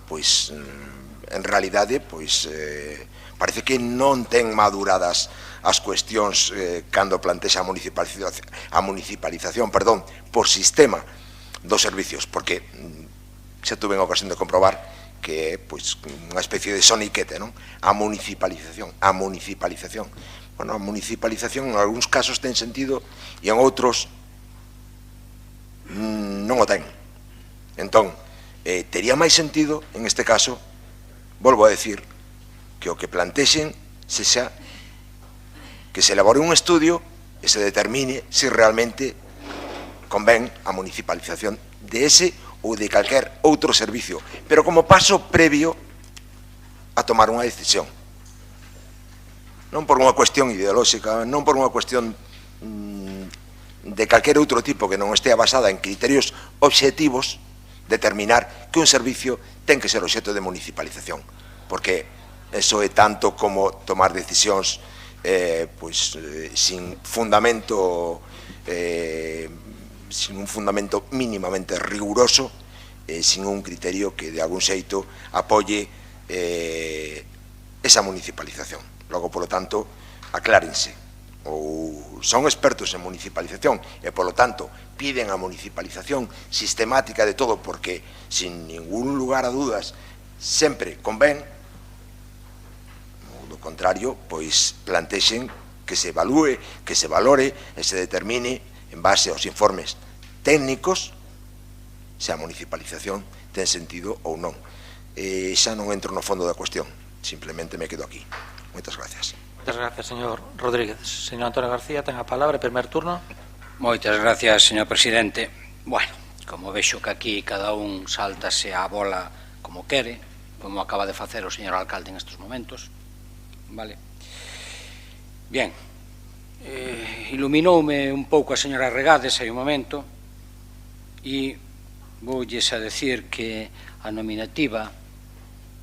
pois en realidade pois parece que non ten maduradas as cuestións cando plantexa a municipalización por sistema dos servicios, porque xa tuve a ocasión de comprobar que é unha especie de soniquete, non? A municipalización. Bueno, a municipalización en algúns casos ten sentido e en outros non o ten. Entón, tería máis sentido, en este caso, volvo a decir, que o que plantexen sexa que se elabore un estudio e se determine se realmente convén a municipalización de ese ou de calquer outro servicio, pero como paso previo a tomar unha decisión. Non por unha cuestión ideolóxica, non por unha cuestión de calquer outro tipo que non estea basada en criterios obxectivos, determinar que un servicio ten que ser obxecto de municipalización, porque eso é tanto como tomar decisións sin fundamento, sin un fundamento mínimamente riguroso, sin un criterio que de algún xeito apoie esa municipalización. Logo, polo tanto, aclárense, ou son expertos en municipalización e, polo tanto, piden a municipalización sistemática de todo porque, sin ningún lugar a dudas, sempre convén. Do contrario, pois plantexen que se evalúe, que se valore e se determine en base aos informes técnicos se a municipalización ten sentido ou non. Xa non entro no fondo da cuestión, simplemente me quedo aquí. Moitas gracias. Moitas gracias, señor Rodríguez. Señor Antonio García, ten a palabra, primer turno. Moitas gracias, señor presidente. Bueno, como vexo que aquí cada un sáltase a bola como quere, como acaba de facer o señor alcalde en estes momentos, vale. Bien, iluminoume un pouco a señora Regades hai un momento e voulles a decir que a nominativa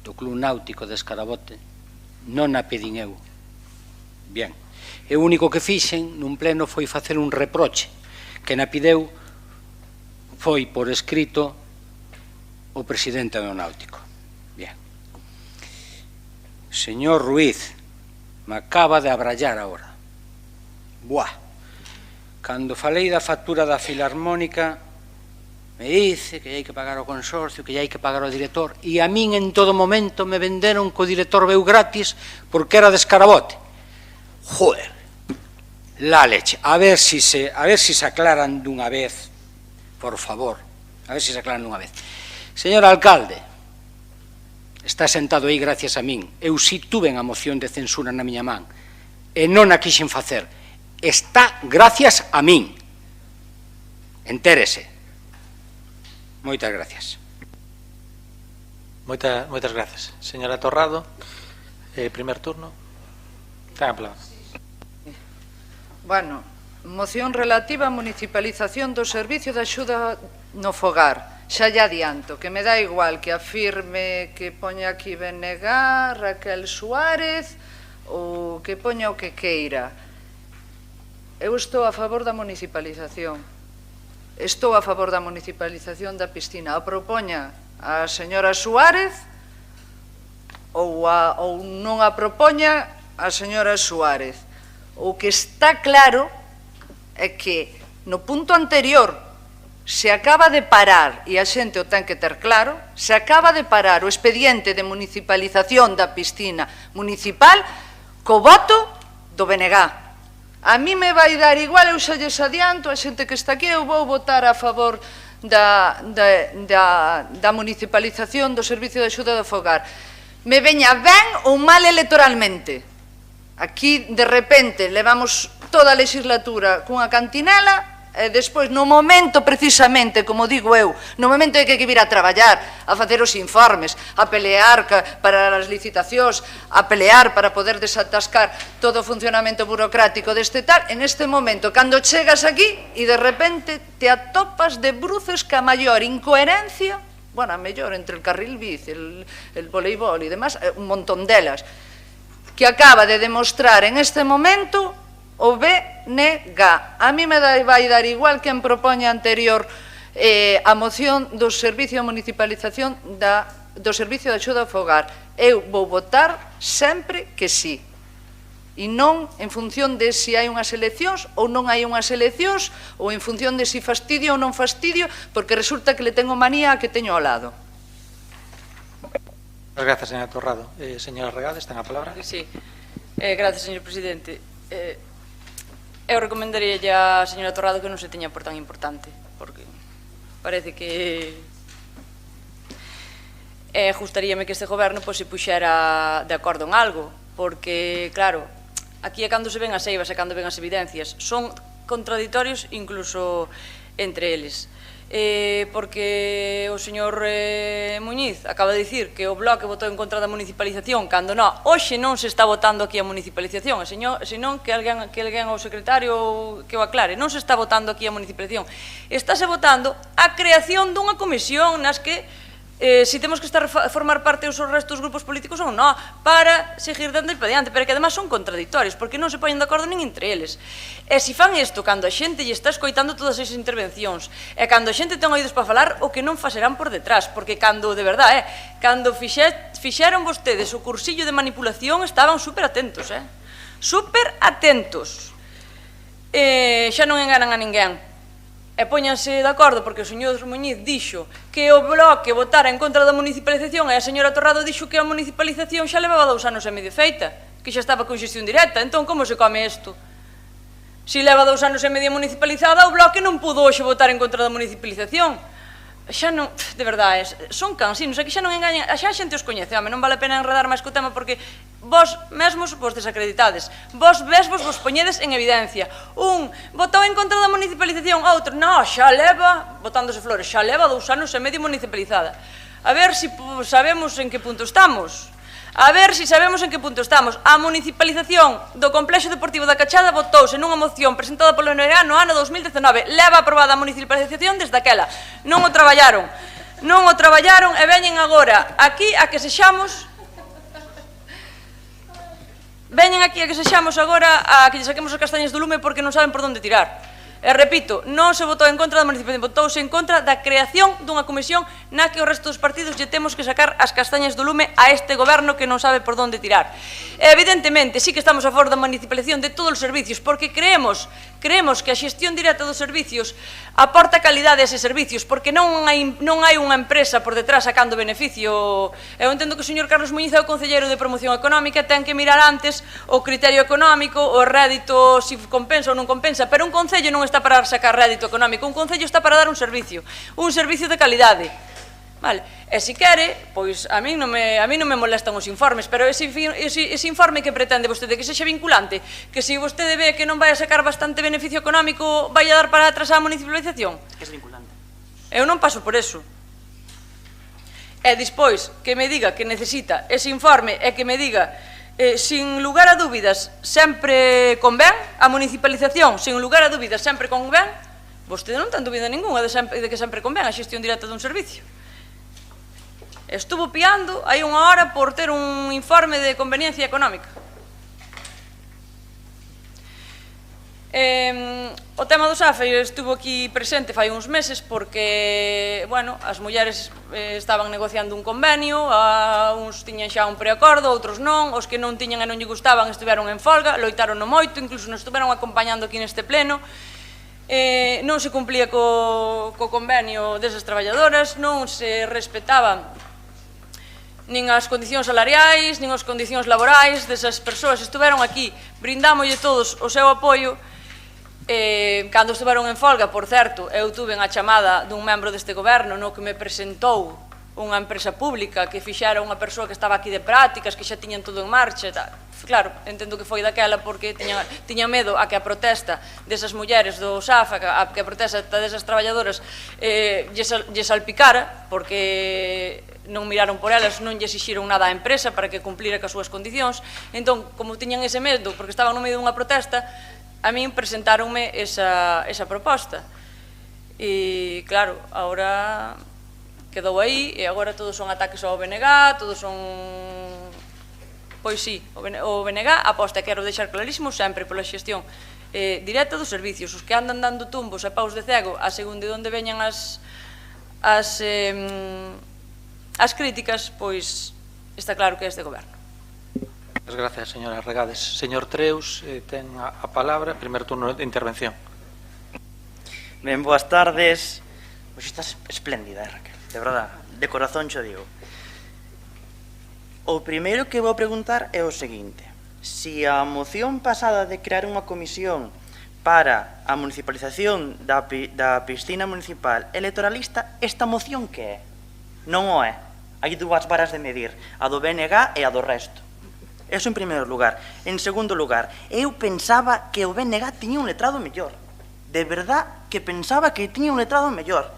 do Club Náutico de Escarabote non a pedín eu. Bien, e o único que fixen nun pleno foi facer un reproche que na pideu foi por escrito o presidente do Náutico. Bien. Señor Ruiz, me acaba de abrallar agora. Buah, cando falei da factura da Filarmónica me dice que hai que pagar o consorcio, que hai que pagar o director, e a min en todo momento me venderon que o director veu gratis porque era de Escarabote. Joder, la leche. A ver si se aclaran dunha vez, por favor, a ver si se aclaran dunha vez. Señor alcalde, está sentado aí gracias a min. Eu si tuve a moción de censura na miña man e non a quixen facer. Está gracias a min. Entérese. Moitas gracias. Moitas gracias. Señora Torrado, primer turno. Ten a palabra. Bueno, moción relativa á municipalización do servicio de axuda no fogar. Xa lle adianto, que me dá igual que afirme que poña aquí Benegar, Raquel Suárez, ou que poña o que queira. Eu estou a favor da municipalización. Estou a favor da municipalización da piscina. O propoña a señora Suárez ou non a propoña a señora Suárez. O que está claro é que no punto anterior se acaba de parar, e a xente o ten que ter claro, se acaba de parar o expediente de municipalización da piscina municipal co voto do BNG. A mí me vai dar igual, eu xa lles adianto, a xente que está aquí, eu vou votar a favor da municipalización do servicio de axuda do fogar. Me veña ben ou mal electoralmente. Aquí, de repente, levamos toda a legislatura cunha cantinela, e despois, no momento, precisamente, como digo eu, no momento en que hai que vir a traballar, a facer os informes, a pelear para as licitacións, a pelear para poder desatascar todo o funcionamento burocrático deste tal, en este momento, cando chegas aquí e de repente te atopas de bruces que a maior incoherencia, bueno, a mellor entre el carril bici, el voleibol e demás, un montón delas, que acaba de demostrar en este momento o BNG. A mí me vai dar igual quen propoña anterior a moción do servicio de municipalización do servicio de axuda ao fogar. Eu vou votar sempre que sí. E non en función de se hai unhas eleccións ou non hai unhas eleccións, ou en función de se fastidio ou non fastidio, porque resulta que le tengo manía a que teño ao lado. Gracias, señora Torrado. Señora Regades, ten a palabra. Sí, gracias, señor presidente. Eu recomendaría a señora Torrado que non se teña por tan importante, porque parece que gustaríame que este goberno se puxera de acordo en algo, porque, claro, aquí é cando se ven as eivas e cando ven as evidencias, son contraditorios incluso entre eles. Porque o señor Muñiz acaba de dicir que o Bloque votou en contra da municipalización, cando non, hoxe non se está votando aquí a municipalización, senón que alguén ao secretario que o aclare, non se está votando aquí a municipalización, estáse votando a creación dunha comisión nas que si temos que estar a formar parte os restos dos grupos políticos ou non, para seguir dando para diante, pero que además son contraditorios, porque non se poñen de acordo nin entre eles. E se fan isto cando a xente lle está escoitando todas esas intervencións, e cando a xente ten oídos para falar, o que non facerán por detrás, porque cando, de verdade, cando fixeron vostedes o cursillo de manipulación, estaban super atentos, super atentos. Xa non enganan a ninguén. E póñanse de acordo, porque o señor Muñiz dixo que o Bloque votara en contra da municipalización e a señora Torrado dixo que a municipalización xa levaba 2 anos e medio feita, que xa estaba con xestión directa. Entón, como se come isto? Se leva 2 anos e medio municipalizada, o Bloque non pudo hoxe votar en contra da municipalización. Xa non, de verdade, son cansinos, aquí xa non engañan, xa a xente os coñece, home, non vale a pena enredar máis co tema, porque vos mesmos vos desacreditades, vos poñedes en evidencia. Un votou en contra da municipalización, outro, non, xa leva, botándose flores, xa leva 2 anos e medio municipalizada. A ver se sabemos en que punto estamos. A municipalización do Complexo Deportivo da Cachada votouse nunha moción presentada polo NRA no ano 2019. Leva aprobada a municipalización desde aquela. Non o traballaron e veñen agora aquí a que sexamos agora a que lle saquemos as castañas do lume porque non saben por onde tirar. E repito, non se votou en contra da municipalización, votouse en contra da creación dunha comisión na que o resto dos partidos lle temos que sacar as castañas do lume a este goberno que non sabe por onde tirar. E evidentemente, sí que estamos a favor da municipalización de todos os servicios, porque creemos que a xestión directa dos servicios aporta calidade a eses servicios, porque non hai unha empresa por detrás sacando beneficio. Eu entendo que o señor Carlos Muñiz é o concelleiro de promoción económica, ten que mirar antes o criterio económico, o rédito, se compensa ou non compensa, pero un concello non está para sacar rédito económico, un concello está para dar un servicio de calidade. Vale, e se quere, pois a mí non me molestan os informes, pero ese informe que pretende vostede que sexa vinculante, que se vostede ve que non vai a sacar bastante beneficio económico, vai a dar para atrás a municipalización? Que é vinculante. Eu non paso por eso. E despois que me diga que necesita ese informe e que me diga sin lugar a dúbidas sempre convén, a municipalización sin lugar a dúbidas sempre convén, vostede non ten dúbida ninguna de que sempre convén a xestión directa dun servicio. Estuvo piando hai unha hora por ter un informe de conveniencia económica. O tema do SAFE estuvo aquí presente fai uns meses porque, bueno, as mulleres estaban negociando un convenio, uns tiñan xa un preacordo, outros non, os que non tiñan e non lle gustaban estiveron en folga, loitaron no moito, incluso nos estuveron acompañando aquí neste pleno. Non se cumplía co convenio desas traballadoras, non se respetaban nin as condicións salariais, nin as condicións laborais desas persoas. Estiveron aquí, brindámoslle todos o seu apoio. Cando estiveron en folga, por certo, eu tuve a chamada dun membro deste goberno no que me presentou unha empresa pública que fixera unha persoa que estaba aquí de prácticas, que xa tiñan todo en marcha e tal. Claro, entendo que foi daquela porque tiña medo a que a protesta desas mulleres do SAF, a que a protesta desas traballadoras lle salpicara, porque non miraron por elas, non lle exixiron nada á empresa para que cumplira cas súas condicións. Entón, como tiñan ese medo, porque estaban no medio dunha protesta, a min presentáronme esa proposta. E, claro, agora quedou aí, e agora todos son ataques ao BNG, todos son... Pois sí, o BNG aposta, quero deixar clarísimo sempre pola xestión directa dos servicios. Os que andan dando tumbos e paus de cego a según de onde veñan as críticas, pois está claro que é este goberno. Gracias, señora Regades. Señor Treus, ten a palabra, primer turno de intervención. Ben, boas tardes. Pois estás espléndida, Raquel, de verdad, de corazón xo digo. O primeiro que vou preguntar é o seguinte: si a moción pasada de crear unha comisión para a municipalización da piscina municipal electoralista, esta moción que é? Non o é. Hai dúas varas de medir, a do BNG e a do resto. Eso en primeiro lugar. En segundo lugar, eu pensaba que o BNG tiña un letrado mellor. De verdad que pensaba que tiña un letrado mellor.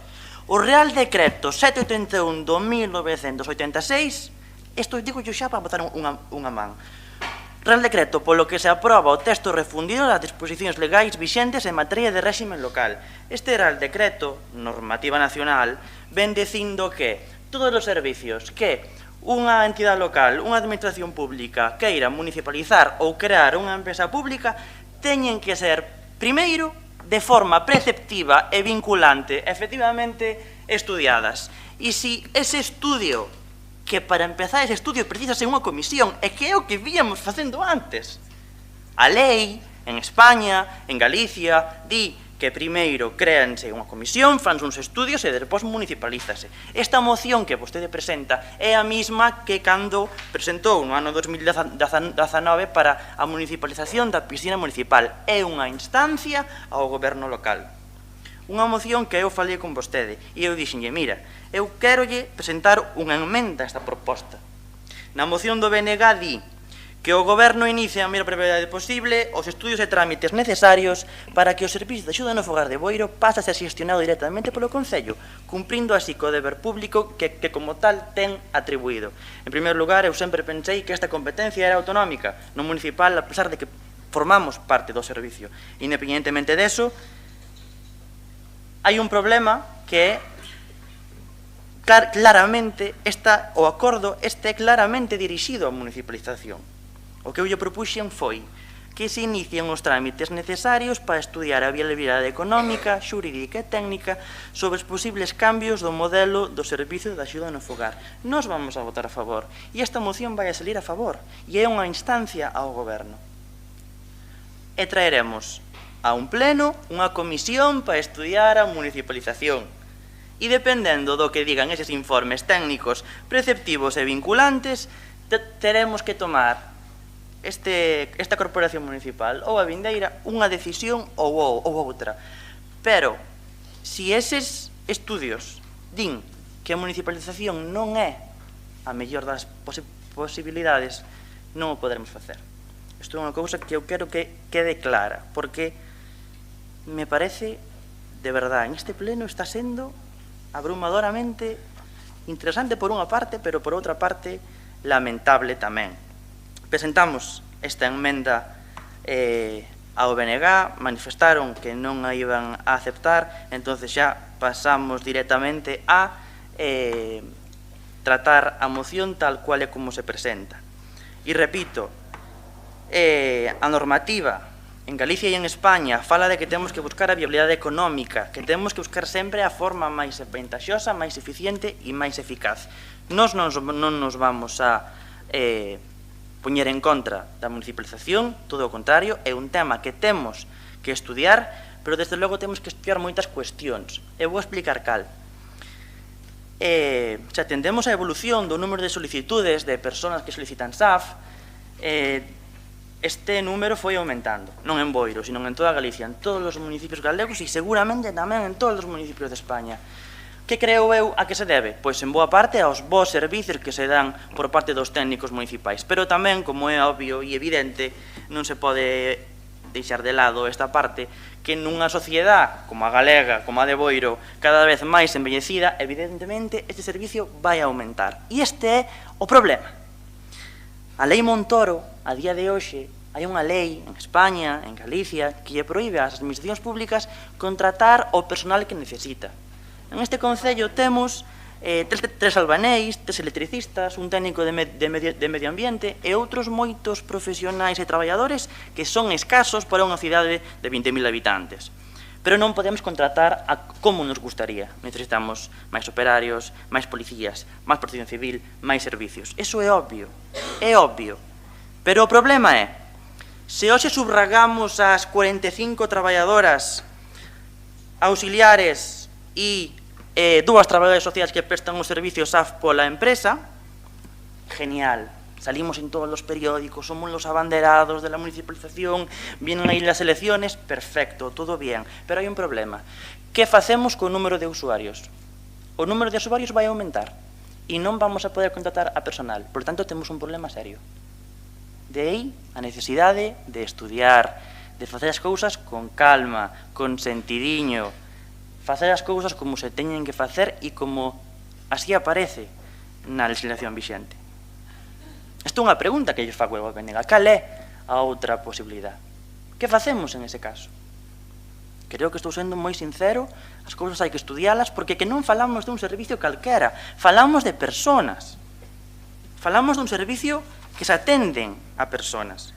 O Real Decreto 781 do 1986, isto digo yo xa para botar unha man. Real Decreto polo que se aproba o texto refundido das disposicións legais vixentes en materia de réximen local. Este Real Decreto, normativa nacional, ven dicindo que todos os servicios que unha entidade local, unha administración pública queira municipalizar ou crear unha empresa pública teñen que ser, primeiro, de forma preceptiva e vinculante, efectivamente estudiadas. E se ese estudio, que para empezar ese estudio precisa ser unha comisión, e que é o que víamos facendo antes. A lei, en España, en Galicia, di que primeiro créanse unha comisión, fanse uns estudios e despois municipalízase. Esta moción que vostede presenta é a mesma que cando presentou no ano 2019 para a municipalización da piscina municipal. É unha instancia ao goberno local. Unha moción que eu falei con vostede e eu dixenlle, mira, eu querolle presentar unha emenda a esta proposta. Na moción do BNG di que o goberno inicie a maior brevidade posible os estudios e trámites necesarios para que o servicio de axuda no fogar de Boiro pase a ser xestionado directamente polo Concello, cumprindo así co deber público que como tal ten atribuído. En primeiro lugar, eu sempre pensei que esta competencia era autonómica, non municipal, a pesar de que formamos parte do servicio. Independentemente deso, hai un problema que é claramente o acordo este claramente dirixido á municipalización. O que eu lle propuxen foi que se inicien os trámites necesarios para estudiar a viabilidade económica, xurídica e técnica sobre os posibles cambios do modelo do servicio de axuda no fogar. Nós vamos a votar a favor e esta moción vai a salir a favor e é unha instancia ao goberno. E traeremos a un pleno unha comisión para estudiar a municipalización. E dependendo do que digan eses informes técnicos preceptivos e vinculantes, teremos que tomar esta corporación municipal ou a vindeira unha decisión ou outra. Pero, se eses estudios din que a municipalización non é a mellor das posibilidades, non o poderemos facer. Isto é unha cousa que eu quero que quede clara, porque me parece, de verdade, en este pleno está sendo abrumadoramente interesante por unha parte, pero por outra parte lamentable tamén. Presentamos esta emenda ao BNG, manifestaron que non a iban a aceptar, entonces xa pasamos directamente a tratar a moción tal cual é como se presenta. E repito, a normativa en Galicia e en España fala de que temos que buscar a viabilidade económica, que temos que buscar sempre a forma máis ventaxosa, máis eficiente e máis eficaz. Nós non nos vamos a poñer en contra da municipalización, todo o contrario, é un tema que temos que estudiar, pero desde logo temos que estudiar moitas cuestións. Eu vou explicar cal. Se atendemos a evolución do número de solicitudes de persoas que solicitan SAF, este número foi aumentando, non en Boiro, sino en toda Galicia, en todos os municipios galegos e seguramente tamén en todos os municipios de España. Que creo eu a que se debe? Pois en boa parte aos bons servicios que se dan por parte dos técnicos municipais. Pero tamén, como é obvio e evidente, non se pode deixar de lado esta parte, que nunha sociedade como a galega, como a de Boiro, cada vez máis envellecida, evidentemente este servicio vai aumentar. E este é o problema. A lei Montoro, a día de hoxe, hai unha lei en España, en Galicia, que lle proíbe ás administracións públicas contratar o personal que necesita. En este concello temos tres albaneis, tres electricistas, un técnico de medio ambiente e outros moitos profesionais e traballadores que son escasos para unha cidade de 20.000 habitantes. Pero non podemos contratar como nos gustaría. Necesitamos máis operarios, máis policías, máis protección civil, máis servicios. Eso é obvio, é obvio. Pero o problema é, se hoxe subragamos as 45 traballadoras auxiliares e dúas traballadoras sociais que prestan o servicio SAF pola empresa, genial, salimos en todos os periódicos, somos los abanderados de la municipalización, vienen aí las elecciones, perfecto, todo bien, pero hai un problema. Que facemos co número de usuarios? O número de usuarios vai aumentar e non vamos a poder contratar a personal, por tanto temos un problema serio. De aí a necesidade de estudiar, de facer as cousas con calma, con sentidiño, facer as cousas como se teñen que facer e como así aparece na legislación vixente. Isto é unha pregunta que lle fago ao BNG. Cal é a outra posibilidade? Que facemos en ese caso? Creo que estou sendo moi sincero, as cousas hai que estudialas porque que non falamos dun servicio calquera, falamos de personas. Falamos dun servicio que se atenden a personas.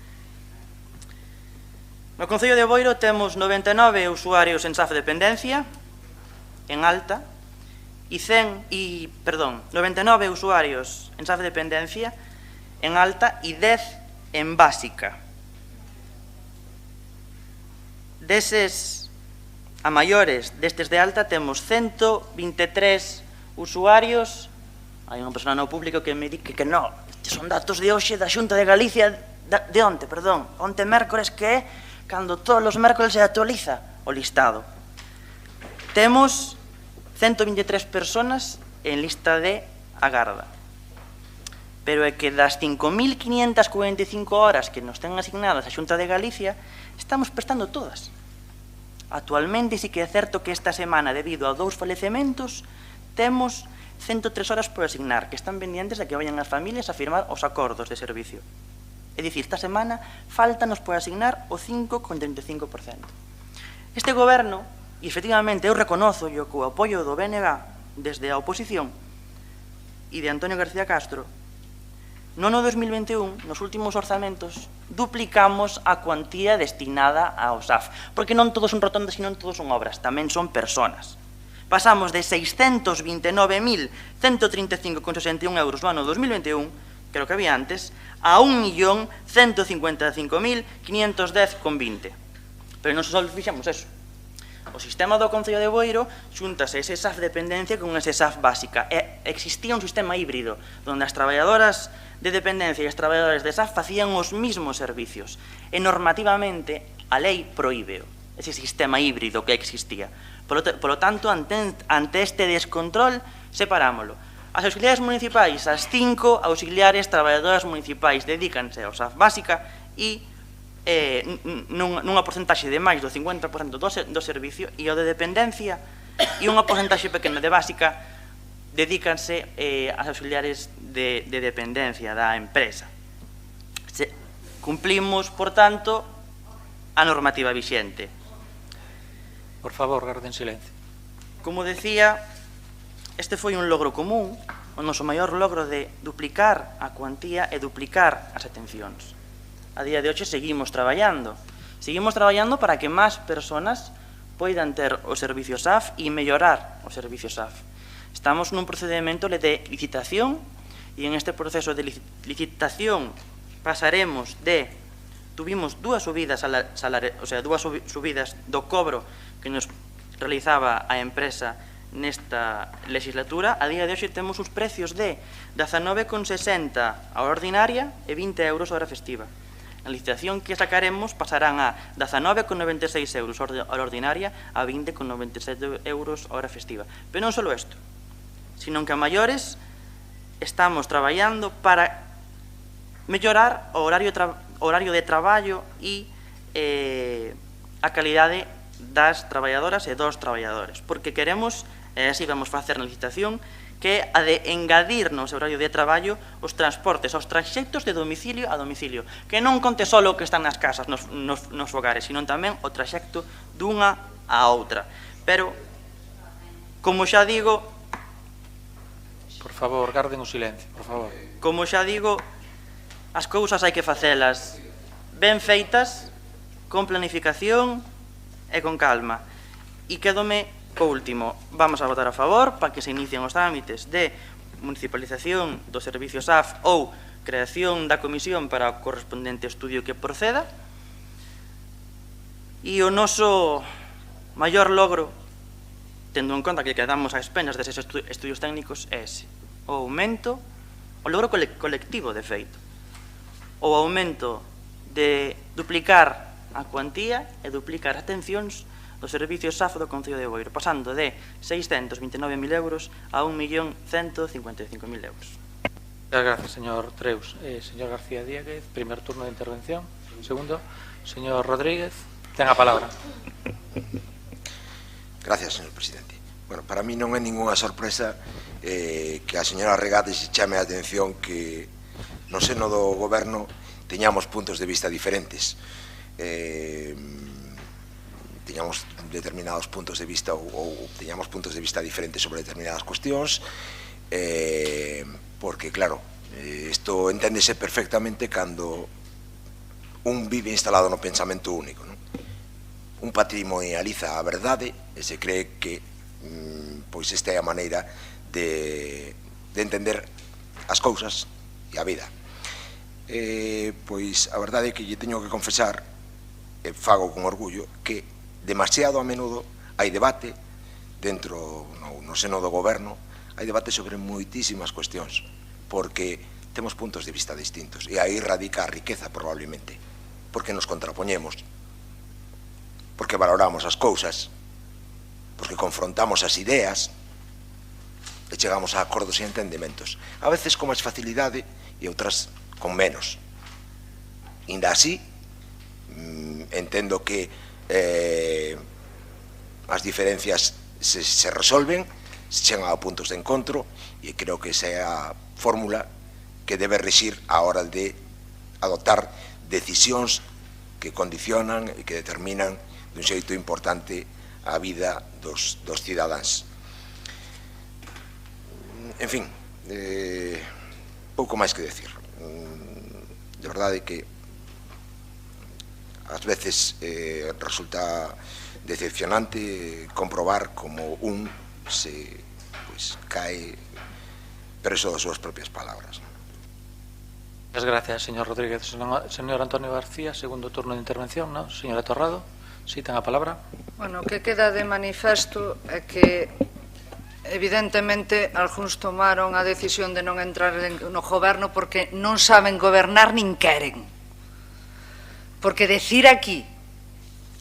No Concello de Boiro temos 99 usuarios en SAF dependencia, en alta, e 99 usuarios en SAF dependencia, en alta, e 10 en básica. Deses a maiores, destes de alta, temos 123 usuarios. Hai unha persona no público que me di que non, estes son datos de hoxe da Xunta de Galicia, de onte, perdón, onte mércores, que é cando todos os mércores se actualiza o listado. Temos 123 personas en lista de agarda. Pero é que das 5.545 horas que nos ten asignadas a Xunta de Galicia, estamos prestando todas. Actualmente, sí que é certo que esta semana, debido a 2 falecementos, temos 103 horas por asignar, que están pendientes de que vayan as familias a firmar os acordos de servicio. É dicir, esta semana faltanos por asignar o 5,35%. Este goberno, e efectivamente eu reconozo o co apoio do BNG desde a oposición e de Antonio García Castro, no ano 2021, nos últimos orzamentos, duplicamos a cuantía destinada ao SAF, porque non todos son rotondas e non todos son obras, tamén son personas. Pasamos de 629.135,61 euros no ano 2021, que era o que había antes, a 1.155.510,20. Pero non só fixamos eso. O sistema do Concello de Boiro xuntase ese SAF dependencia con ese SAF básica. Existía un sistema híbrido onde as traballadoras de dependencia e as traballadores de SAF facían os mismos servicios. E normativamente a lei prohíbeo ese sistema híbrido que existía. Polo tanto, ante este descontrol, separámoslo. As auxiliares municipais, as 5 auxiliares traballadoras municipais dedícanse ao SAF básica e nunha porcentaxe de máis do 50% do servicio, e o de dependencia e unha porcentaxe pequena de básica dedícanse ás auxiliares de dependencia da empresa. Cumplimos, por tanto, a normativa vixente. Por favor, garden silencio. Como decía, este foi un logro común, o noso maior logro de duplicar a cuantía e duplicar as atencións. A día de hoxe seguimos traballando para que máis persoas poidan ter o servicio SAF e mellorar o servicio SAF. Estamos nun procedimento de licitación e en este proceso de licitación pasaremos de... Tuvimos dúas subidas do cobro que nos realizaba a empresa nesta legislatura. A día de hoxe temos os precios de 19,60 a hora ordinaria e 20 euros a hora festiva. Na licitación que sacaremos pasarán a 19,96 euros a hora ordinaria a 20,97 euros a hora festiva. Pero non só isto, sino que a maiores estamos traballando para mellorar o horario de traballo e a calidade das traballadoras e dos traballadores, porque queremos, e así vamos facer na licitación, que a de engadir no seu horario de traballo os transportes, os traxectos de domicilio a domicilio, que non conte só o que están nas casas, nos fogares, sino tamén o traxecto dunha a outra. Pero, como xa digo... Por favor, garden o silencio, por favor. Como xa digo, as cousas hai que facelas ben feitas, con planificación e con calma. E quedome co último, vamos a votar a favor para que se inicien os trámites de municipalización do servicio SAF ou creación da comisión para o correspondente estudio que proceda. E o noso maior logro, tendo en conta que quedamos a expenas deses estudios técnicos, é ese, o aumento, o logro colectivo de feito, o aumento de duplicar a cuantía e duplicar as atencións do servicio SAF do Concello de Boiro, pasando de 629.000 euros a 1.155.000 euros. Muchas gracias, señor Treus. Señor García Dieguez, primer turno de intervención. Segundo, señor Rodríguez, ten a palabra. Gracias, señor presidente. Bueno, para mí non é ninguna sorpresa que a señora Regate se chame a atención que no seno do goberno teñamos puntos de vista diferentes. Teñamos determinados puntos de vista ou teñamos puntos de vista diferentes sobre determinadas cuestións, porque, claro, isto enténdese perfectamente cando un vive instalado no pensamento único, non? Un patrimonializa a verdade e se cree que pois esta é a maneira de entender as cousas e a vida. Pois a verdade é que lle teño que confesar, e fago con orgullo, que demasiado a menudo hai debate dentro no seno do goberno, hai debate sobre moitísimas cuestións, porque temos puntos de vista distintos e aí radica a riqueza probablemente, porque nos contrapoñemos, porque valoramos as cousas, porque confrontamos as ideas e chegamos a acordos e entendementos, a veces con máis facilidade e outras con menos. Inda así, entendo que as diferencias se resolven, se chegan a puntos de encontro e creo que esa é a fórmula que debe rexir a hora de adoptar decisións que condicionan e que determinan dun xeito importante a vida dos cidadáns. En fin, pouco máis que decir. De verdade que ás veces resulta decepcionante comprobar como un se cae preso das súas propias palabras. Muchas gracias, señor Rodríguez. Señor Antonio García, segundo turno de intervención, ¿no? Señora Torrado, sí, ten a palabra. Bueno, o que queda de manifesto é que evidentemente algúns tomaron a decisión de non entrar no goberno porque non saben gobernar nin queren. Porque decir aquí,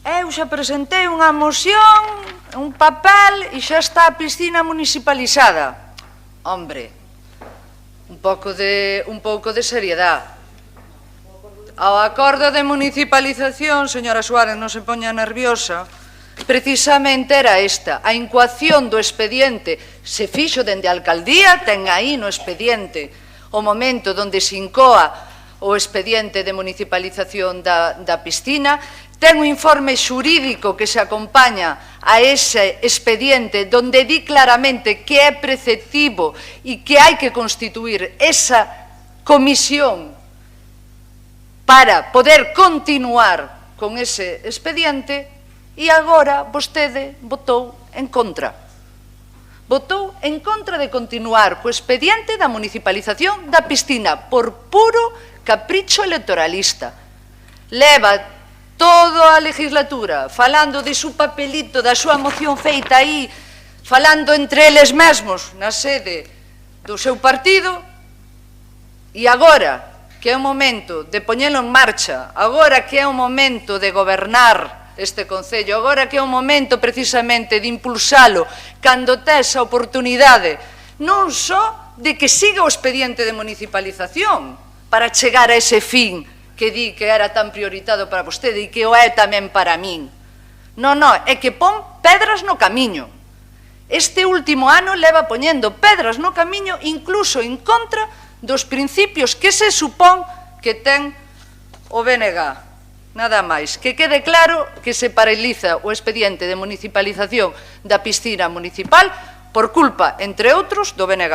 eu xa presentei unha moción, un papel e xa está a piscina municipalizada. Hombre, un pouco de seriedade. Ao acordo de municipalización, señora Suárez, non se poña nerviosa, precisamente era esta, a incoación do expediente se fixo dende a alcaldía, ten aí no expediente o momento onde se incoa o expediente de municipalización da piscina, ten un informe xurídico que se acompaña a ese expediente donde di claramente que é preceptivo e que hai que constituir esa comisión para poder continuar con ese expediente e agora vostede votou en contra. Votou en contra de continuar co expediente da municipalización da piscina por puro capricho electoralista. Leva toda a legislatura falando de su papelito, da súa moción feita aí, falando entre eles mesmos na sede do seu partido, e agora que é o momento de poñelo en marcha, agora que é o momento de gobernar este Concello, agora que é o momento precisamente de impulsalo, cando tes a oportunidade non só de que siga o expediente de municipalización para chegar a ese fin que di que era tan prioritado para vostede e que o é tamén para min. Non, é que pon pedras no camiño. Este último ano leva poñendo pedras no camiño incluso en contra dos principios que se supón que ten o BNG. Nada máis. Que quede claro que se paraliza o expediente de municipalización da piscina municipal por culpa, entre outros, do BNG.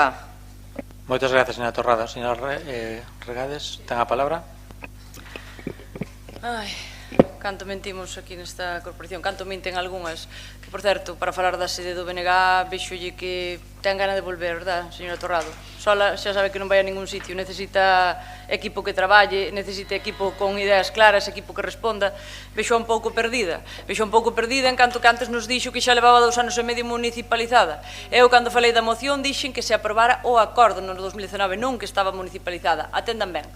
Moitas gracias, señora Torrada. Señora Regades, ten a palabra. Ai, canto mentimos aquí nesta corporación, canto minten algunhas, que, por certo, para falar da sede do BNG, vexolle que ten gana de volver, verdad, señora Torrado? Sola xa sabe que non vai a ningún sitio, necesita equipo que traballe, necesita equipo con ideas claras, equipo que responda. Vexo un pouco perdida en canto que antes nos dixo que xa levaba 2 anos e medio municipalizada. Eu, cando falei da moción, dixen que se aprobara o acordo no 2019, non que estaba municipalizada. Atendan ben.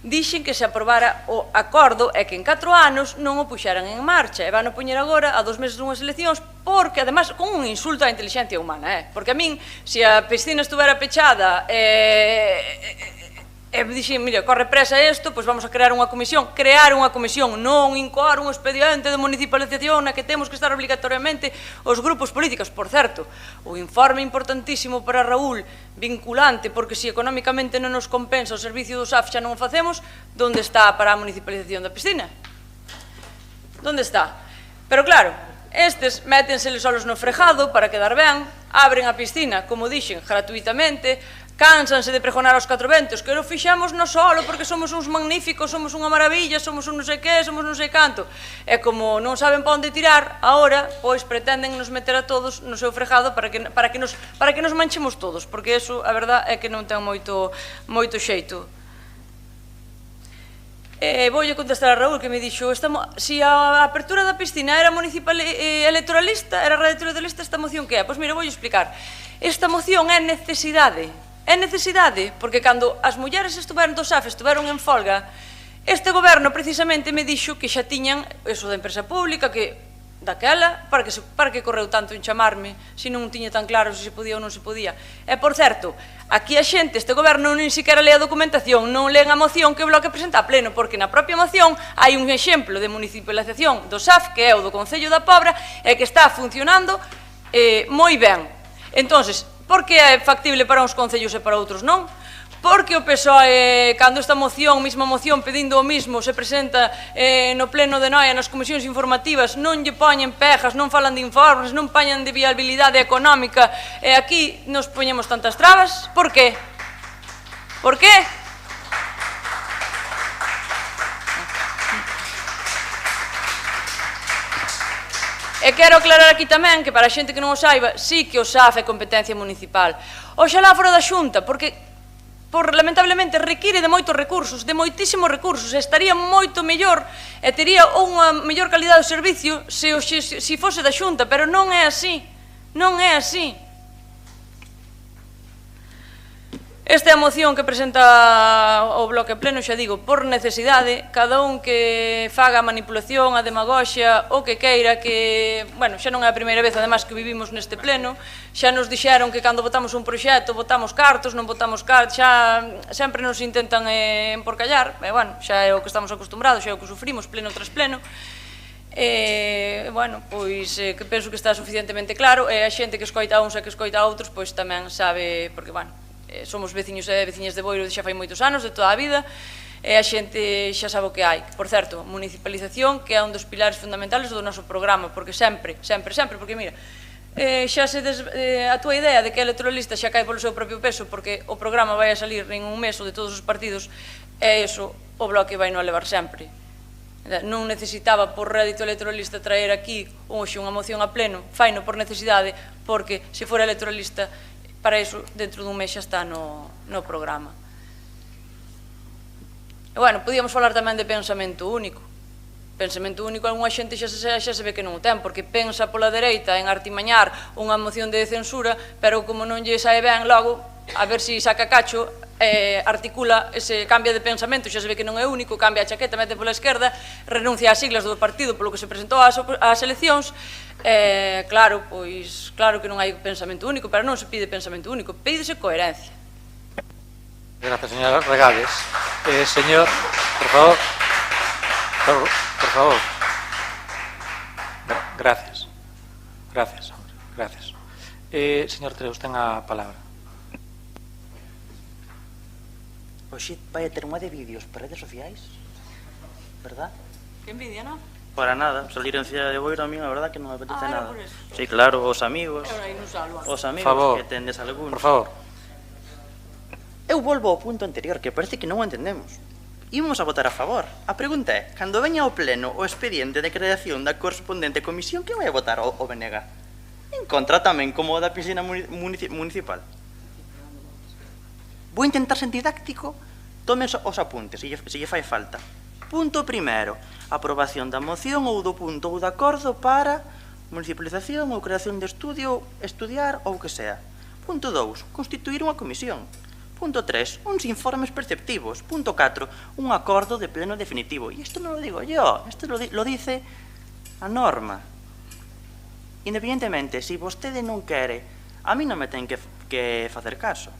Dixen que se aprobara o acordo e que en 4 anos non o puxeran en marcha e van a poñer agora a 2 meses dunhas eleccións porque, además, con un insulto á inteligencia humana, porque a min, se a piscina estuvera pechada e dixen, mira, corre presa isto, pois vamos a crear unha comisión, non incoar un expediente de municipalización na que temos que estar obligatoriamente os grupos políticos. Por certo, o informe importantísimo para Raúl, vinculante, porque se económicamente non nos compensa o servicio do SAF xa non o facemos, onde está para a municipalización da piscina? Onde está? Pero claro, estes métenseles solos no frejado para quedar ben, abren a piscina, como dixen, gratuitamente, cánsanse de pregonar aos 4 ventos, que lo fixamos no solo porque somos uns magníficos, somos unha maravilla, somos un non sei que, somos non sei canto. E como non saben pa onde tirar, agora, pois, pretenden nos meter a todos no seu frejado para que nos manchemos todos, porque eso, a verdad, é que non ten moito xeito. Voulle contestar a Raúl, que me dixo, se a apertura da piscina era municipal electoralista, era radioelectoralista, esta moción que é? Pois mira, voulle explicar. Esta moción é necesidade. É necesidade, porque cando as mulleres estuveron do SAF, estuveron en folga, este goberno precisamente me dixo que xa tiñan eso da empresa pública, que daquela, para que correu tanto en chamarme, se non tiña tan claro se se podía ou non se podía. E, por certo, aquí a xente, este goberno non siquiera lee a documentación, non leen a moción que o Bloque presenta a pleno, porque na propia moción hai un exemplo de municipalización do SAF, que é o do Concello da Pobra, e que está funcionando moi ben. Entonces, por que é factible para uns concellos e para outros non? Porque o PSOE, cando esta moción, mesma moción pedindo o mismo, se presenta no pleno de Noia, nas comisións informativas, non lle poñen pejas, non falan de informes, non poñen de viabilidade económica, e aquí nos poñemos tantas trabas? Por qué? Por qué? E quero aclarar aquí tamén que para a xente que non o saiba, sí que o SAF é competencia municipal. Oxalá fora da Xunta, porque lamentablemente require de moitos recursos, de moitísimos recursos, e estaría moito mellor e tería unha mellor calidade do servicio se fose da Xunta, pero non é así, non é así. Esta é a moción que presenta o Bloque Pleno, xa digo, por necesidade, cada un que faga a manipulación, a demagoxia, o que queira, que, bueno, xa non é a primeira vez, además, que vivimos neste Pleno, xa nos dixeron que cando votamos un proxecto, votamos cartos, non votamos cartos, xa sempre nos intentan emporcallar, e, bueno, xa é o que estamos acostumbrados, xa é o que sufrimos pleno tras pleno, bueno, pois, que penso que está suficientemente claro, e a xente que escoita a uns e que escoita a outros, pois tamén sabe, porque, bueno, somos veciños e veciñas de Boiro xa fai moitos anos, de toda a vida, e a xente xa sabe o que hai. Por certo, municipalización, que é un dos pilares fundamentales do noso programa, porque sempre, porque mira, xa a túa idea de que é electoralista xa cae polo seu propio peso, porque o programa vai a salir en un mes o de todos os partidos, e iso o Bloque vai non levar sempre. Non necesitaba por rédito electoralista traer aquí hoxe unha moción a pleno, faino por necesidade, porque se fora electoralista, para iso, dentro dun mes xa está no programa. E, bueno, podíamos falar tamén de pensamento único. Pensamento único, algunha xente xa se ve que non o ten, porque pensa pola dereita en artimañar unha moción de censura, pero como non lle sae ben, logo a ver se saca cacho, articula ese cambio de pensamento, xa se ve que non é único, cambia a chaqueta, mete pola esquerda, renuncia ás siglas do partido polo que se presentou ás eleccións, claro, pois, claro que non hai pensamento único, pero non se pide pensamento único, pídese coherencia. Gracias, señora Regades. Señor, por favor. Por favor. Gracias. Gracias, hombre. Gracias. Señor Treus, ten a palabra. Oxe, vai a ter unha de vídeos para redes sociais, verdad? Que envidia, non? Para nada, salir en Cidade de Boiro a mí, a verdad que non me apetece era nada. por eso. Sí, claro, os amigos, os amigos que tendes algúns. Por favor. Eu volvo ao punto anterior, que parece que non o entendemos. Imos a votar a favor. A pregunta é, cando veña ao pleno o expediente de creación da correspondente comisión, que vai a votar o BNG? En contra tamén, como o da piscina municipal. Vou intentar ser didáctico, tomen os apuntes, se lle fai falta. Punto primeiro, aprobación da moción ou do punto ou de acordo para municipalización ou creación de estudio, estudiar ou que sea. Punto 2, constituir unha comisión. Punto 3, uns informes perceptivos. Punto 4, un acordo de pleno definitivo. E isto non lo digo yo, isto lo dice a norma. Independentemente, se vostede non quere, a mí non me ten que facer caso.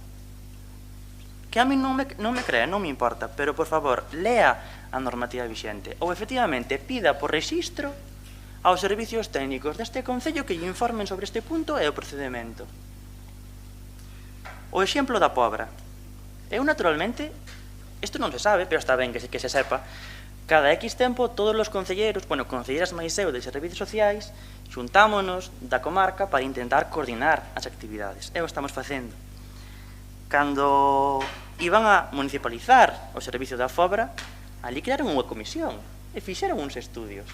Que a mí non me crea, non me importa, pero, por favor, lea a normativa vixente ou, efectivamente, pida por rexistro aos servicios técnicos deste Concello que lle informen sobre este punto e o procedimento. O exemplo da Pobra. Eu, naturalmente, isto non se sabe, pero está ben que se sepa, cada X tempo todos os concelleiros, concelleiras máis eu de servicios sociais, xuntámonos da comarca para intentar coordinar as actividades. E o estamos facendo. Cando iban a municipalizar o servicio da Fobra, ali crearon unha comisión e fixeron uns estudios.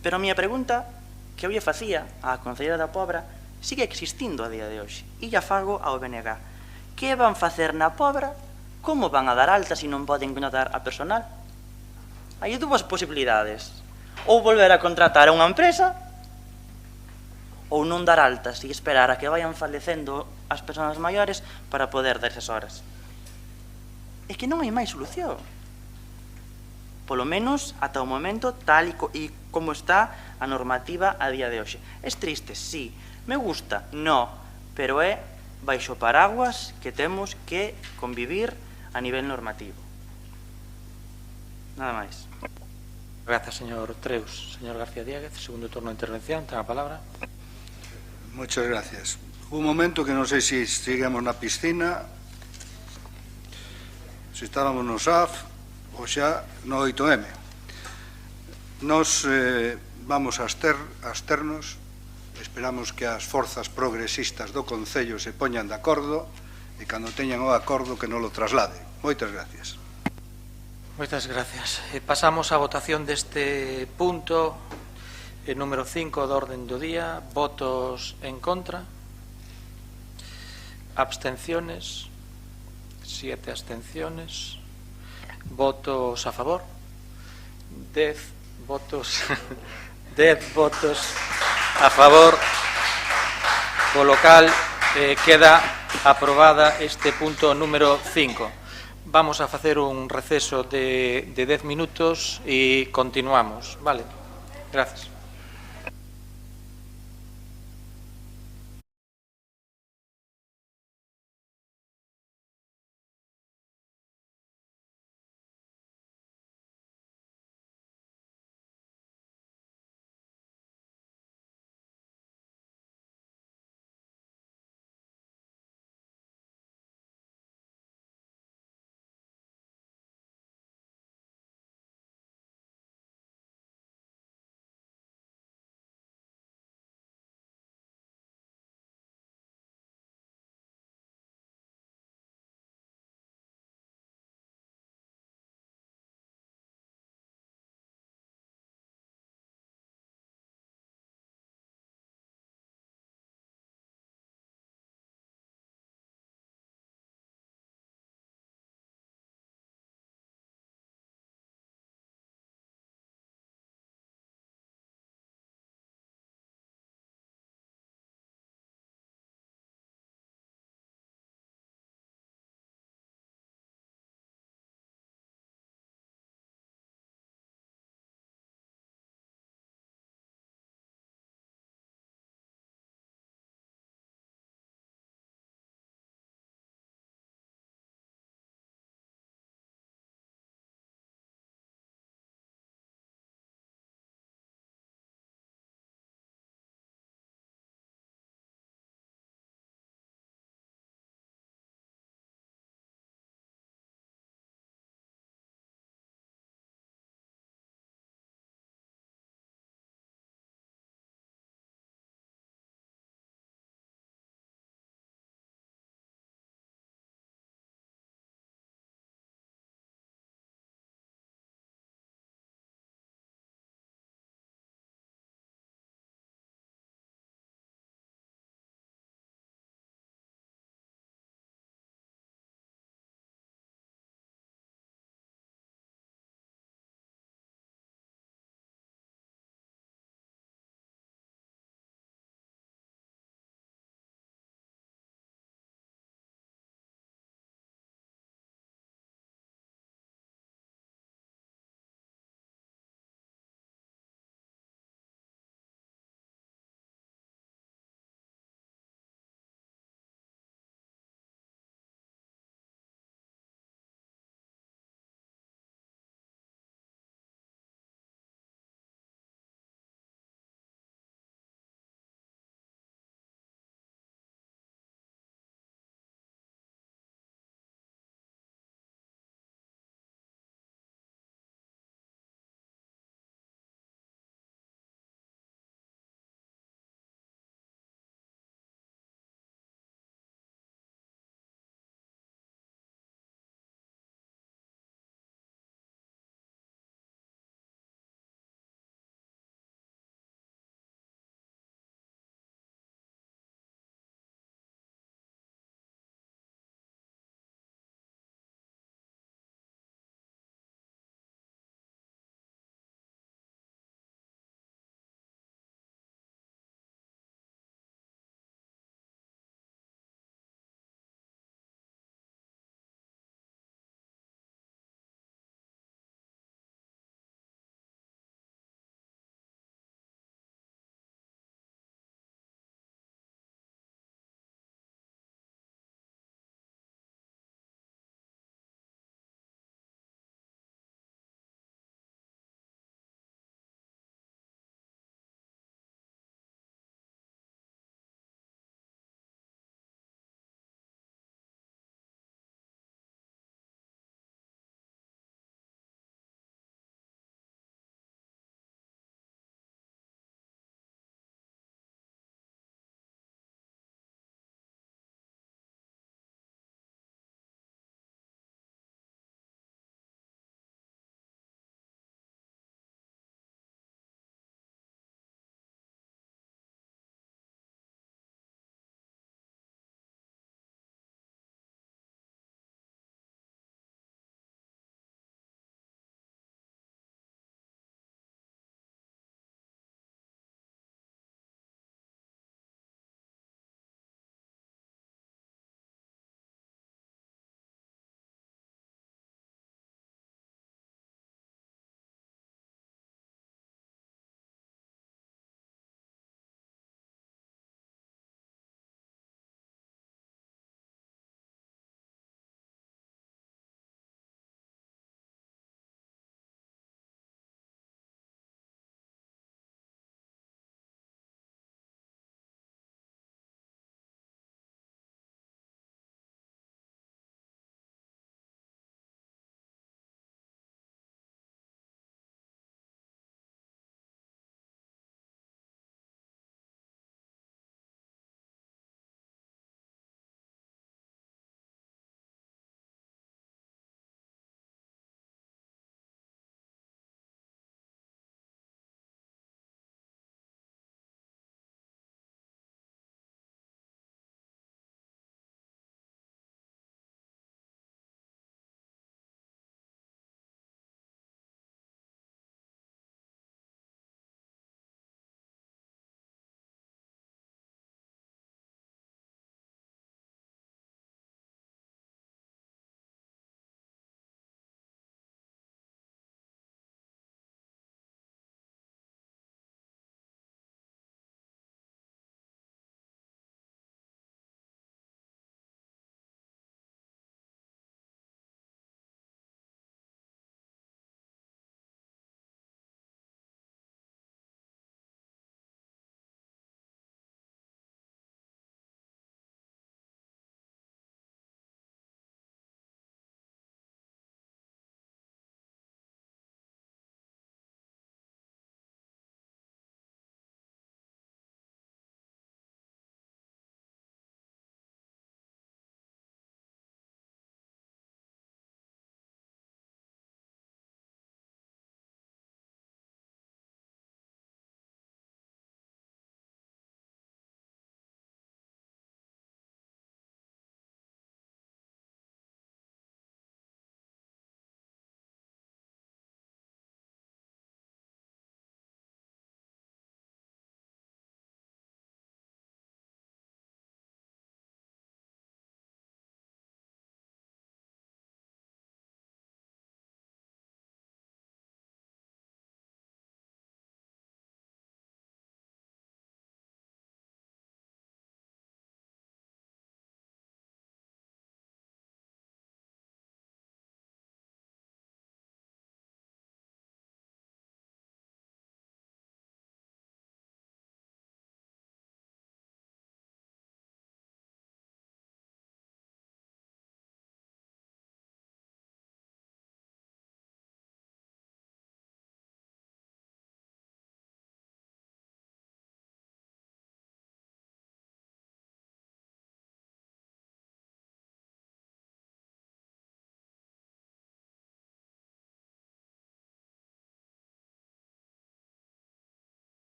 Pero a miña pregunta que eu lle facía á concelleira da Pobra sigue existindo a día de hoxe. E ya fago ao BNG. Que van facer na Pobra? Como van a dar alta se non poden contratar a personal? Hai dúas posibilidades. Ou volver a contratar a unha empresa ou non dar altas e esperar a que vayan falecendo as persoas maiores para poder dar esas horas. É que non hai máis solución. Polo menos ata o momento tal e como está a normativa a día de hoxe. É triste, sí. Me gusta? No. Pero é baixo paraguas que temos que convivir a nivel normativo. Nada máis. Gracias, señor Treus. Señor García Diéguez, segundo turno de intervención, ten a palabra. Muchas gracias. Un momento que non sei se seguimos na piscina, se estábamos no SAF ou xa no 8M. Nos vamos a absternos. Esperamos que as forzas progresistas do Concello se poñan de acordo e cando teñan o acordo que non lo traslade. Moitas gracias. Moitas gracias. Pasamos á votación deste punto número 5 do orden do día. Votos en contra. Abstenciones. 7 abstenciones. Votos a favor. 10 votos. 10 votos a favor, polo cal queda aprobada este punto número 5. Vamos a facer un receso de 10 minutos e continuamos, vale? Gracias.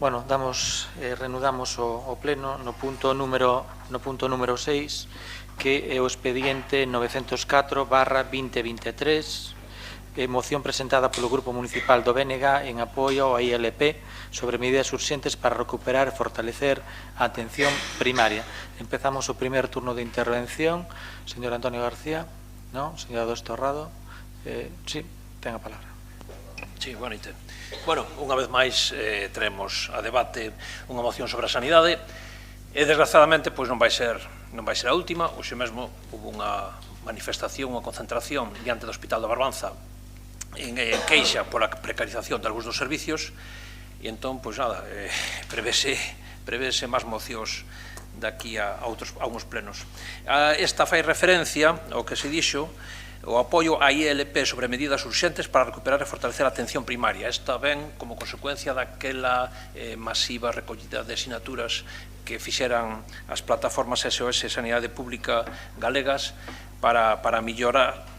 Bueno, reanudamos o pleno no punto número 6, que é o expediente 904/2023, moción presentada polo Grupo Municipal do BNG en apoio ao ILP sobre medidas urxentes para recuperar e fortalecer a atención primaria. Empezamos o primer turno de intervención. Señor Antonio García, non? Señor Adosto Torrado, sí, ten a palabra. Sí, boa noite. Bueno, unha vez máis traemos a debate unha moción sobre a sanidade e, desgraciadamente, pois non vai ser a última. Hoxe mesmo hubo unha manifestación, unha concentración diante do Hospital da Barbanza en queixa pola precarización de algúns dos servicios e entón, pois nada, prevese máis mocións daqui a uns plenos. Esta fai referencia ao que se dixo, o apoio á ILP sobre medidas urxentes para recuperar e fortalecer a atención primaria. Esta ven como consecuencia daquela masiva recollida de asinaturas que fixeran as plataformas SOS Sanidade Pública galegas para mellorar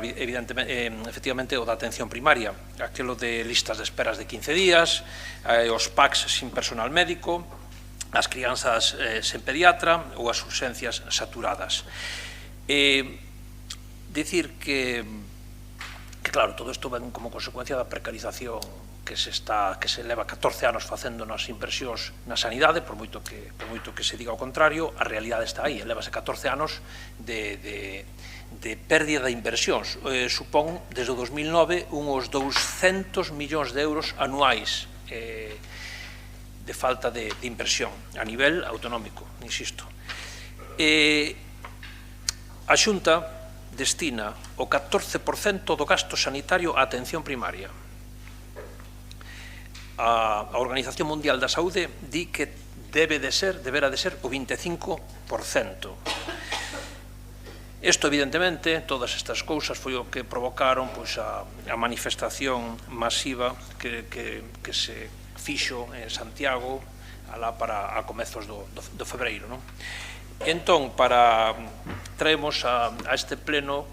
efectivamente o da atención primaria, aquilo de listas de esperas de 15 días, os PACs sin personal médico, as crianzas sen pediatra ou as urxencias saturadas. Dicir que claro, todo isto ven como consecuencia da precarización que se leva 14 anos facendo nas inversións na sanidade, por moito que se diga o contrario, a realidade está aí, levase 14 anos de pérdida de inversións. Supón, desde o 2009, uns 200 millóns de euros anuais de falta de inversión a nivel autonómico, insisto. A Xunta destina o 14% do gasto sanitario á atención primaria. A Organización Mundial da Saúde di que deberá de ser o 25%. Isto, evidentemente, todas estas cousas foi o que provocaron a manifestación masiva que se fixo en Santiago para a comezos do febreiro. Entón, traemos a este pleno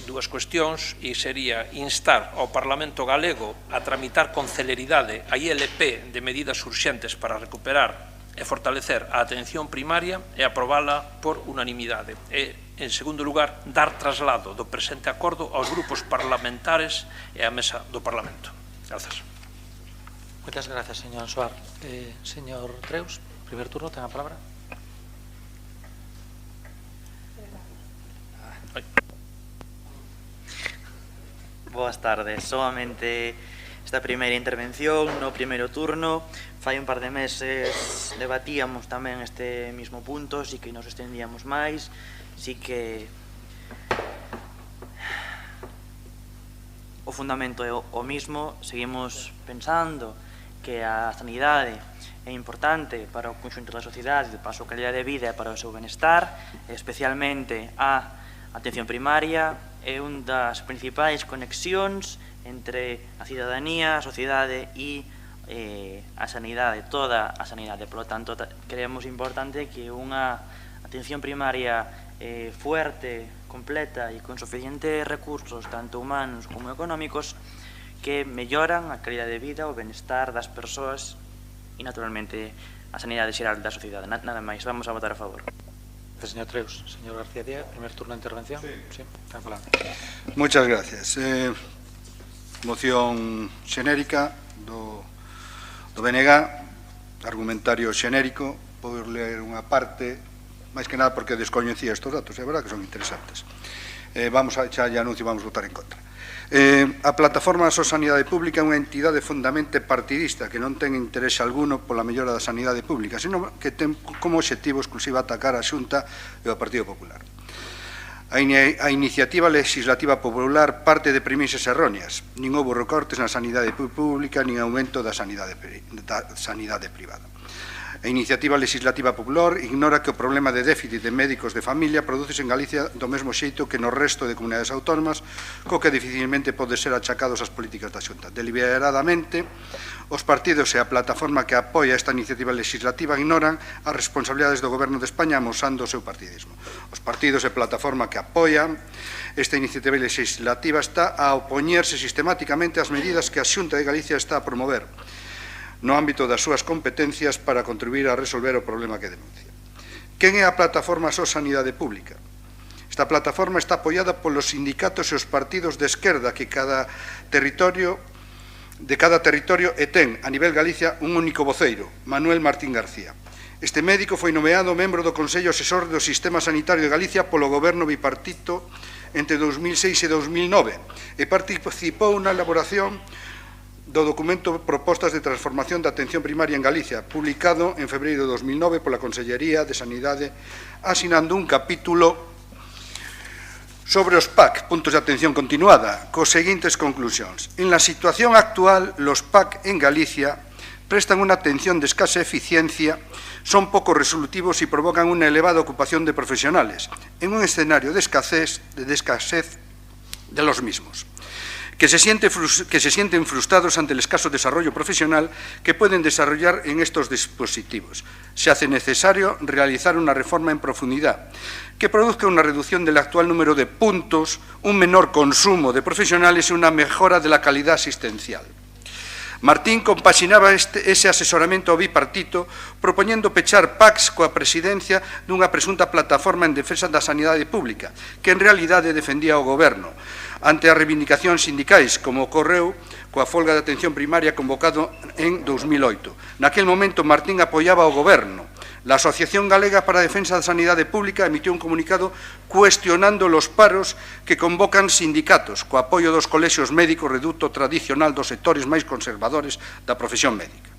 dúas cuestións, e sería instar ao Parlamento galego a tramitar con celeridade a ILP de medidas urxentes para recuperar e fortalecer a atención primaria e aprobala por unanimidade. E, en segundo lugar, dar traslado do presente acordo aos grupos parlamentares e á mesa do Parlamento. Grazas. Moitas grazas, señor Ansoar. Señor Treus, primer turno, ten a palabra. Boas tardes, solamente esta primeira intervención no primeiro turno. Fai un par de meses debatíamos tamén este mismo punto, si que nos extendíamos máis, si que o fundamento é o mismo. Seguimos pensando que a sanidade é importante para o conxunto da sociedade, para a súa calidad de vida e para o seu benestar, especialmente a atención primaria. É unha das principais conexións entre a cidadanía, a sociedade e a sanidade, toda a sanidade. Por lo tanto, creemos importante que unha atención primaria fuerte, completa e con suficientes recursos, tanto humanos como económicos, que melloran a calidad de vida, o benestar das persoas e, naturalmente, a sanidade xeral da sociedade. Nada máis, vamos a votar a favor. Señor Treus. Señor García Díaz, primer turno de intervención. Sí, ten a palabra. Muchas gracias. Moción xenérica do BNG, argumentario xenérico. Podo ler unha parte, máis que nada porque descoñecía estes datos, é verdad que son interesantes. Xa anuncio, vamos votar en contra. A Plataforma So Sanidade Pública é unha entidade fundamente partidista que non ten interese alguno pola mellora da sanidade pública, sino que ten como obxectivo exclusivo atacar a Xunta e o Partido Popular. A iniciativa legislativa popular parte de premisas erróneas. Nin houbo recortes na sanidade pública, nin aumento da sanidade privada. A iniciativa legislativa popular ignora que o problema de déficit de médicos de familia prodúcese en Galicia do mesmo xeito que no resto de comunidades autónomas, co que dificilmente pode ser achacados ás políticas da Xunta. Deliberadamente, os partidos e a plataforma que apoia esta iniciativa legislativa ignoran as responsabilidades do Goberno de España amosando o seu partidismo. Os partidos e plataforma que apoian esta iniciativa legislativa está a opoñerse sistemáticamente ás medidas que a Xunta de Galicia está a promover. no ámbito das súas competencias para contribuir a resolver o problema que denuncia. Quen é a plataforma SOS Sanidade Pública? Esta plataforma está apoiada polos sindicatos e os partidos de esquerda de cada territorio e ten, a nivel Galicia, un único voceiro, Manuel Martín García. Este médico foi nomeado membro do Consello Asesor do Sistema Sanitario de Galicia polo goberno bipartito entre 2006 e 2009 e participou na elaboración do documento Propostas de Transformación da Atención Primaria en Galicia, publicado en febreiro de 2009 pola Consellería de Sanidade, asinando un capítulo sobre os PAC, puntos de atención continuada, cos seguintes conclusións. En la situación actual, los PAC en Galicia prestan una atención de escasa eficiencia, son poco resolutivos y provocan una elevada ocupación de profesionales, en un escenario de escasez de los mismos, que se sienten frustrados ante el escaso desarrollo profesional que pueden desarrollar en estos dispositivos. Se hace necesario realizar una reforma en profundidad que produzca una reducción del actual número de puntos, un menor consumo de profesionales y una mejora de la calidad asistencial. Martín compaxinaba ese asesoramento ao bipartito propoñendo pechar PACs coa presidencia dunha presunta plataforma en defensa da sanidade pública, que en realidade defendía o goberno, ante as reivindicacións sindicais, como ocorreu coa folga de atención primaria convocado en 2008. Naquel momento, Martín apoiaba o goberno. La Asociación Galega para a Defensa da Sanidade Pública emitió un comunicado cuestionando los paros que convocan sindicatos, co apoio dos colexios médicos, reduto tradicional dos sectores máis conservadores da profesión médica.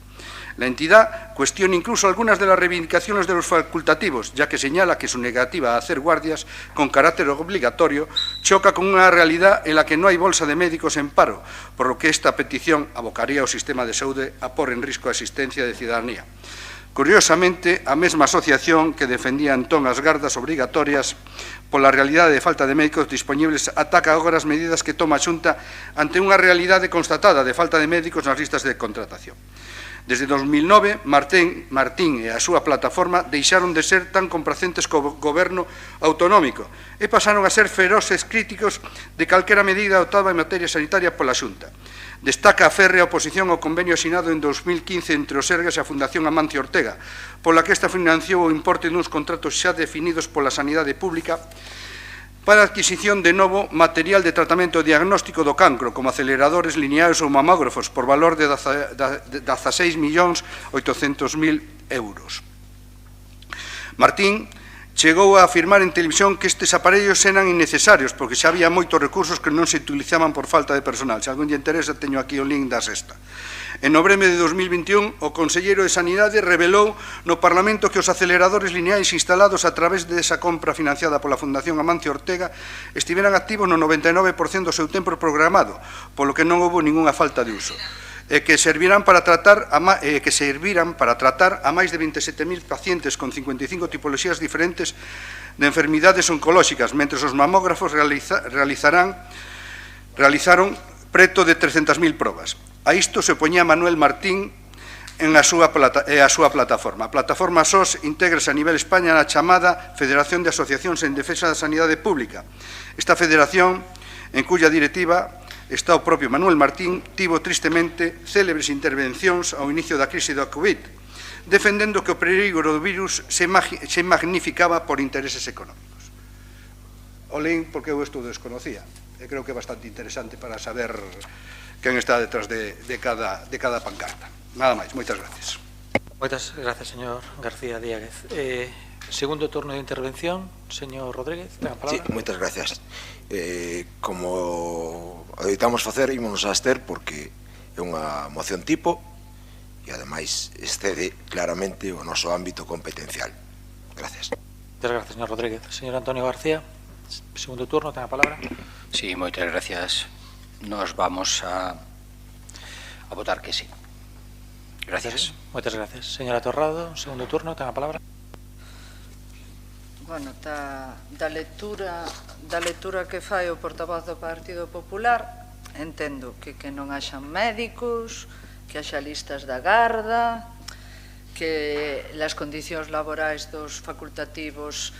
La entidad cuestiona incluso algunas de las reivindicaciones de los facultativos, ya que señala que su negativa a hacer guardias con carácter obligatorio choca con una realidad en la que no hay bolsa de médicos en paro, por lo que esta petición abocaría ao sistema de saúde a por en risco a existencia de cidadanía. Curiosamente, a mesma asociación que defendía entón as gardas obrigatorias pola realidade de falta de médicos dispoñibles ataca agora as medidas que toma a Xunta ante unha realidade constatada de falta de médicos nas listas de contratación. Desde 2009, Martín e a súa plataforma deixaron de ser tan complacentes co goberno autonómico e pasaron a ser feroces críticos de calquera medida adoptada en materia sanitaria pola Xunta. Destaca a férrea oposición ao convenio asinado en 2015 entre o Sergas e a Fundación Amancio Ortega, pola que esta financiou o importe duns contratos xa definidos pola sanidade pública para a adquisición de novo material de tratamento diagnóstico do cancro, como aceleradores lineares ou mamógrafos, por valor de 16.800.000 euros. Martín chegou a afirmar en televisión que estes aparellos eran innecesarios porque xa había moitos recursos que non se utilizaban por falta de personal. Se algún lle interesa, teño aquí o link da Sexta. En novembro de 2021, o Conselleiro de Sanidade revelou no Parlamento que os aceleradores lineais instalados a través desa compra financiada pola Fundación Amancio Ortega estiveran activos no 99% do seu tempo programado, polo que non houve ningunha falta de uso, e que servirán para tratar a máis de 27.000 pacientes con 55 tipoloxías diferentes de enfermidades oncolóxicas, mentre os mamógrafos realizaron preto de 300.000 probas. A isto se opoñía Manuel Martín e a súa plataforma. A plataforma SOS intégrase a nivel España na chamada Federación de Asociacións en Defensa da Sanidade Pública. Esta federación, en cuya directiva está o propio Manuel Martín, tivo tristemente célebres intervencións ao inicio da crise da COVID, defendendo que o perigo do virus se magnificaba por intereses económicos. O leín porque eu isto desconocía, e creo que é bastante interesante para saber quen está detrás de cada pancarta. Nada máis, moitas gracias. Moitas gracias, señor García Díaz. Segundo turno de intervención, señor Rodríguez, ten a palabra. Sí, moitas gracias. Como adoitamos facer, ímonos a abster porque é unha moción tipo e, ademais, excede claramente o noso ámbito competencial. Gracias. Moitas gracias, señor Rodríguez. Señor Antonio García, segundo turno, ten a palabra. Sí, moitas gracias. Nos vamos a votar que sí. Gracias. Moitas gracias. Señora Torrado, segundo turno, ten a palabra. Bueno, da lectura que fai o portavoz do Partido Popular, entendo que non haxan médicos, que haxa listas da garda, que as condicións laborais dos facultativos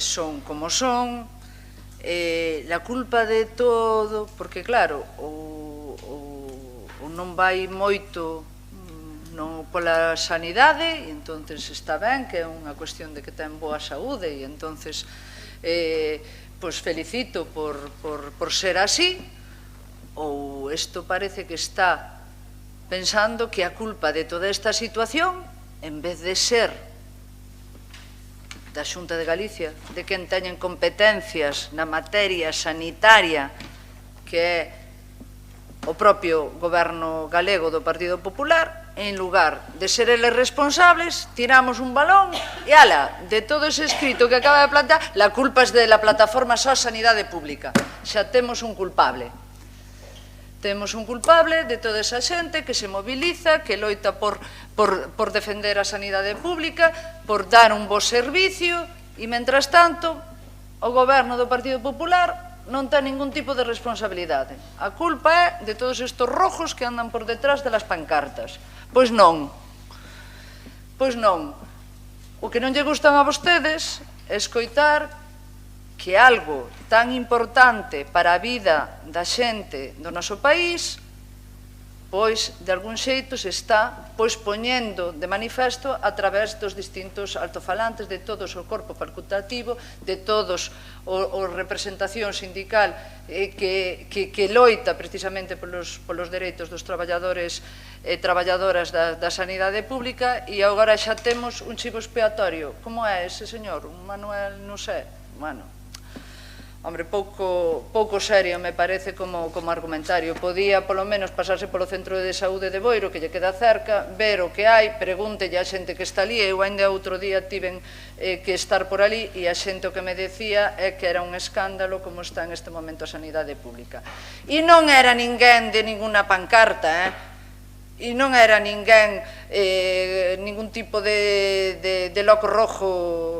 son como son, la culpa de todo, porque claro, o non vai moito non pola sanidade, e entonces está ben que é unha cuestión de que ten boa saúde, e entonces pois felicito por ser así, ou isto parece que está pensando que a culpa de toda esta situación, en vez de ser da Xunta de Galicia, de quen teñen competencias na materia sanitaria, que é o propio goberno galego do Partido Popular, en lugar de ser eles responsables, tiramos un balón e ala, de todo ese escrito que acaba de plantear, la culpa es de la plataforma só Sanidade Pública. Xa temos un culpable. Temos un culpable de toda esa xente que se moviliza, que loita por defender a sanidade pública, por dar un bo servicio, e, mentras tanto, o goberno do Partido Popular non ten ningún tipo de responsabilidade. A culpa é de todos estes rojos que andan por detrás de las pancartas. Pois non. Pois non. O que non lle gustan a vostedes é escoitar que algo tan importante para a vida da xente do noso país, pois, de algún xeito, se está poñendo de manifesto a través dos distintos altofalantes, de todo o corpo facultativo, de todos a representación sindical que loita precisamente polos dereitos dos traballadores e traballadoras da sanidade pública, e agora xa temos un chivo expiatorio. Como é ese señor? Un Manuel Nusé? Bueno, hombre, pouco serio me parece como argumentario. Podía, polo menos, pasarse polo centro de saúde de Boiro, que lle queda cerca, ver o que hai, pregúntelle a xente que está ali. Eu ainda outro día tiven que estar por ali, e a xente o que me decía é que era un escándalo como está en este momento a sanidade pública. E non era ninguén de ninguna pancarta, e non era ninguén, ningún tipo de loco rojo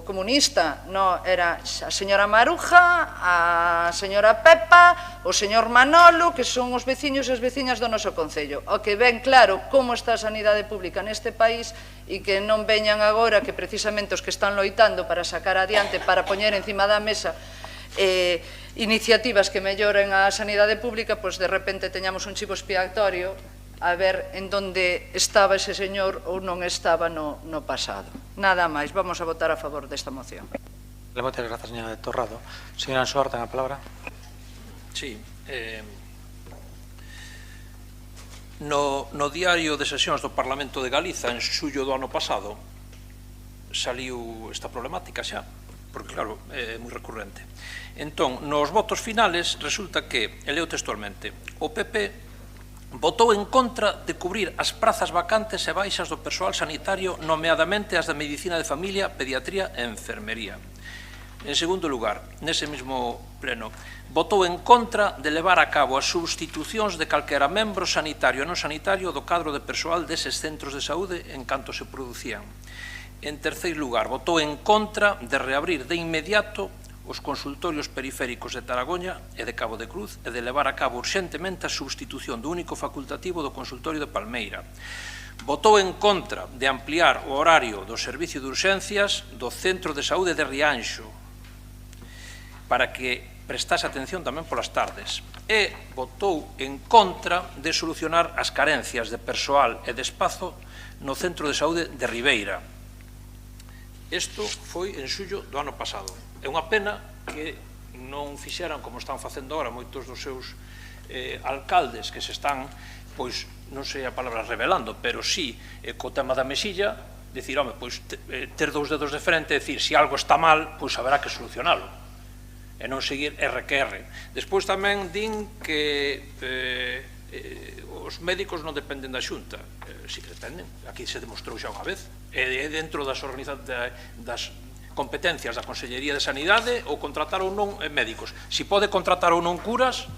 comunista, non, era a señora Maruja, a señora Pepa, o señor Manolo, que son os veciños e as veciñas do noso concello. O que ven claro como está a sanidade pública neste país, e que non veñan agora que precisamente os que están loitando para sacar adiante, para poñer encima da mesa iniciativas que melloren a sanidade pública, pois de repente teñamos un chivo expiatorio a ver en donde estaba ese señor ou non estaba no pasado. Nada máis, vamos a votar a favor desta moción. Moitas grazas, señora Torrado. Señora Anxoar, ten a palabra. Sí. No diario de sesións do Parlamento de Galiza, en xullo do ano pasado, saliu esta problemática xa, porque, claro, é moi recurrente. Entón, nos votos finales, resulta que, e leo textualmente, o PP votou en contra de cubrir as prazas vacantes e baixas do persoal sanitario, nomeadamente as da medicina de familia, pediatría e enfermería. En segundo lugar, nese mesmo pleno, votou en contra de levar a cabo as substitucións de calquera membro sanitario e non sanitario do cadro de persoal deses centros de saúde en canto se producían. En terceiro lugar, votou en contra de reabrir de inmediato os consultorios periféricos de Taragoña e de Cabo de Cruz, e de levar a cabo urxentemente a substitución do único facultativo do consultorio de Palmeira. Votou en contra de ampliar o horario do servicio de urxencias do centro de saúde de Rianxo para que prestase atención tamén polas tardes. E votou en contra de solucionar as carencias de persoal e de espazo no centro de saúde de Ribeira. Isto foi en xullo do ano pasado. É unha pena que non fixeran, como están facendo agora moitos dos seus alcaldes, que se están, pois, non sei a palabra revelando, pero sí, co tema da mesilla, dicir, home, pois, ter dous dedos de frente, dicir, se algo está mal, pois haberá que solucionalo, e non seguir RQR. Despois tamén din que os médicos non dependen da Xunta. Si que dependen, aquí se demostrou xa unha vez, e dentro das competencias da Consellería de Sanidade ou contratar ou non médicos. Si pode contratar ou non curas,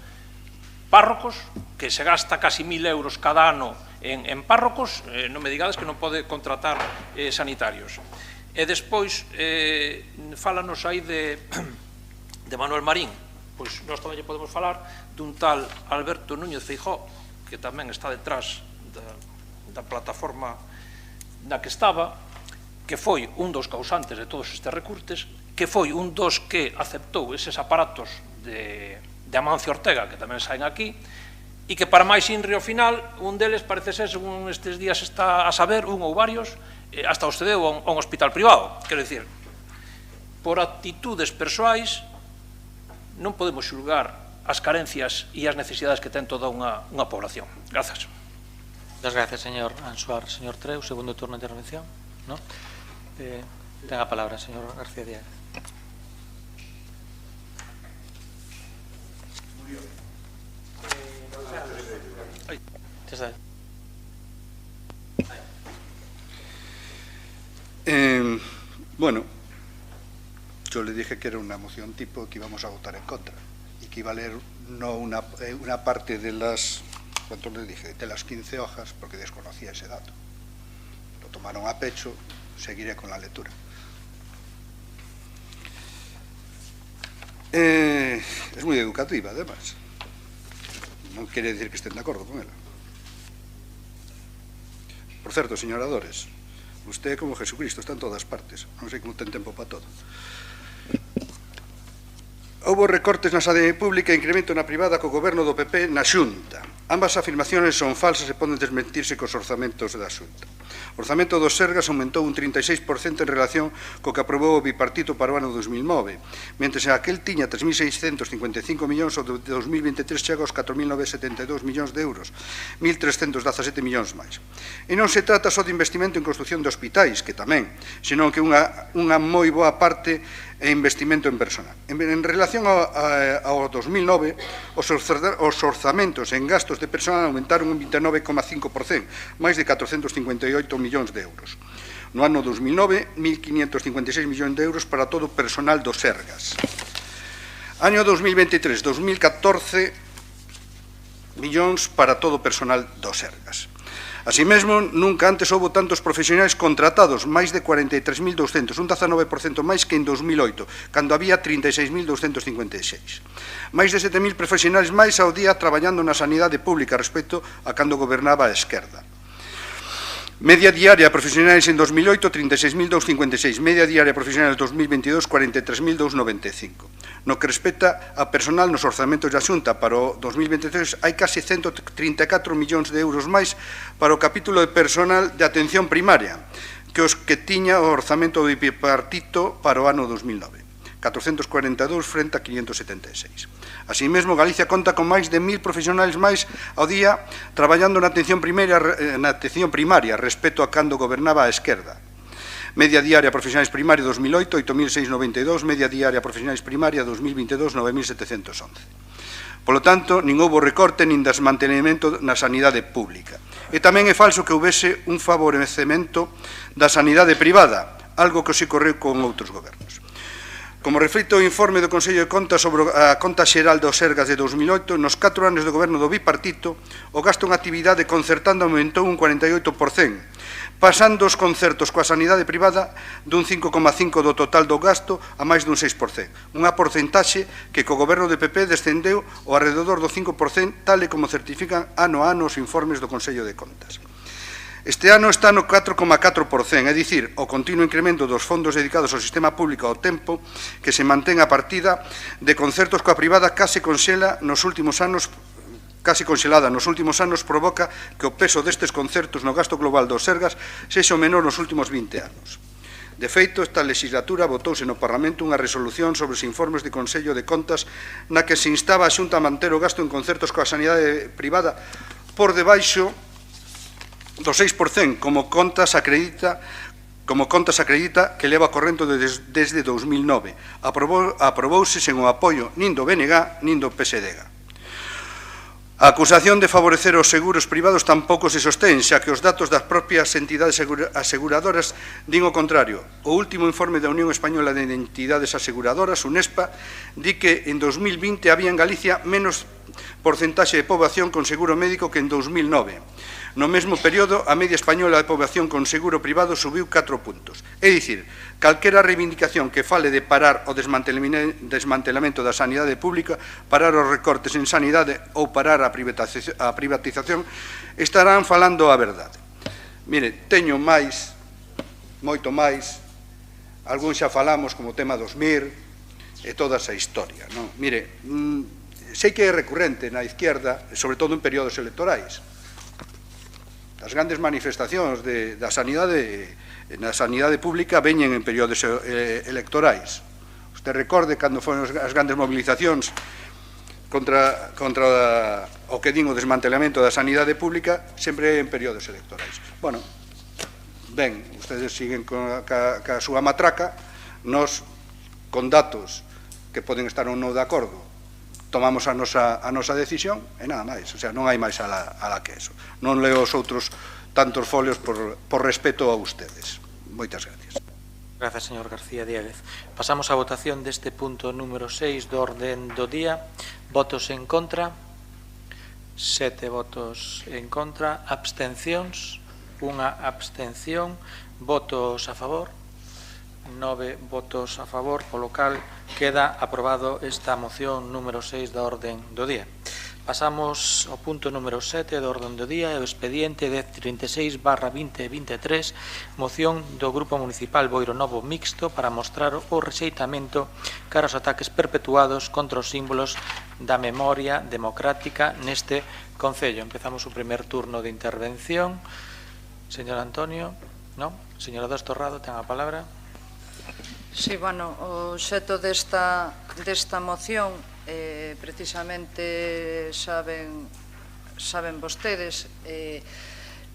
párrocos, que se gasta casi 1.000 euros cada ano en párrocos, non me digades que non pode contratar sanitarios. E despois, fálanos aí de Manuel Marín. Pois nós tamén lle podemos falar dun tal Alberto Núñez Feijóo, que tamén está detrás da plataforma na que estaba, que foi un dos causantes de todos estes recurtes, que foi un dos que aceptou eses aparatos de Amancio Ortega, que tamén saen aquí, e que para máis inri ao final, un deles parece ser, según estes días está a saber, un ou varios, hasta os cedeu a un hospital privado. Quero dicir, por actitudes persoais non podemos xulgar as carencias e as necesidades que ten toda unha población. Grazas. Muchas gracias, señor Ansuar. Señor Treu, segundo turno de intervención. ¿No? Tenga palabra, señor García Díaz. Bueno, yo le dije que era una moción tipo que íbamos a votar en contra y que iba a leer no una parte de las, ¿cuánto le dije? De las 15 hojas, porque desconocía ese dato. Lo tomaron a pecho, seguiré con la lectura. Es muy educativa, además. No quiere decir que estén de acuerdo con ela. Por certo, señora Dores, usted como Jesucristo está en todas partes, non sei como ten tempo para todo. Houbo recortes na sanidade pública e incremento na privada co goberno do PP na Xunta. Ambas afirmaciones son falsas e poden desmentirse cos orzamentos da Xunta. O orzamento dos Sergas aumentou un 36% en relación co que aprobou o bipartito para o ano 2009, mentre aquel tiña 3.655 millóns, o de 2023 chega aos 4.972 millóns de euros, 1.317 millóns máis. E non se trata só de investimento en construción de hospitais, que tamén, senón que unha moi boa parte é investimento en personal. En relación ao 2009, os orzamentos en gastos de personal aumentaron un 29,5%, máis de 458 millóns de euros. No ano 2009, 1.556 millóns de euros para todo o personal do Sergas. Año 2023, 2014 millóns para todo o personal do Sergas. Así mesmo, nunca antes houbo tantos profesionais contratados, máis de 43.200, un 19% máis que en 2008, cando había 36.256. Máis de 7.000 profesionais máis ao día traballando na sanidade pública respecto a cando gobernaba a esquerda. Media diaria profesionais en 2008, 36.256. Media diaria profesionais en 2022, 43.295. No que respecta a personal nos orzamentos da Xunta para o 2023, hai case 134 millóns de euros máis para o capítulo de personal de atención primaria que os que tiña o orzamento do bipartito para o ano 2009. 442 frente a 576. Así mesmo, Galicia conta con máis de 1.000 profesionais máis ao día traballando na atención primaria respecto a cando gobernaba a esquerda. Media diaria profesionais primaria 2008, 8.692, media diaria profesionais primaria 2022, 9.711. Polo tanto, nin houbo recorte nin desmantelemento na sanidade pública. E tamén é falso que houbese un favorecemento da sanidade privada, algo que se correu con outros gobernos. Como reflite o informe do Consello de Contas sobre a Conta Xeral do Sergas de 2008, nos 4 anos de goberno do bipartito, o gasto en actividade concertando aumentou un 48%, pasando os concertos coa sanidade privada dun 5,5% do total do gasto a máis dun 6%, unha porcentaxe que co goberno de PP descendeu ao arredor do 5%, tal e como certifican ano a ano os informes do Consello de Contas. Este ano está no 4,4%, é dicir, o continuo incremento dos fondos dedicados ao sistema público ao tempo que se mantén a partida de concertos coa privada case conxelada nos últimos anos provoca que o peso destes concertos no gasto global dos Sergas sexa o menor nos últimos 20 anos. De feito, esta legislatura votouse no Parlamento unha resolución sobre os informes de Consello de Contas na que se instaba a Xunta a manter o gasto en concertos coa sanidade privada por debaixo do 6%, como Contas acredita que leva correndo desde 2009. Aprobouse sen o apoio nin do BNG nin do PSDG. A acusación de favorecer os seguros privados tampouco se sostén, xa que os datos das propias entidades aseguradoras din o contrario. O último informe da Unión Española de Entidades Aseguradoras, UNESPA, di que en 2020 había en Galicia menos porcentaxe de poboación con seguro médico que en 2009. No mesmo período, a media española de poboación con seguro privado subiu 4 puntos. É dicir, calquera reivindicación que fale de parar o desmantelamento da sanidade pública, parar os recortes en sanidade ou parar a privatización, estarán falando a verdade. Mire, teño máis, moito máis, algún xa falamos como o tema dos MIR e toda esa historia. Mire, sei que é recurrente na izquierda, sobre todo en períodos electorais. As grandes manifestacións da sanidade na sanidade pública veñen en períodos electorais. Usted recorde cando foron as grandes movilizacións contra o que din o desmantelamento da sanidade pública, sempre en períodos electorais. Bueno, ben, ustedes siguen ca súa matraca, nos, con datos que poden estar ou non de acordo, tomamos a nosa decisión e nada máis. O sea, non hai máis a la que eso. Non leo os outros tantos folios por respeto a ustedes. Moitas gracias. Gracias, señor García Diéguez. Pasamos á votación deste punto número 6 do orden do día. Votos en contra. 7 votos en contra. Abstencións. Unha abstención. Votos a favor. 9 votos a favor, polo cal queda aprobado esta moción número 6 da orden do día. Pasamos ao punto número 7 do orden do día, o expediente 1036/2023, moción do Grupo Municipal Boiro Novo Mixto para mostrar o rexeitamento cara aos ataques perpetuados contra os símbolos da memoria democrática neste concello. Empezamos o primer turno de intervención. Señor Antonio, non? Señora Dos Torrado, ten a palabra. Sí, bueno, o xeto desta moción precisamente saben vostedes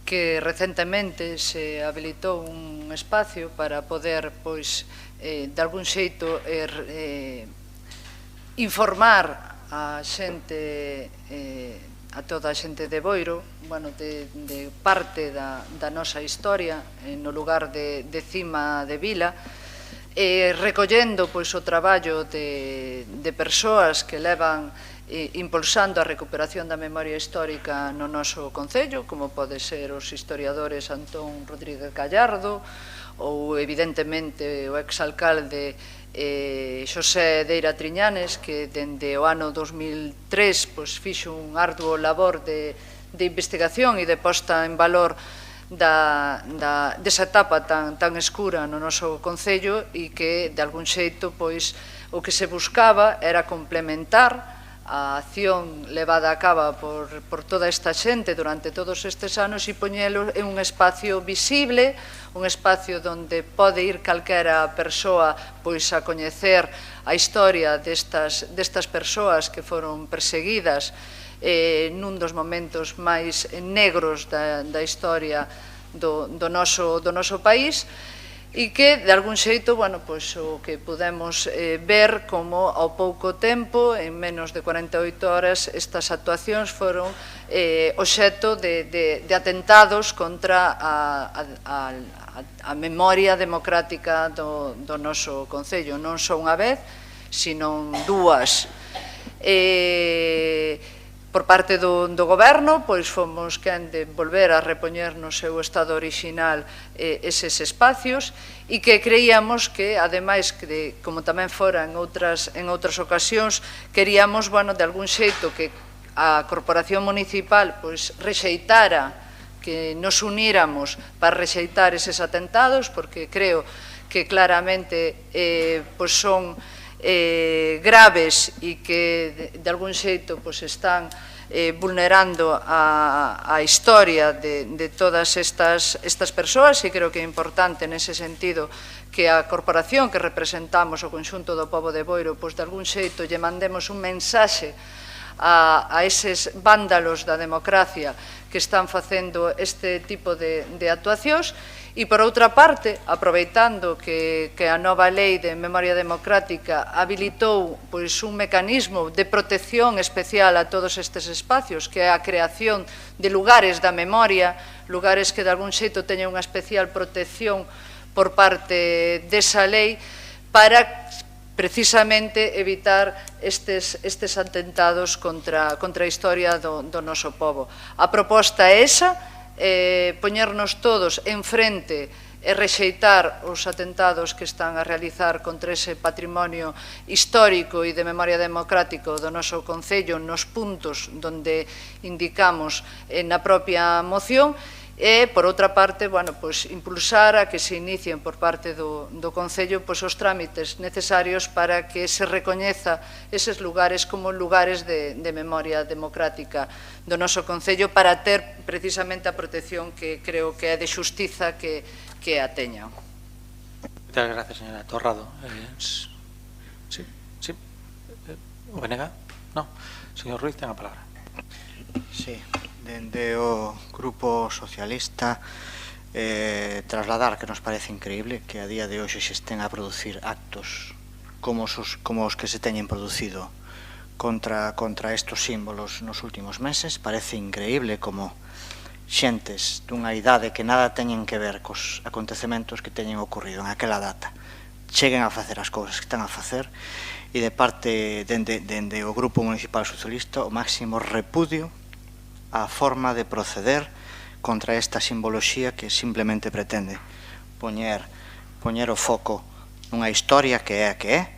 que recentemente se habilitou un espacio para poder, pois, de algún xeito informar a xente, a toda a xente de Boiro, bueno, de parte da nosa historia no lugar de Cima de Vila, recollendo pois o traballo de persoas que levan impulsando a recuperación da memoria histórica no noso concello, como pode ser os historiadores Antón Rodríguez Gallardo ou evidentemente o exalcalde Xosé Deira Triñanes, que dende o ano 2003 pois fixo un arduo labor de investigación e de posta en valor desa etapa tan escura no noso concello e que, de algún xeito, pois, o que se buscaba era complementar a acción levada a cabo por toda esta xente durante todos estes anos e poñelo en un espacio visible, un espacio onde pode ir calquera persoa pois a coñecer a historia destas persoas que foron perseguidas nun dos momentos máis negros da historia do noso país e que, de algún xeito, bueno, pois o que podemos ver como ao pouco tempo, en menos de 48 horas, estas actuacións foron obxecto de atentados contra a memoria democrática do noso concello, non só unha vez, sino dúas. Por parte do goberno, pois fomos quen de volver a repoñer no seu estado orixinal eses espacios e que creíamos que, ademais, como tamén fora en outras ocasións, queríamos, bueno, de algún xeito que a Corporación Municipal pois rexeitara, que nos uníramos para rexeitar eses atentados, porque creo que claramente pois son graves e que de algún xeito están vulnerando a historia de todas estas persoas e creo que é importante nese sentido que a corporación que representamos o conxunto do pobo de Boiro de algún xeito lle mandemos un mensaxe a eses vándalos da democracia que están facendo este tipo de actuacións. E, por outra parte, aproveitando que a nova lei de memoria democrática habilitou un mecanismo de protección especial a todos estes espacios, que é a creación de lugares da memoria, lugares que de algún xeito teñen unha especial protección por parte desa lei, para precisamente evitar estes atentados contra a historia do noso pobo. A proposta é esa, poñernos todos en frente e rexeitar os atentados que están a realizar contra ese patrimonio histórico e de memoria democrático do noso concello nos puntos onde indicamos na propia moción E, por outra parte, impulsar a que se inicien por parte do Concello os trámites necesarios para que se recoñeza eses lugares como lugares de memoria democrática do noso Concello para ter precisamente a protección que creo que é de xustiza que a teñan. Moitas gracias, señora Torrado. Sí. O BNG? No. Señor Ruiz, ten a palabra. Sí, dende o Grupo Socialista trasladar que nos parece increíble que a día de hoxe se estén a producir actos como os que se teñen producido contra estos símbolos nos últimos meses. Parece increíble como xentes dunha idade que nada teñen que ver cos acontecementos que teñen ocorrido en aquela data cheguen a facer as cousas que están a facer, e de parte dende o Grupo Municipal Socialista o máximo repudio á forma de proceder contra esta simboloxía que simplemente pretende poñer o foco nunha historia que é a que é,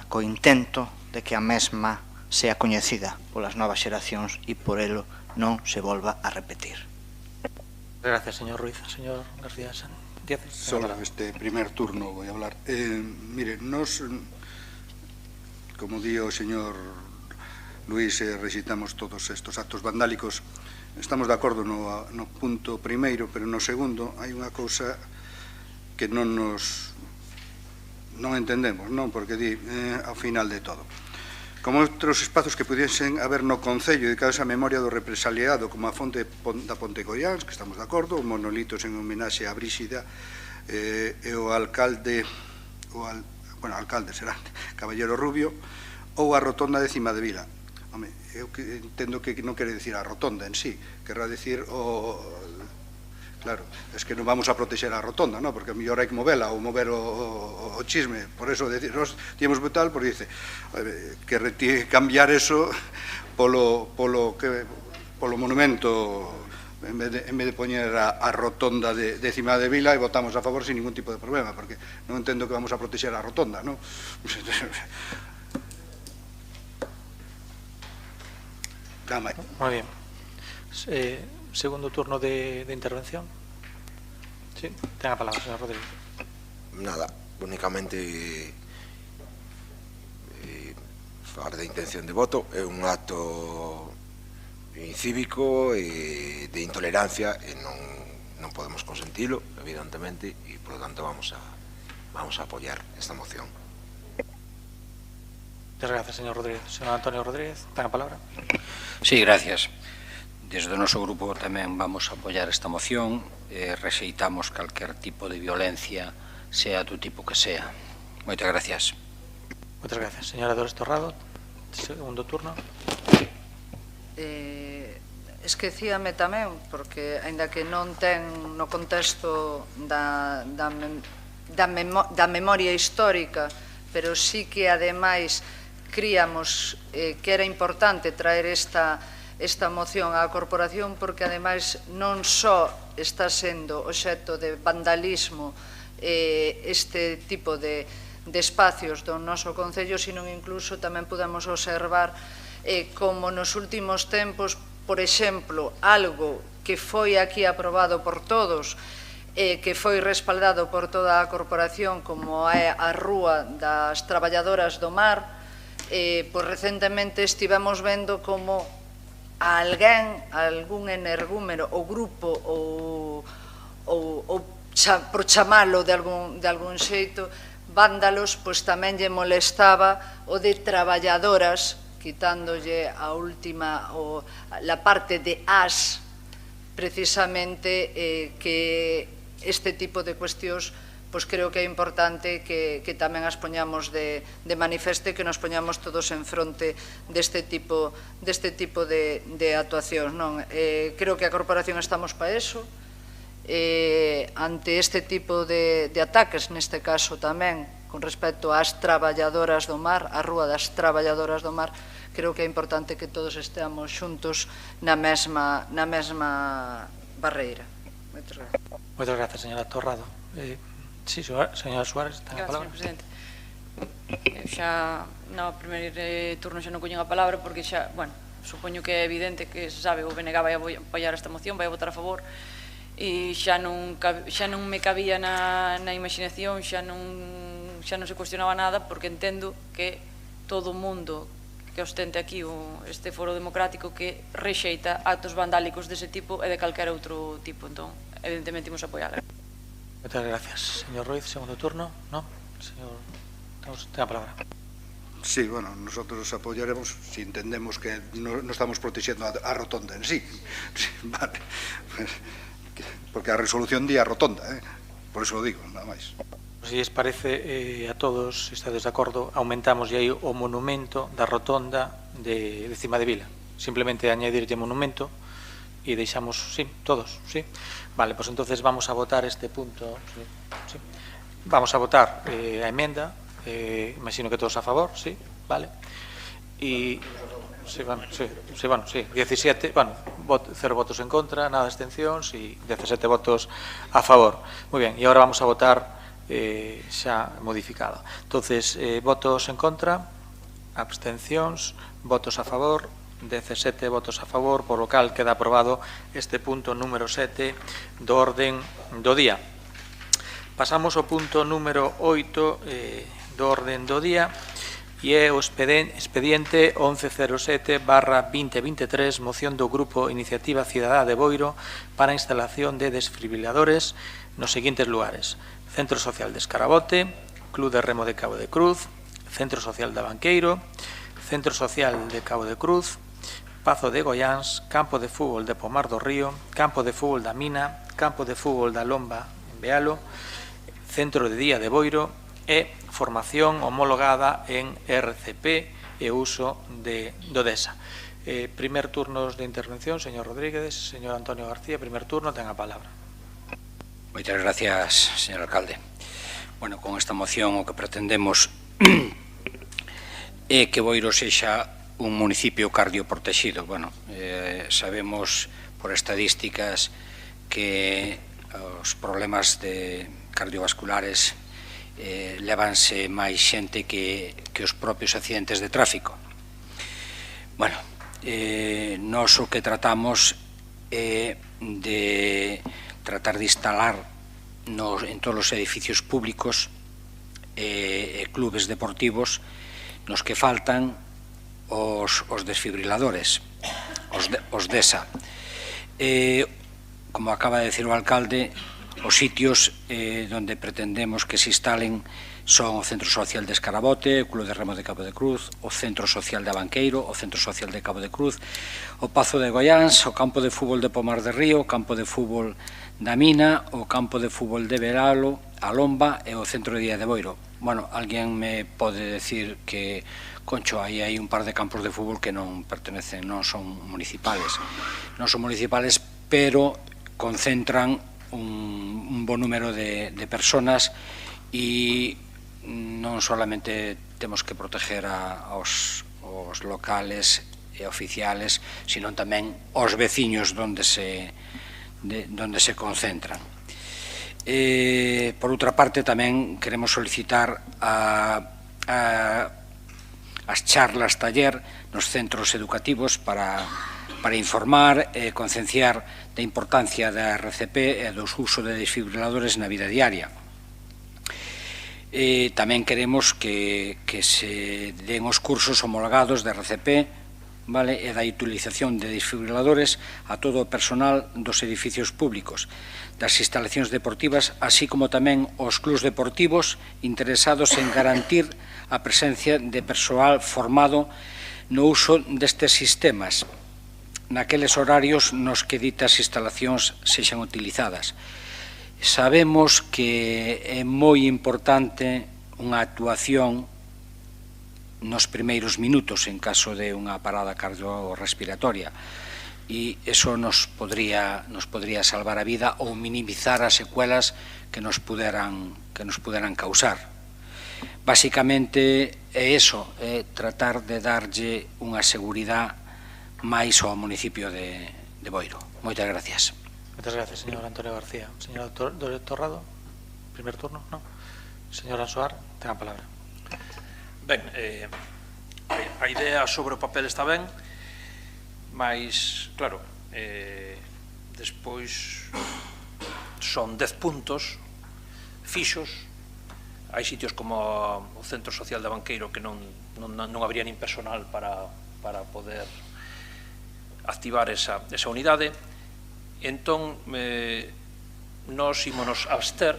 co intento de que a mesma sea coñecida polas novas xeracións e por elo non se volva a repetir. Gracias, señor Ruiz. Señor García Díaz. Solo este primer turno voy a hablar. Mire, como di o señor Luís, rexitamos todos estos actos vandálicos. Estamos de acordo no punto primeiro, pero no segundo hai unha cousa que non entendemos, non? Porque di ao final de todo. Como outros espazos que pudiesen haber no Concello dedicados á memoria do represaliado, como a fonte da Ponte Goiáns, que estamos de acordo, os monolitos en homenaxe a Bríxida e o alcalde será Caballero Rubio, ou a rotonda de Cima de Vila. Home, eu entendo que non quere dicir a rotonda en sí, querrá dicir Claro, es que non vamos a protexer a rotonda, non? Porque a mellor hai que movela ou mover o chisme. Por eso, nos tíamos brutal, porque dice que cambiar eso polo monumento, en vez de poñer a rotonda de Cima de Vila, e votamos a favor sin ningún tipo de problema, porque non entendo que vamos a protexer a rotonda, non? Muy bien. Segundo turno de intervención. Sí, tenga palabra, señor Rodríguez. Nada, únicamente falar de intención de voto. É un acto incívico e de intolerancia e non podemos consentilo, evidentemente, e por lo tanto vamos a apoiar esta moción. Muchas gracias, señor Rodríguez. Señor Antonio Rodríguez, tenga palabra. Sí, gracias. Desde o noso grupo tamén vamos a apoiar esta moción e rexeitamos calquer tipo de violencia, sea do tipo que sea. Moitas gracias. Moitas gracias. Señora Dolores Torrado, segundo turno. Esquecíame tamén, porque aínda que non ten no contexto da memoria histórica, pero sí que ademais críamos que era importante traer esta moción á corporación, porque ademais non só está sendo obxecto de vandalismo este tipo de espacios do noso Concello, sino incluso tamén podemos observar como nos últimos tempos, por exemplo, algo que foi aquí aprobado por todos, que foi respaldado por toda a corporación, como é a Rúa das Traballadoras do Mar, pois recentemente estivemos vendo como algún energúmeno ou grupo ou por chamalo de algún xeito, vándalos, pois tamén lle molestaba o de traballadoras, quitándolle a última, la parte de as, precisamente que este tipo de cuestións pois creo que é importante que tamén as poñamos de manifesto e que nos poñamos todos en fronte deste tipo de actuacións. Creo que a corporación estamos para eso, ante este tipo de ataques, neste caso tamén, con respecto ás traballadoras do mar, a Rúa das Traballadoras do Mar, creo que é importante que todos esteamos xuntos na mesma barreira. Moitas gracias, señora Torrado. Sí, señora Suárez, ten a palabra. Gracias, señor presidente. Eu xa no primeiro turno xa non coñen a palabra porque xa, bueno, supoño que é evidente que se sabe, o BNG vai apoiar esta moción, vai votar a favor, e xa non me cabía na imaginación, xa non se cuestionaba nada, porque entendo que todo o mundo que ostente aquí este foro democrático que rexeita actos vandálicos dese tipo e de calquera outro tipo. Entón, evidentemente, imos apoiar. Moitas gracias. Señor Ruiz, segundo turno. ¿No? Señor, ten a palabra. Sí, bueno, nosotros apoyaremos si entendemos que no estamos protegiendo a rotonda en sí. Vale. Porque a resolución di a rotonda, por eso lo digo, nada máis. Se lles parece a todos, se estades de acordo, aumentamos aí o monumento da rotonda de Cima de Vila. Simplemente añadirlle monumento e deixamos, sí, todos, sí. Vale, pues entonces vamos a votar este punto. Sí. Vamos a votar a emenda, imagino que todos a favor, sí, vale. E sí, bueno, sí, 17, bueno, 0 votos en contra, nada de abstencións e 17 votos a favor. Moi ben, e agora vamos a votar xa modificado. Entonces, votos en contra, abstencións, votos a favor, 17 votos a favor, por lo cal queda aprobado este punto número 7 do orden do día. Pasamos ao punto número 8 do orden do día, e é o expediente 1107/2023, moción do Grupo Iniciativa Cidadá de Boiro para a instalación de desfibriladores nos seguintes lugares: Centro Social de Escarabote, Club de Remo de Cabo de Cruz, Centro Social de Banqueiro, Centro Social de Cabo de Cruz, Pazo de Goiáns, Campo de Fútbol de Pomar do Río, Campo de Fútbol da Mina, Campo de Fútbol da Lomba en Bealo, Centro de Día de Boiro e formación homologada en RCP e uso de DESA. Primer turnos de intervención, señor Rodríguez, señor Antonio García, primer turno, ten a palabra. Moitas gracias, señor alcalde. Bueno, con esta moción o que pretendemos é que Boiro sexa un municipio cardioprotegido. Bueno, sabemos por estadísticas que os problemas cardiovasculares levanse máis xente que os propios accidentes de tráfico. Bueno, nós o que tratamos é de tratar de instalar en todos os edificios públicos e clubes deportivos nos que faltan os desfibriladores, os DESA. Como acaba de decir o alcalde, os sitios onde pretendemos que se instalen son o Centro Social de Escarabote, o Club de Remo de Cabo de Cruz, o Centro Social de Banqueiro, o Centro Social de Cabo de Cruz, o Pazo de Goiáns, o Campo de Fútbol de Pomar de Río, o Campo de Fútbol da Mina, o Campo de Fútbol de Bealo, a Lomba e o Centro de Día de Boiro. Bueno, alguén me pode decir que, concho, aí hai un par de campos de fútbol que non pertenecen, non son municipales. Non son municipales, pero concentran un bon número de personas e non solamente temos que proteger aos locales e oficiales, sino tamén aos veciños onde se concentran. Por outra parte, tamén queremos solicitar as charlas taller nos centros educativos para informar e concienciar da importancia da RCP e do uso de desfibriladores na vida diaria. Tamén queremos que se den os cursos homologados de RCP e da utilización de desfibriladores a todo o personal dos edificios públicos, das instalacións deportivas, así como tamén os clubs deportivos interesados en garantir a presencia de persoal formado no uso destes sistemas naqueles horarios nos que ditas instalacións sexan utilizadas. Sabemos que é moi importante unha actuación nos primeiros minutos en caso de unha parada cardiorrespiratoria e iso nos podría salvar a vida ou minimizar as secuelas que nos puderan causar. Básicamente é iso, é tratar de darlle unha seguridade máis ao municipio de Boiro. Moitas gracias. Moitas gracias, señor Antonio García. Señor Torrado, primer turno, non? Señor Ansoar, ten a palabra. Ben, a idea sobre o papel está ben, Mais, claro, despois son 10 puntos fixos. Hai sitios como o Centro Social de Banqueiro que non habría nin personal para poder activar esa unidade. Entón, nós ímonos abster,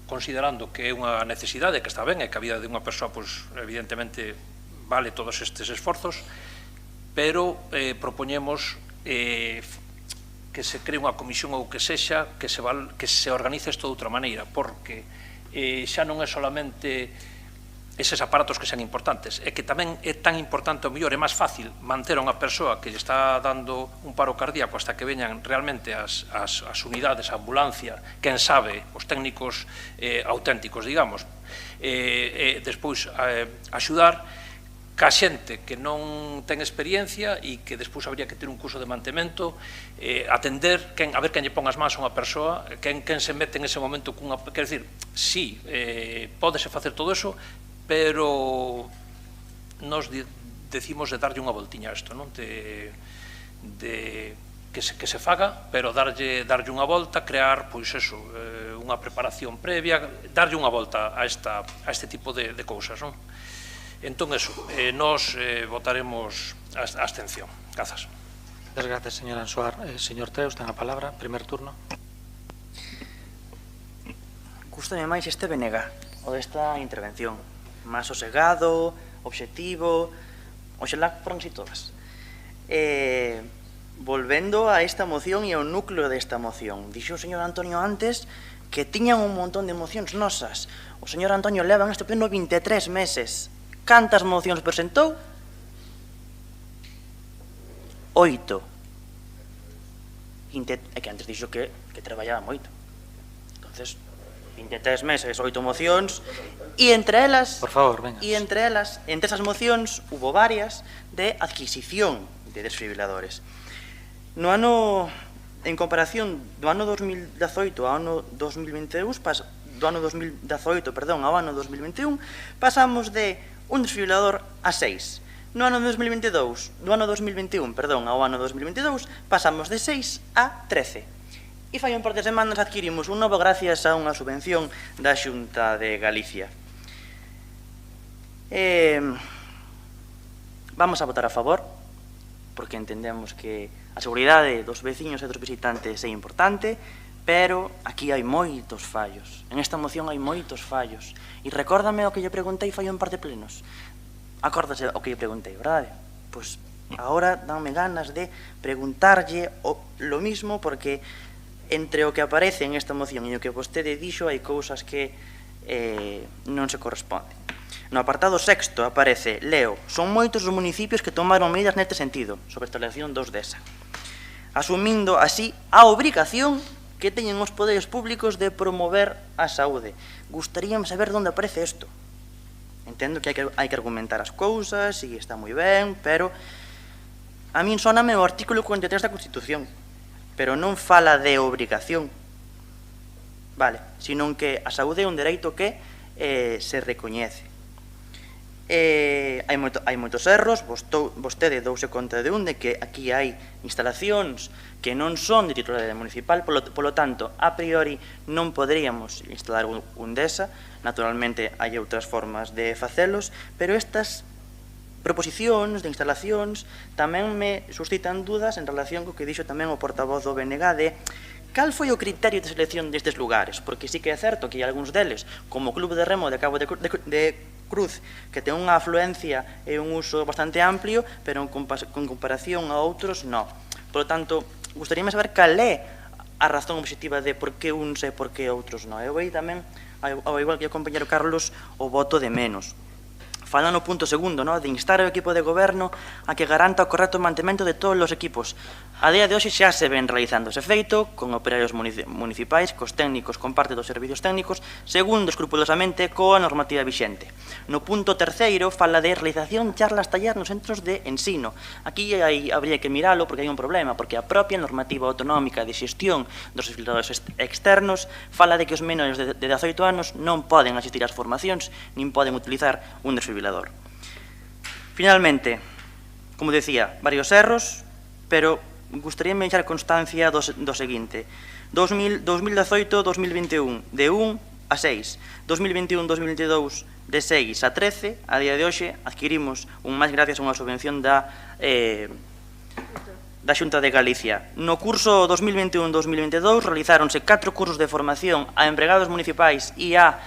considerando que é unha necesidade, que está ben, e que a vida de unha persoa, pois, evidentemente, vale todos estes esforzos, pero propoñemos que se cree unha comisión ou que sexa, que se organice isto de outra maneira, porque xa non é solamente eses aparatos que sean importantes, é que tamén é tan importante, o mellor, é máis fácil manter a unha persoa que lle está dando un paro cardíaco hasta que veñan realmente as unidades, a ambulancia, quen sabe, os técnicos auténticos, digamos, despois axudar ca xente que non ten experiencia e que despois habría que ter un curso de mantemento, atender, a ver quen lle pon as mans a unha persoa, quen se mete en ese momento cunha... Quer dizer, sí, pódese facer todo eso, pero nos decimos de darlle unha voltiña a isto, non? Que se faga, pero darlle unha volta, crear, pois eso, unha preparación previa, darlle unha volta a este tipo de cousas, non? Entón, eso, nos votaremos a abstención. Grazas. Muchas gracias, señor Ansoar. Señor Teus, ten a palabra. Primer turno. Gústame máis este Benega, o desta intervención. Más sosegado, obxectivo, oxalá foron así todas. Volvendo a esta moción e ao núcleo desta moción. Dixo o señor Antonio antes que tiñan un montón de mocións nosas. O señor Antonio leva en este pleno 23 meses. Cantas mocións presentou? 8. É que antes dixo que traballaba moito. Entonces, 23 meses, 8 mocións, e entre elas... Por favor, venga. E entre esas mocións, hubo varias de adquisición de desfibriladores. No ano, en comparación do ano 2018 ao ano 2021, do ano 2018, perdón, ao ano 2021, pasamos de un desfibrilador a 6. No ano 2022, do ano 2021, perdón, ao ano 2022, pasamos de 6 a 13. E fai un par de semanas adquirimos un novo gracias a unha subvención da Xunta de Galicia. Vamos a votar a favor, porque entendemos que a seguridade dos veciños e dos visitantes é importante, pero aquí hai moitos fallos. En esta moción hai moitos fallos. E recórdame o que lle preguntei fai un par de plenos. Acórdase o que lle preguntei, verdade? Pois agora danme ganas de preguntarlle lo mismo, porque entre o que aparece en esta moción e o que vostede dixo hai cousas que non se corresponden. No apartado sexto aparece, leo, son moitos os municipios que tomaron medidas neste sentido, sobre a instalación dos DESA, asumindo así a obrigación que teñen os poderes públicos de promover a saúde. Gustaríame saber onde aparece isto. Entendo que hai que argumentar as cousas e está moi ben, pero a min sóname o artículo 43 da Constitución, pero non fala de obrigación, vale, senón que a saúde é un dereito que se recoñece. Hai moitos erros, vostede douse conta de un, de que aquí hai instalacións que non son de titularidade municipal, polo tanto, a priori non poderíamos instalar un DESA, naturalmente hai outras formas de facelos, pero estas proposicións de instalacións tamén me suscitan dudas en relación co que dixo tamén o portavoz do BNG de cal foi o criterio de selección destes lugares, porque sí que é certo que hai algúns deles, como o Club de Remo de Cabo de Cruz, que ten unha afluencia e un uso bastante amplio, pero con comparación a outros, non. Por lo tanto, gustaríame saber cal é a razón obxectiva de por que uns e por que outros non. Eu vei tamén, ao igual que o compañero Carlos, o voto de menos. Falan no punto segundo, de instar ao equipo de goberno a que garanta o correcto mantemento de todos os equipos. A día de hoxe xa se ven realizando ese feito, con operarios municipais, cos técnicos, con parte dos servicios técnicos, segundo escrupulosamente coa normativa vixente. No punto terceiro, fala de realización charlas taller nos centros de ensino. Aquí habría que miralo porque hai un problema, porque a propia normativa autonómica de xestión dos desfibriladores externos fala de que os menores de 18 anos non poden asistir ás formacións, nin poden utilizar un desfibrilador. Finalmente, como decía, varios erros, pero gustaríame deixar constancia do seguinte. 2018-2021, de 1 a 6. 2021-2022, de 6 a 13. A día de hoxe adquirimos un máis gracias a unha subvención da Xunta de Galicia. No curso 2021-2022 realizáronse 4 cursos de formación a empregados municipais e a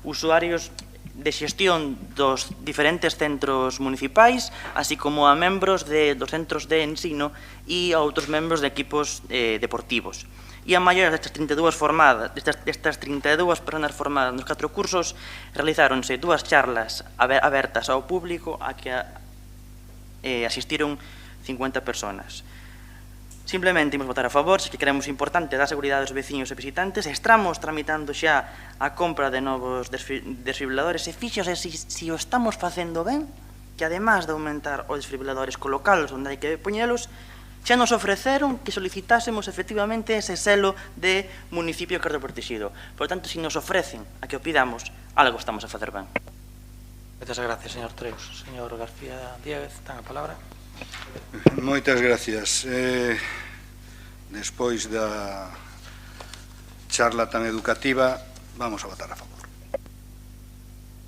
usuarios de xestión dos diferentes centros municipais, así como a membros dos centros de ensino e a outros membros de equipos deportivos. E a maior destas 32 personas formadas nos 4 cursos, realizáronse 2 charlas abertas ao público a que asistiron 50 personas. Simplemente imos votar a favor, se que queremos importante da seguridade dos veciños e visitantes. Estamos tramitando xa a compra de novos desfibriladores e fixos, se o estamos facendo ben, que además de aumentar os desfibriladores, colocalos onde hai que poñelos, xa nos ofreceron que solicitásemos efectivamente ese selo de municipio cardoprotegido. Por tanto, se nos ofrecen a que o pidamos, algo estamos a facer ben. Moitas gracias, señor Treus. Señor García Díaz, ten a palabra. Moitas gracias. Despois da charla tan educativa, vamos a votar a favor.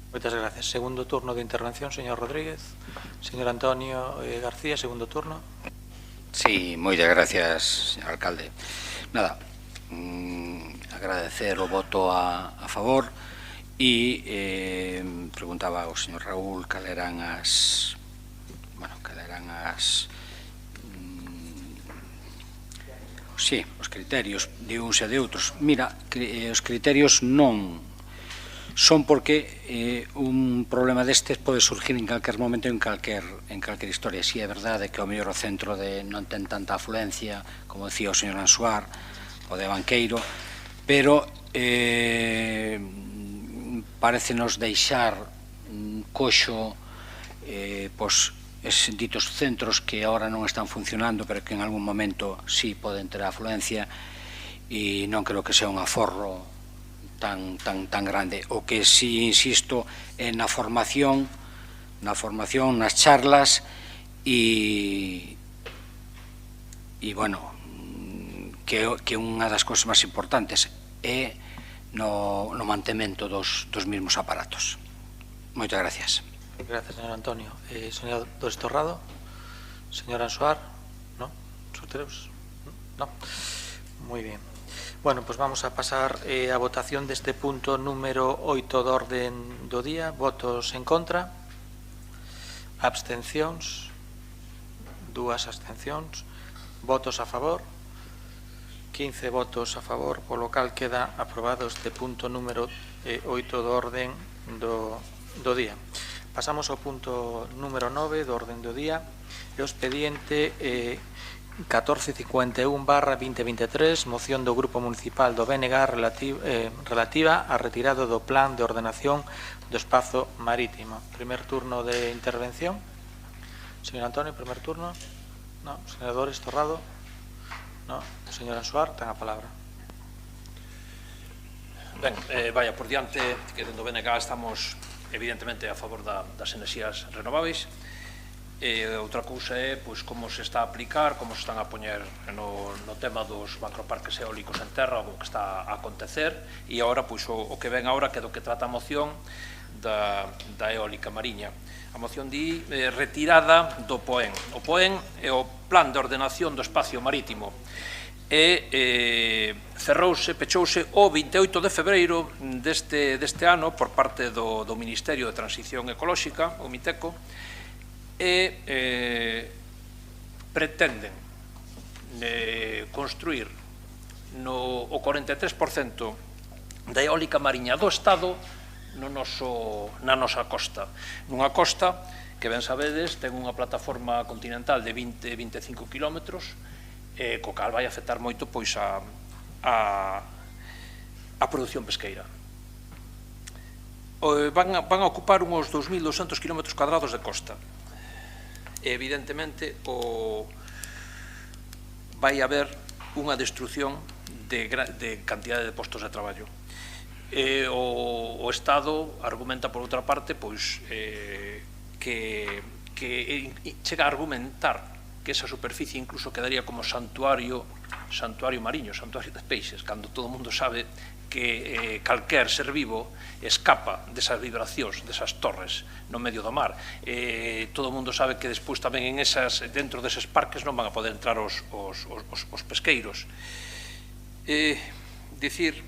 Moitas gracias. Segundo turno de intervención, señor Rodríguez. Señor Antonio García, segundo turno. Sí, moitas gracias, señor alcalde. Nada, agradecer o voto a favor e preguntaba ao señor Raúl cal eran as os criterios de uns e de outros. Mira, os criterios non son porque un problema destes pode surgir en calquer momento, en calquer historia. Si é verdade que o mellor o centro non ten tanta afluencia, como decía o señor Ansuar, o de Banqueiro, pero parecenos deixar coxo eses ditos centros que agora non están funcionando, pero que en algún momento sí poden ter afluencia, e non creo que sea un aforro tan grande. O que sí insisto é na formación, nas charlas e bueno, que unha das cousas máis importantes é no mantemento dos mesmos aparatos. Moitas gracias. Gracias, señor Antonio. Señor Torrado, señor Ansuar, ¿no? ¿Sorteos? No. Muy bien. Bueno, pues vamos a pasar a votación deste punto número 8 do orden do día. Votos en contra, abstencións, 2 abstencións, votos a favor, 15 votos a favor, polo cal queda aprobado este punto número 8 do orden do día. Pasamos ao punto número 9 do orden do día, o expediente 1451/2023, moción do Grupo Municipal do BNG relativa a retirado do Plan de Ordenación do Espazo Marítimo. Primer turno de intervención. Señor Antonio, primer turno. No. Senador Torrado. No. Señor Ansuar, ten a palabra. Ben, vaya por diante, que dentro do BNG estamos evidentemente a favor das enerxías renováveis. Outra cousa é como se está a aplicar, como se están a poñer no tema dos macroparques eólicos en terra, o que está a acontecer, e agora o que ven agora, que é do que trata a moción da eólica mariña. A moción di retirada do POEN. O POEN é o Plan de Ordenación do Espacio Marítimo, e pechouse o 28 de febreiro deste ano por parte do Ministerio de Transición Ecolóxica, o MITECO, e pretenden construir o 43% da eólica mariña do Estado na nosa costa. Nunha costa que, ben sabedes, ten unha plataforma continental de 20-25 kilómetros, co cal vai afectar moito a produción pesqueira. Van a ocupar uns 2.200 km cuadrados de costa. Evidentemente, vai haber unha destrucción de cantidade de postos de traballo. O Estado argumenta, por outra parte, que que chega a argumentar que esa superficie incluso quedaría como santuario mariño, santuario de peixes, cando todo o mundo sabe que calquer ser vivo escapa desas vibracións, desas torres no medio do mar. Todo o mundo sabe que despois tamén dentro deses parques non van a poder entrar os pesqueiros. Dicir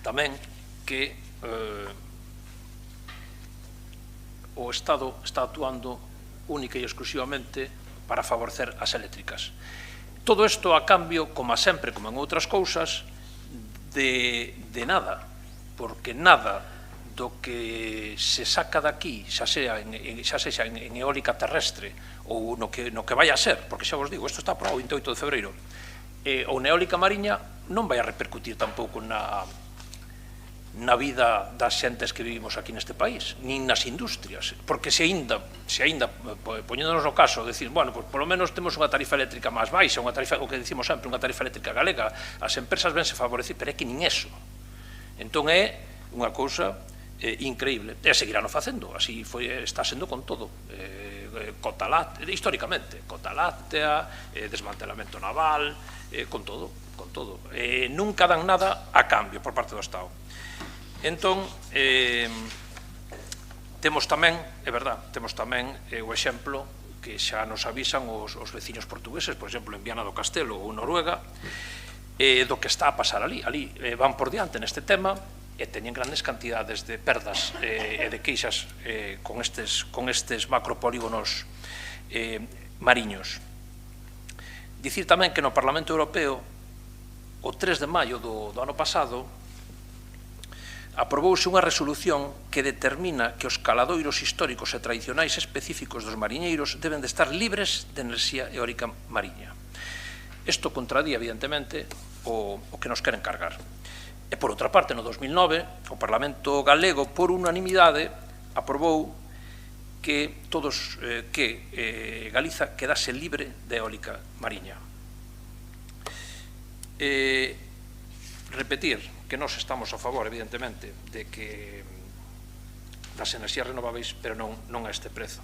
tamén que o Estado está actuando única e exclusivamente para favorecer as eléctricas. Todo isto a cambio, como sempre, como en outras cousas, de nada, porque nada do que se saca daqui, xa sexa en eólica terrestre ou no que vai a ser, porque xa vos digo, isto está aprobado o 28 de febreiro, ou na eólica mariña, non vai a repercutir tampouco na vida das xentes que vivimos aquí neste país, nin nas industrias, porque se aínda poñéndonos no caso, decir, bueno, pues polo menos temos unha tarifa eléctrica máis baixa, o que dicimos sempre, unha tarifa eléctrica galega, as empresas vense favorecer, pero é que nin eso. Entón é unha cousa increíble, e seguirán facendo, así está sendo con todo, cota láctea, históricamente, cota láctea, desmantelamento naval, con todo, nunca dan nada a cambio por parte do Estado. Entón, temos tamén, é verdad, temos tamén o exemplo que xa nos avisan os veciños portugueses, por exemplo, en Viana do Castelo ou Noruega, do que está a pasar ali. Ali van por diante neste tema e teñen grandes cantidades de perdas e de queixas con estes macropolígonos mariños. Dicir tamén que no Parlamento Europeo, o 3 de maio do ano pasado, aprobouse unha resolución que determina que os caladoiros históricos e tradicionais específicos dos mariñeiros deben de estar libres de enerxía eólica mariña. Isto contradía, evidentemente, o que nos queren cargar. E, por outra parte, no 2009, o Parlamento galego, por unanimidade, aprobou que Galiza quedase libre de eólica mariña. Repetir que nós estamos a favor, evidentemente, das enerxías renováveis, pero non a este prezo.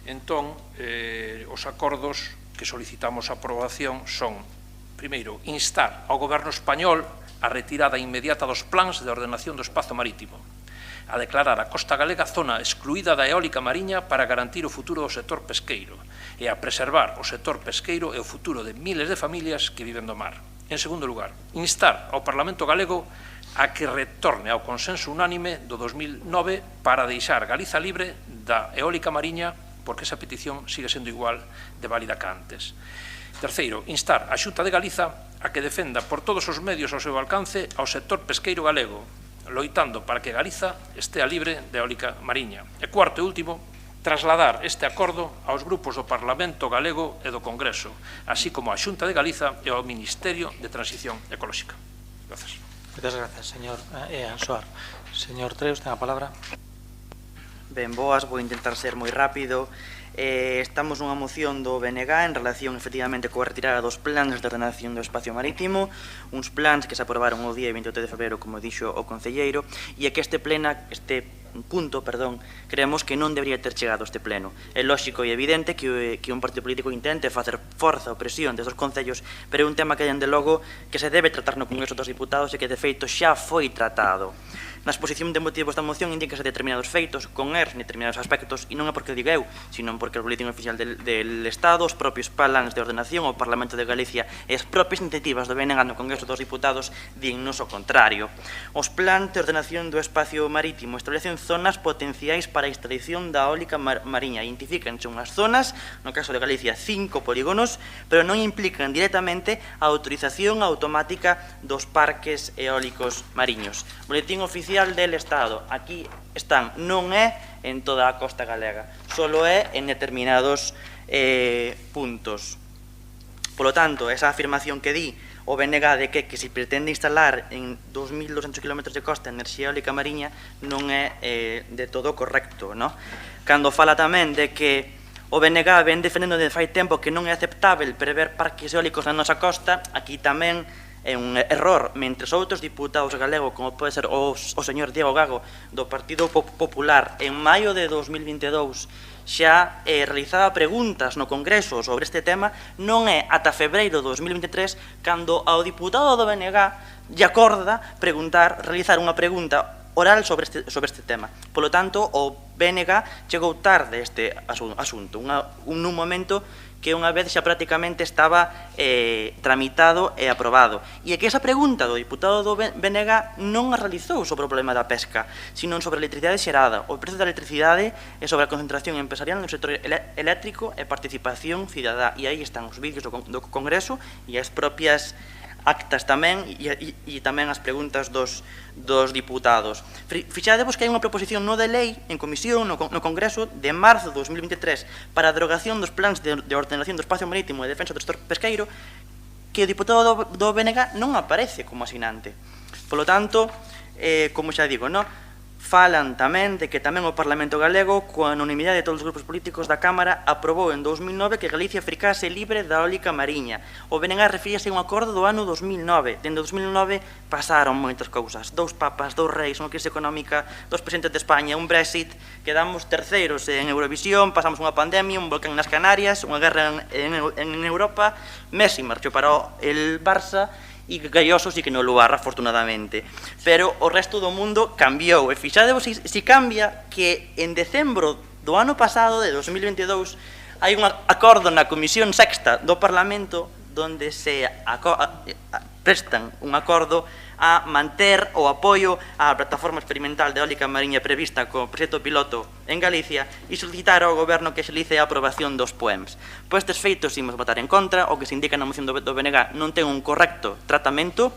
Entón, os acordos que solicitamos a aprobación son, primeiro, instar ao Goberno español a retirada inmediata dos plans de ordenación do espazo marítimo, a declarar a costa galega zona excluída da eólica mariña para garantir o futuro do sector pesqueiro e a preservar o sector pesqueiro e o futuro de miles de familias que viven do mar. En segundo lugar, instar ao Parlamento galego a que retorne ao consenso unánime do 2009 para deixar Galiza libre da eólica mariña, porque esa petición sigue sendo igual de válida que antes. Terceiro, instar a Xunta de Galiza a que defenda por todos os medios ao seu alcance ao sector pesqueiro galego, loitando para que Galiza estea libre de eólica mariña. E cuarto e último, trasladar este acordo aos grupos do Parlamento galego e do Congreso, así como á Xunta de Galiza e ao Ministerio de Transición Ecolóxica. Gracias. Muchas gracias, señor Ansoar. Señor Treus, ten a palabra. Ben, boas, vou intentar ser moi rápido. Estamos nunha moción do BNG en relación, efectivamente, coa retirada dos plans de ordenación do espacio marítimo, uns plans que se aprobaron o día 28 de febreiro, como dixo o concelleiro, e é que este punto, creemos que non debería ter chegado a este pleno. É lóxico e evidente que un partido político intente facer forza ou presión desde os concellos, pero é un tema que, de logo, que se debe tratar no Congreso dos Diputados e que, de feito, xa foi tratado. Na exposición de motivos da moción indícase determinados feitos con erros en determinados aspectos, e non é porque o digo eu, sino porque o Boletín Oficial del Estado, os propios plans de ordenación, o Parlamento de Galicia e as propias iniciativas do BNG no Congreso dos Diputados dinnos o contrario. Os plans de ordenación do espacio marítimo establecen zonas potenciais para a instalación da eólica mariña. Identifícanse unhas zonas, no caso de Galicia 5 polígonos, pero non implican directamente a autorización automática dos parques eólicos mariños. Boletín Oficial del Estado, aquí están, non é en toda a costa galega, solo é en determinados puntos. Por lo tanto, esa afirmación que di o BNG de que se pretende instalar en 2.200 km de costa enerxía eólica mariña non é de todo correcto, non? Cando fala tamén de que o BNG ven defendendo de fai tempo que non é aceptável prever parques eólicos na nosa costa, aquí tamén é un error, mentre outros diputados galegos, como pode ser o señor Diego Gago do Partido Popular, en maio de 2022 xa realizaba preguntas no Congreso sobre este tema, non é ata febreiro de 2023 cando ao diputado do BNG lle acorda realizar unha pregunta oral sobre este tema. Polo tanto, o BNG chegou tarde este asunto, nun momento que unha vez xa prácticamente estaba tramitado e aprobado. E é que esa pregunta do diputado do BNG non a realizou sobre o problema da pesca, sino sobre a electricidade xerada, o prezo da electricidade e sobre a concentración empresarial no sector eléctrico e participación cidadá. E aí están os vídeos do Congreso e as propias actas tamén e tamén as preguntas dos diputados. Fixadevos que hai unha proposición non de lei en comisión no Congreso de marzo de 2023 para a derogación dos plans de ordenación do espacio marítimo e defensa do sector pesqueiro que o diputado do BNG non aparece como asinante. Polo tanto, como xa digo, falan tamén de que tamén o Parlamento Galego, coa unanimidade de todos os grupos políticos da Cámara, aprobou en 2009 que Galicia ficase libre da eólica mariña. O BNG refíase a un acordo do ano 2009. Dende 2009 pasaron moitas cousas. 2 papas, 2 reis, unha crise económica, 2 presidentes de España, un Brexit, quedamos terceiros en Eurovisión, pasamos unha pandemia, un volcán nas Canarias, unha guerra en Europa, Messi marchou para el Barça, e Galloso sí que non lugar, afortunadamente. Pero o resto do mundo cambiou. E fixadevos si cambia que en decembro do ano pasado, de 2022, hai un acordo na Comisión Sexta do Parlamento donde se prestan un acordo a manter o apoio á plataforma experimental de eólica mariña prevista co proxecto piloto en Galicia e solicitar ao Goberno que xelice a aprobación dos POEMs. Por estes feitos imos votar en contra, o que se indica na moción do BNG non ten un correcto tratamento.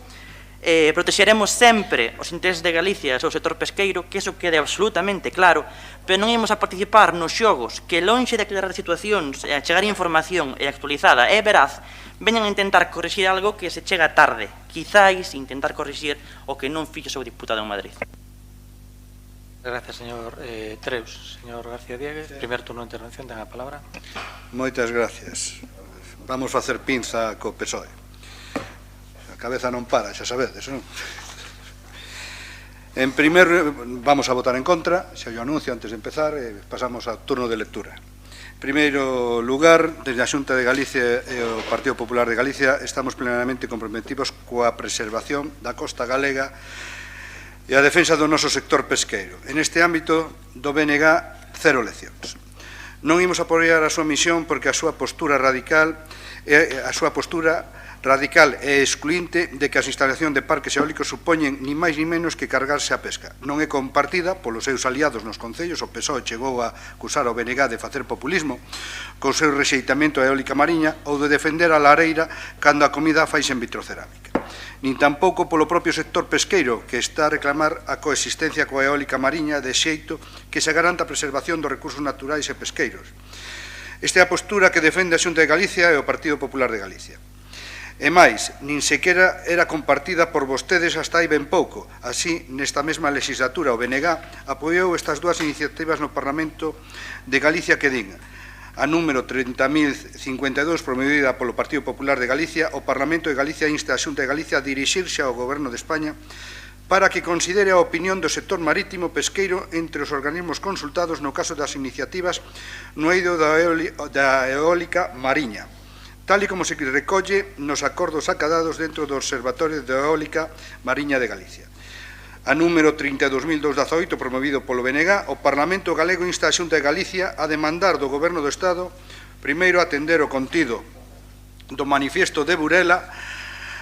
Protexeremos sempre os intereses de Galicia e o seu sector pesqueiro, que iso quede absolutamente claro, pero non imos a participar nos xogos que, lonxe de aclarar situacións e a chegar información e actualizada e veraz, veñan a intentar corrixir algo que se chega tarde, quizáis intentar corrixir o que non fixo o seu diputado en Madrid. Gracias, señor Treus. Señor García Diegues, primer turno de intervención, ten a palabra. Moitas gracias. Vamos facer pinza co PSOE. A cabeza non para, xa sabedes, non? En primer, vamos a votar en contra, xa yo anuncio antes de empezar, pasamos ao turno de lectura. En primeiro lugar, desde a Xunta de Galicia e o Partido Popular de Galicia estamos plenamente comprometidos coa preservación da costa galega e a defensa do noso sector pesqueiro. En este ámbito do BNG, 0 leccións. Non imos apoiar a súa misión porque a súa postura radical e excluinte de que as instalacións de parques eólicos supoñen ni máis ni menos que cargarse a pesca. Non é compartida polos seus aliados nos concellos. O PSOE chegou a acusar ao BNG de facer populismo co seu rexeitamento a eólica mariña ou de defender a lareira cando a comida faise en vitrocerámica. Nin tampouco polo propio sector pesqueiro, que está a reclamar a coexistencia coa eólica mariña de xeito que se garanta a preservación dos recursos naturais e pesqueiros. Esta é a postura que defende a Xunta de Galicia e o Partido Popular de Galicia. E máis, nin sequera era compartida por vostedes hasta hai ben pouco. Así, nesta mesma legislatura, o BNG apoiou estas dúas iniciativas no Parlamento de Galicia que din: a número 30.052 promovida polo Partido Popular de Galicia, o Parlamento de Galicia insta a Xunta de Galicia a dirixirse ao Goberno de España para que considere a opinión do sector marítimo pesqueiro entre os organismos consultados no caso das iniciativas no eido da eólica mariña, tal e como se recolle nos acordos acadados dentro do Observatorio de Eólica Mariña de Galicia. A número 32.218, promovido polo BNG, o Parlamento Galego insta a Xunta de Galicia a demandar do Goberno do Estado primeiro atender o contido do manifiesto de Burela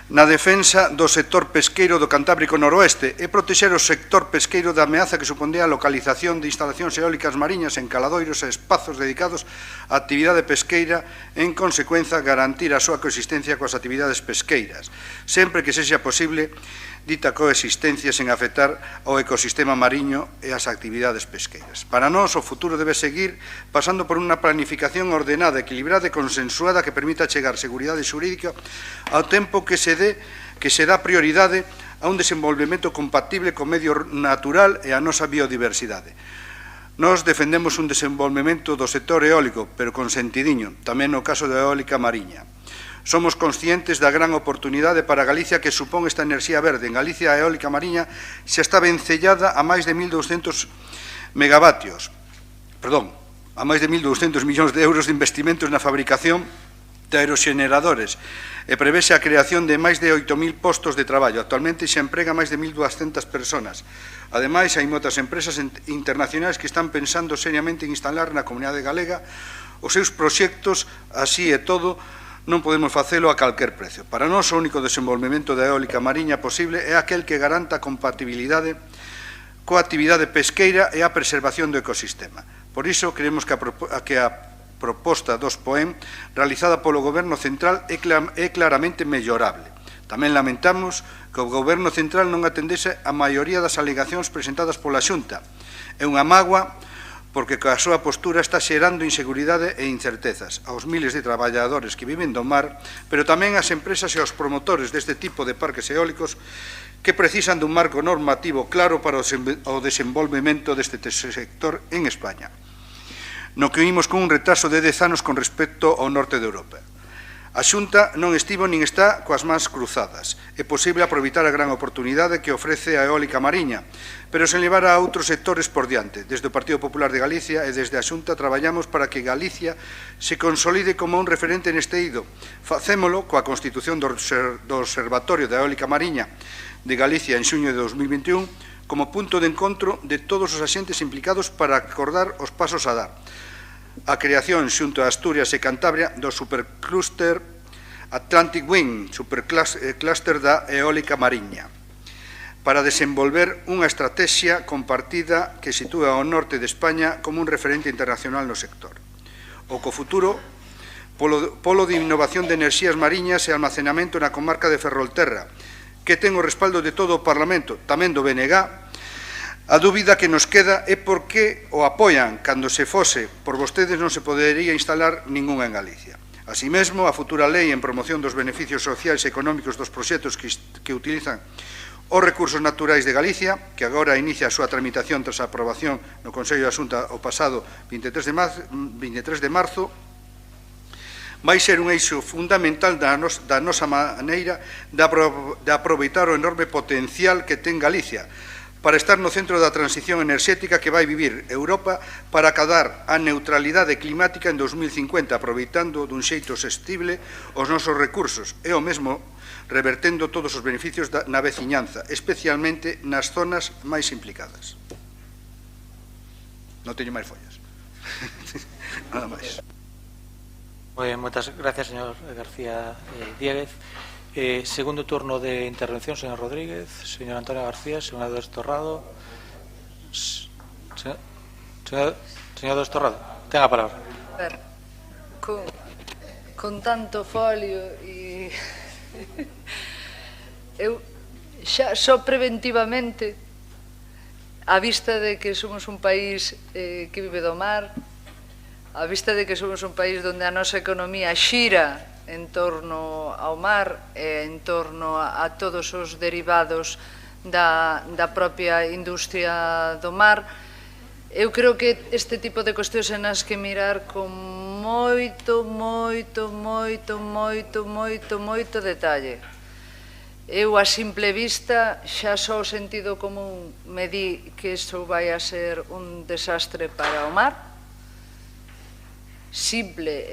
na defensa do sector pesqueiro do Cantábrico Noroeste e protexer o sector pesqueiro da ameaza que supondía a localización de instalacións eólicas mariñas en caladoiros e espazos dedicados á actividade pesqueira, en consecuencia garantir a súa coexistencia coas actividades pesqueiras, sempre que sexa posible dita coexistencia sen afectar ao ecosistema mariño e as actividades pesqueiras. Para nós, o futuro debe seguir pasando por unha planificación ordenada, equilibrada e consensuada que permita chegar seguridade xurídica ao tempo que se dá prioridade a un desenvolvemento compatible co medio natural e a nosa biodiversidade. Nós defendemos un desenvolvemento do sector eólico, pero con sentidiño, tamén no caso da eólica mariña. Somos conscientes da gran oportunidade para Galicia que supón esta enerxía verde. En Galicia, a eólica mariña xa está vencellada a máis de 1.200 megavatios. Perdón, a máis de 1.200 millóns de euros de investimentos na fabricación de aeroxeneradores e prevese a creación de máis de 8.000 postos de traballo. Actualmente xa emprega máis de 1.200 personas. Ademais, hai moitas empresas internacionais que están pensando seriamente en instalar na comunidade galega os seus proxectos. Así e todo, non podemos facelo a calquer precio. Para nós, o único desenvolvemento da eólica mariña posible é aquel que garanta a compatibilidade coa actividade pesqueira e a preservación do ecosistema. Por iso, creemos que a proposta dos POEM realizada polo Goberno Central é claramente mellorable. Tamén lamentamos que o Goberno Central non atendese a maioría das alegacións presentadas pola Xunta. É unha mágoa porque coa súa postura está xerando inseguridade e incertezas aos miles de traballadores que viven do mar, pero tamén ás empresas e aos promotores deste tipo de parques eólicos que precisan dun marco normativo claro para o desenvolvemento deste sector en España, no que vimos con un retraso de 10 anos con respecto ao norte de Europa. A Xunta non estivo nin está coas mans cruzadas. É posible aproveitar a gran oportunidade que ofrece a eólica mariña, pero sen levar a outros sectores por diante. Desde o Partido Popular de Galicia e desde a Xunta traballamos para que Galicia se consolide como un referente neste eido. Facémolo coa constitución do Observatorio da Eólica Mariña de Galicia en xuño de 2021 como punto de encontro de todos os axentes implicados para acordar os pasos a dar. A creación xunto a Asturias e Cantabria do superclúster Atlantic Wind, superclúster da eólica mariña, para desenvolver unha estrategia compartida que sitúa ao norte de España como un referente internacional no sector. O futuro polo de innovación de enerxías mariñas e almacenamento na comarca de Ferrolterra, que ten o respaldo de todo o Parlamento, tamén do BNG. A dúbida que nos queda é por que o apoian cando se fose por vostedes non se podería instalar ningunha en Galicia. Así mesmo, a futura lei en promoción dos beneficios sociais e económicos dos proxectos que utilizan os recursos naturais de Galicia, que agora inicia a súa tramitación tras a aprobación no Consello da Xunta o pasado 23 de marzo, vai ser un eixo fundamental da nosa maneira de aproveitar o enorme potencial que ten Galicia para estar no centro da transición enerxética que vai vivir Europa para acadar a neutralidade climática en 2050, aproveitando dun xeito sostible os nosos recursos e o mesmo revertendo todos os beneficios na veciñanza, especialmente nas zonas máis implicadas. Non teño máis follas. Nada máis. Moitas gracias, señor García Dieguez. Segundo turno de intervención, señor Rodríguez, señor Antonio García, señor Destorrado. Señor Destorrado, ten a palabra. A ver, con tanto folio e... eu xa só preventivamente, á vista de que somos un país que vive do mar, á vista de que somos un país onde a nosa economía xira en torno ao mar e en torno a todos os derivados da propia industria do mar, eu creo que este tipo de cuestións en as que mirar con moito detalle. Eu, a simple vista, xa só o sentido común me di que isto vai a ser un desastre para o mar. Simple,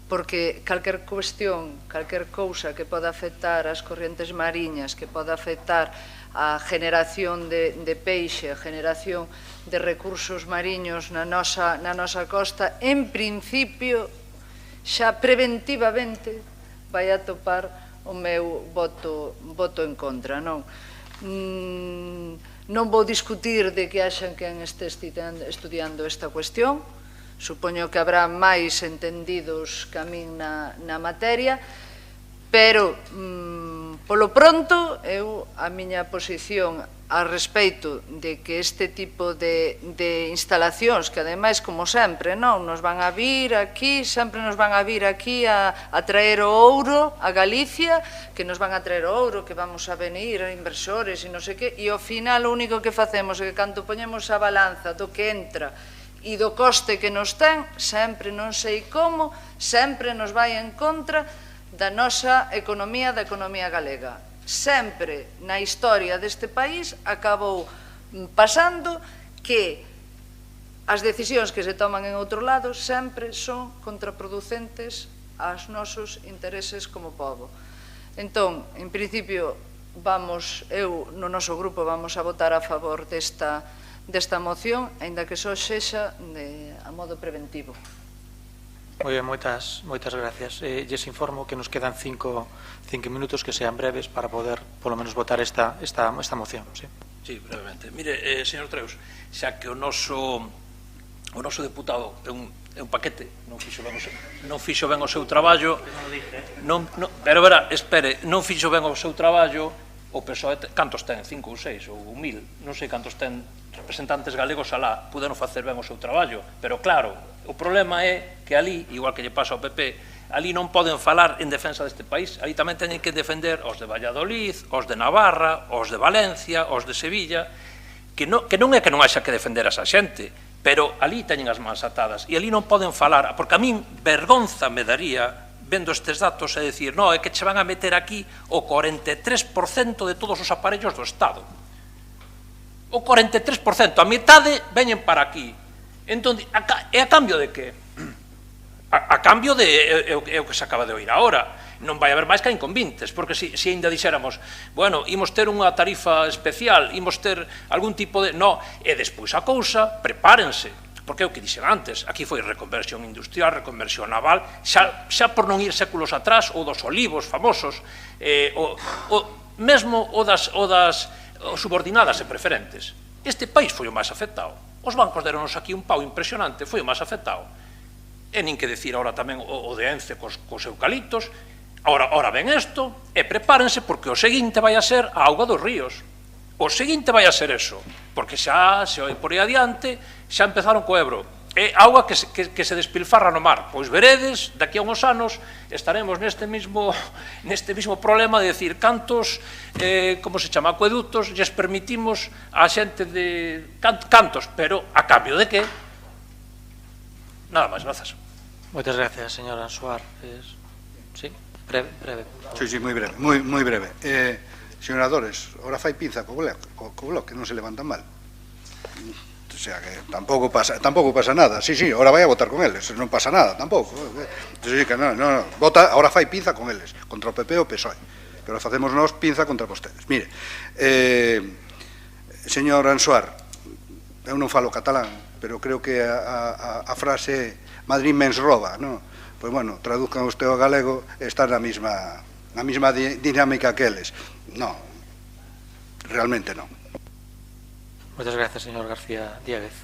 porque calquer cuestión, calquer cousa que poda afectar as corrientes mariñas, que poda afectar a generación de peixe, a generación de recursos mariños na nosa costa, en principio, xa preventivamente, vai a topar o meu voto en contra, non? Non vou discutir de que haxan quen este estudiando esta cuestión. Supoño que habrá máis entendidos que a min na materia, pero, polo pronto, a miña posición a respeito de que este tipo de instalacións, que ademais, como sempre, non nos van a vir aquí, sempre nos van a vir aquí a traer o ouro a Galicia, que nos van a traer o ouro, que vamos a venir a inversores e non sei que, e ao final o único que facemos é que cando poñemos a balanza do que entra e do coste que nos ten, sempre non sei como, sempre nos vai en contra da nosa economía, da economía galega. Sempre na historia deste país acabou pasando que as decisións que se toman en outro lado sempre son contraproducentes aos nosos intereses como povo. Entón, en principio, eu no noso grupo vamos a votar a favor desta moción, aínda que só sexa a modo preventivo. Moi ben, moitas gracias. Lles informo que nos quedan 5 minutos que sean breves para poder, polo menos, votar esta moción. Sí, brevemente. Mire, señor Treus, xa que o noso deputado é un paquete, non fixo ben o seu traballo, pero verá, espere, non fixo ben o seu traballo, o PSOE, cantos ten? 5 ou 6 ou 1000, non sei cantos ten representantes galegos alá, puderon facer ben o seu traballo, pero claro, o problema é que ali, igual que lle pasa ao PP, ali non poden falar en defensa deste país, ali tamén teñen que defender os de Valladolid, os de Navarra, os de Valencia, os de Sevilla, que non é que non haxa que defender a esa xente, pero ali teñen as mans atadas, e ali non poden falar, porque a min vergonza me daría vendo estes datos e dicir, non, é que che van a meter aquí o 43% de todos os aparellos do Estado. O 43%, a metade veñen para aquí. Entón, e a cambio de que? A cambio de o que se acaba de oír agora. Non vai haber máis que inconvintes, porque se ainda dixéramos, bueno, imos ter unha tarifa especial, imos ter algún tipo de... No, e despois a cousa, prepárense, porque é o que dixen antes, aquí foi reconversión industrial, reconversión naval, xa por non ir séculos atrás, o dos olivos famosos, mesmo o das subordinadas e preferentes. Este país foi o máis afectado. Os bancos deronos aquí un pau impresionante, foi o máis afectado. E nin que decir ahora tamén o de Ence cos eucaliptos. Ahora ven isto, e prepárense porque o seguinte vai a ser a auga dos ríos. O seguinte vai a ser eso, porque xa se oi por aí adiante, xa empezaron co Ebro. É auga que se despilfarra no mar. Pois veredes, daqui a uns anos estaremos neste mismo problema de decir cantos, como se chama, acueductos, lles permitimos a xente de cantos, pero a cambio de que? Nada máis, grazas. Moitas gracias, señora Ansuar. Sí, breve. Sí, moi breve, moi breve. Senadores, ora fai pinza co bloque, non se levantan mal. O sea que tampouco pasa nada. Sí, ora vai a votar con eles, non pasa nada tampouco. Sí, que non, vota, ora fai pinza con eles, contra o PP ou o PSOE. Que ora facemos nós pinza contra vostedes. Mire, señor Ansuar, eu non falo catalán, pero creo que a frase Madrid mens roba, non? Pois, bueno, traduzcan usted ao galego, está na mesma dinámica que eles. Non, realmente non. Moitas gracias, señor García Diéguez.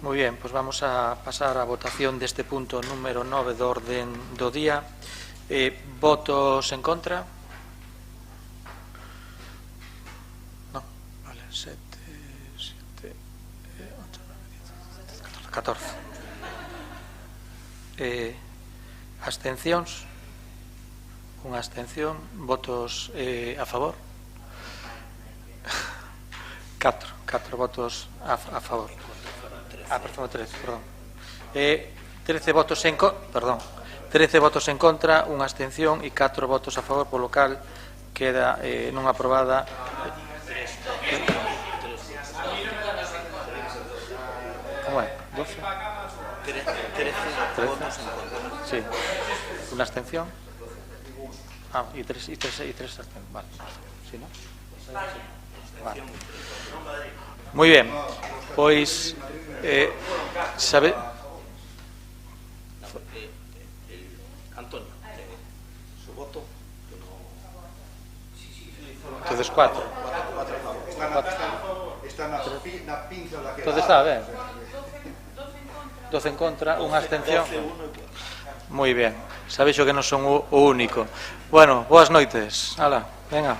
Moi ben, pois vamos a pasar a votación deste punto número 9 do orden do día. Votos en contra? Non, vale, 7, 8, 9, 10, 14. Abstencións? Unha abstención. Votos a favor? 4 votos a favor. Perdón, 13, perdón. 13 votos en contra, unha abstención e 4 votos a favor, polo cal queda non aprobada. Como é? 12? 13 votos en contra. Sí. Unha abstención. E 3 abstención. Vale. Sí, non? Vale. Moi ben, pois sabe Antonio, su voto entonces 4 está na pinza da que entonces está ben 12 en contra, unha abstención. Moi ben, sabeixo que non son o único. Bueno, boas noites. Ala, venga.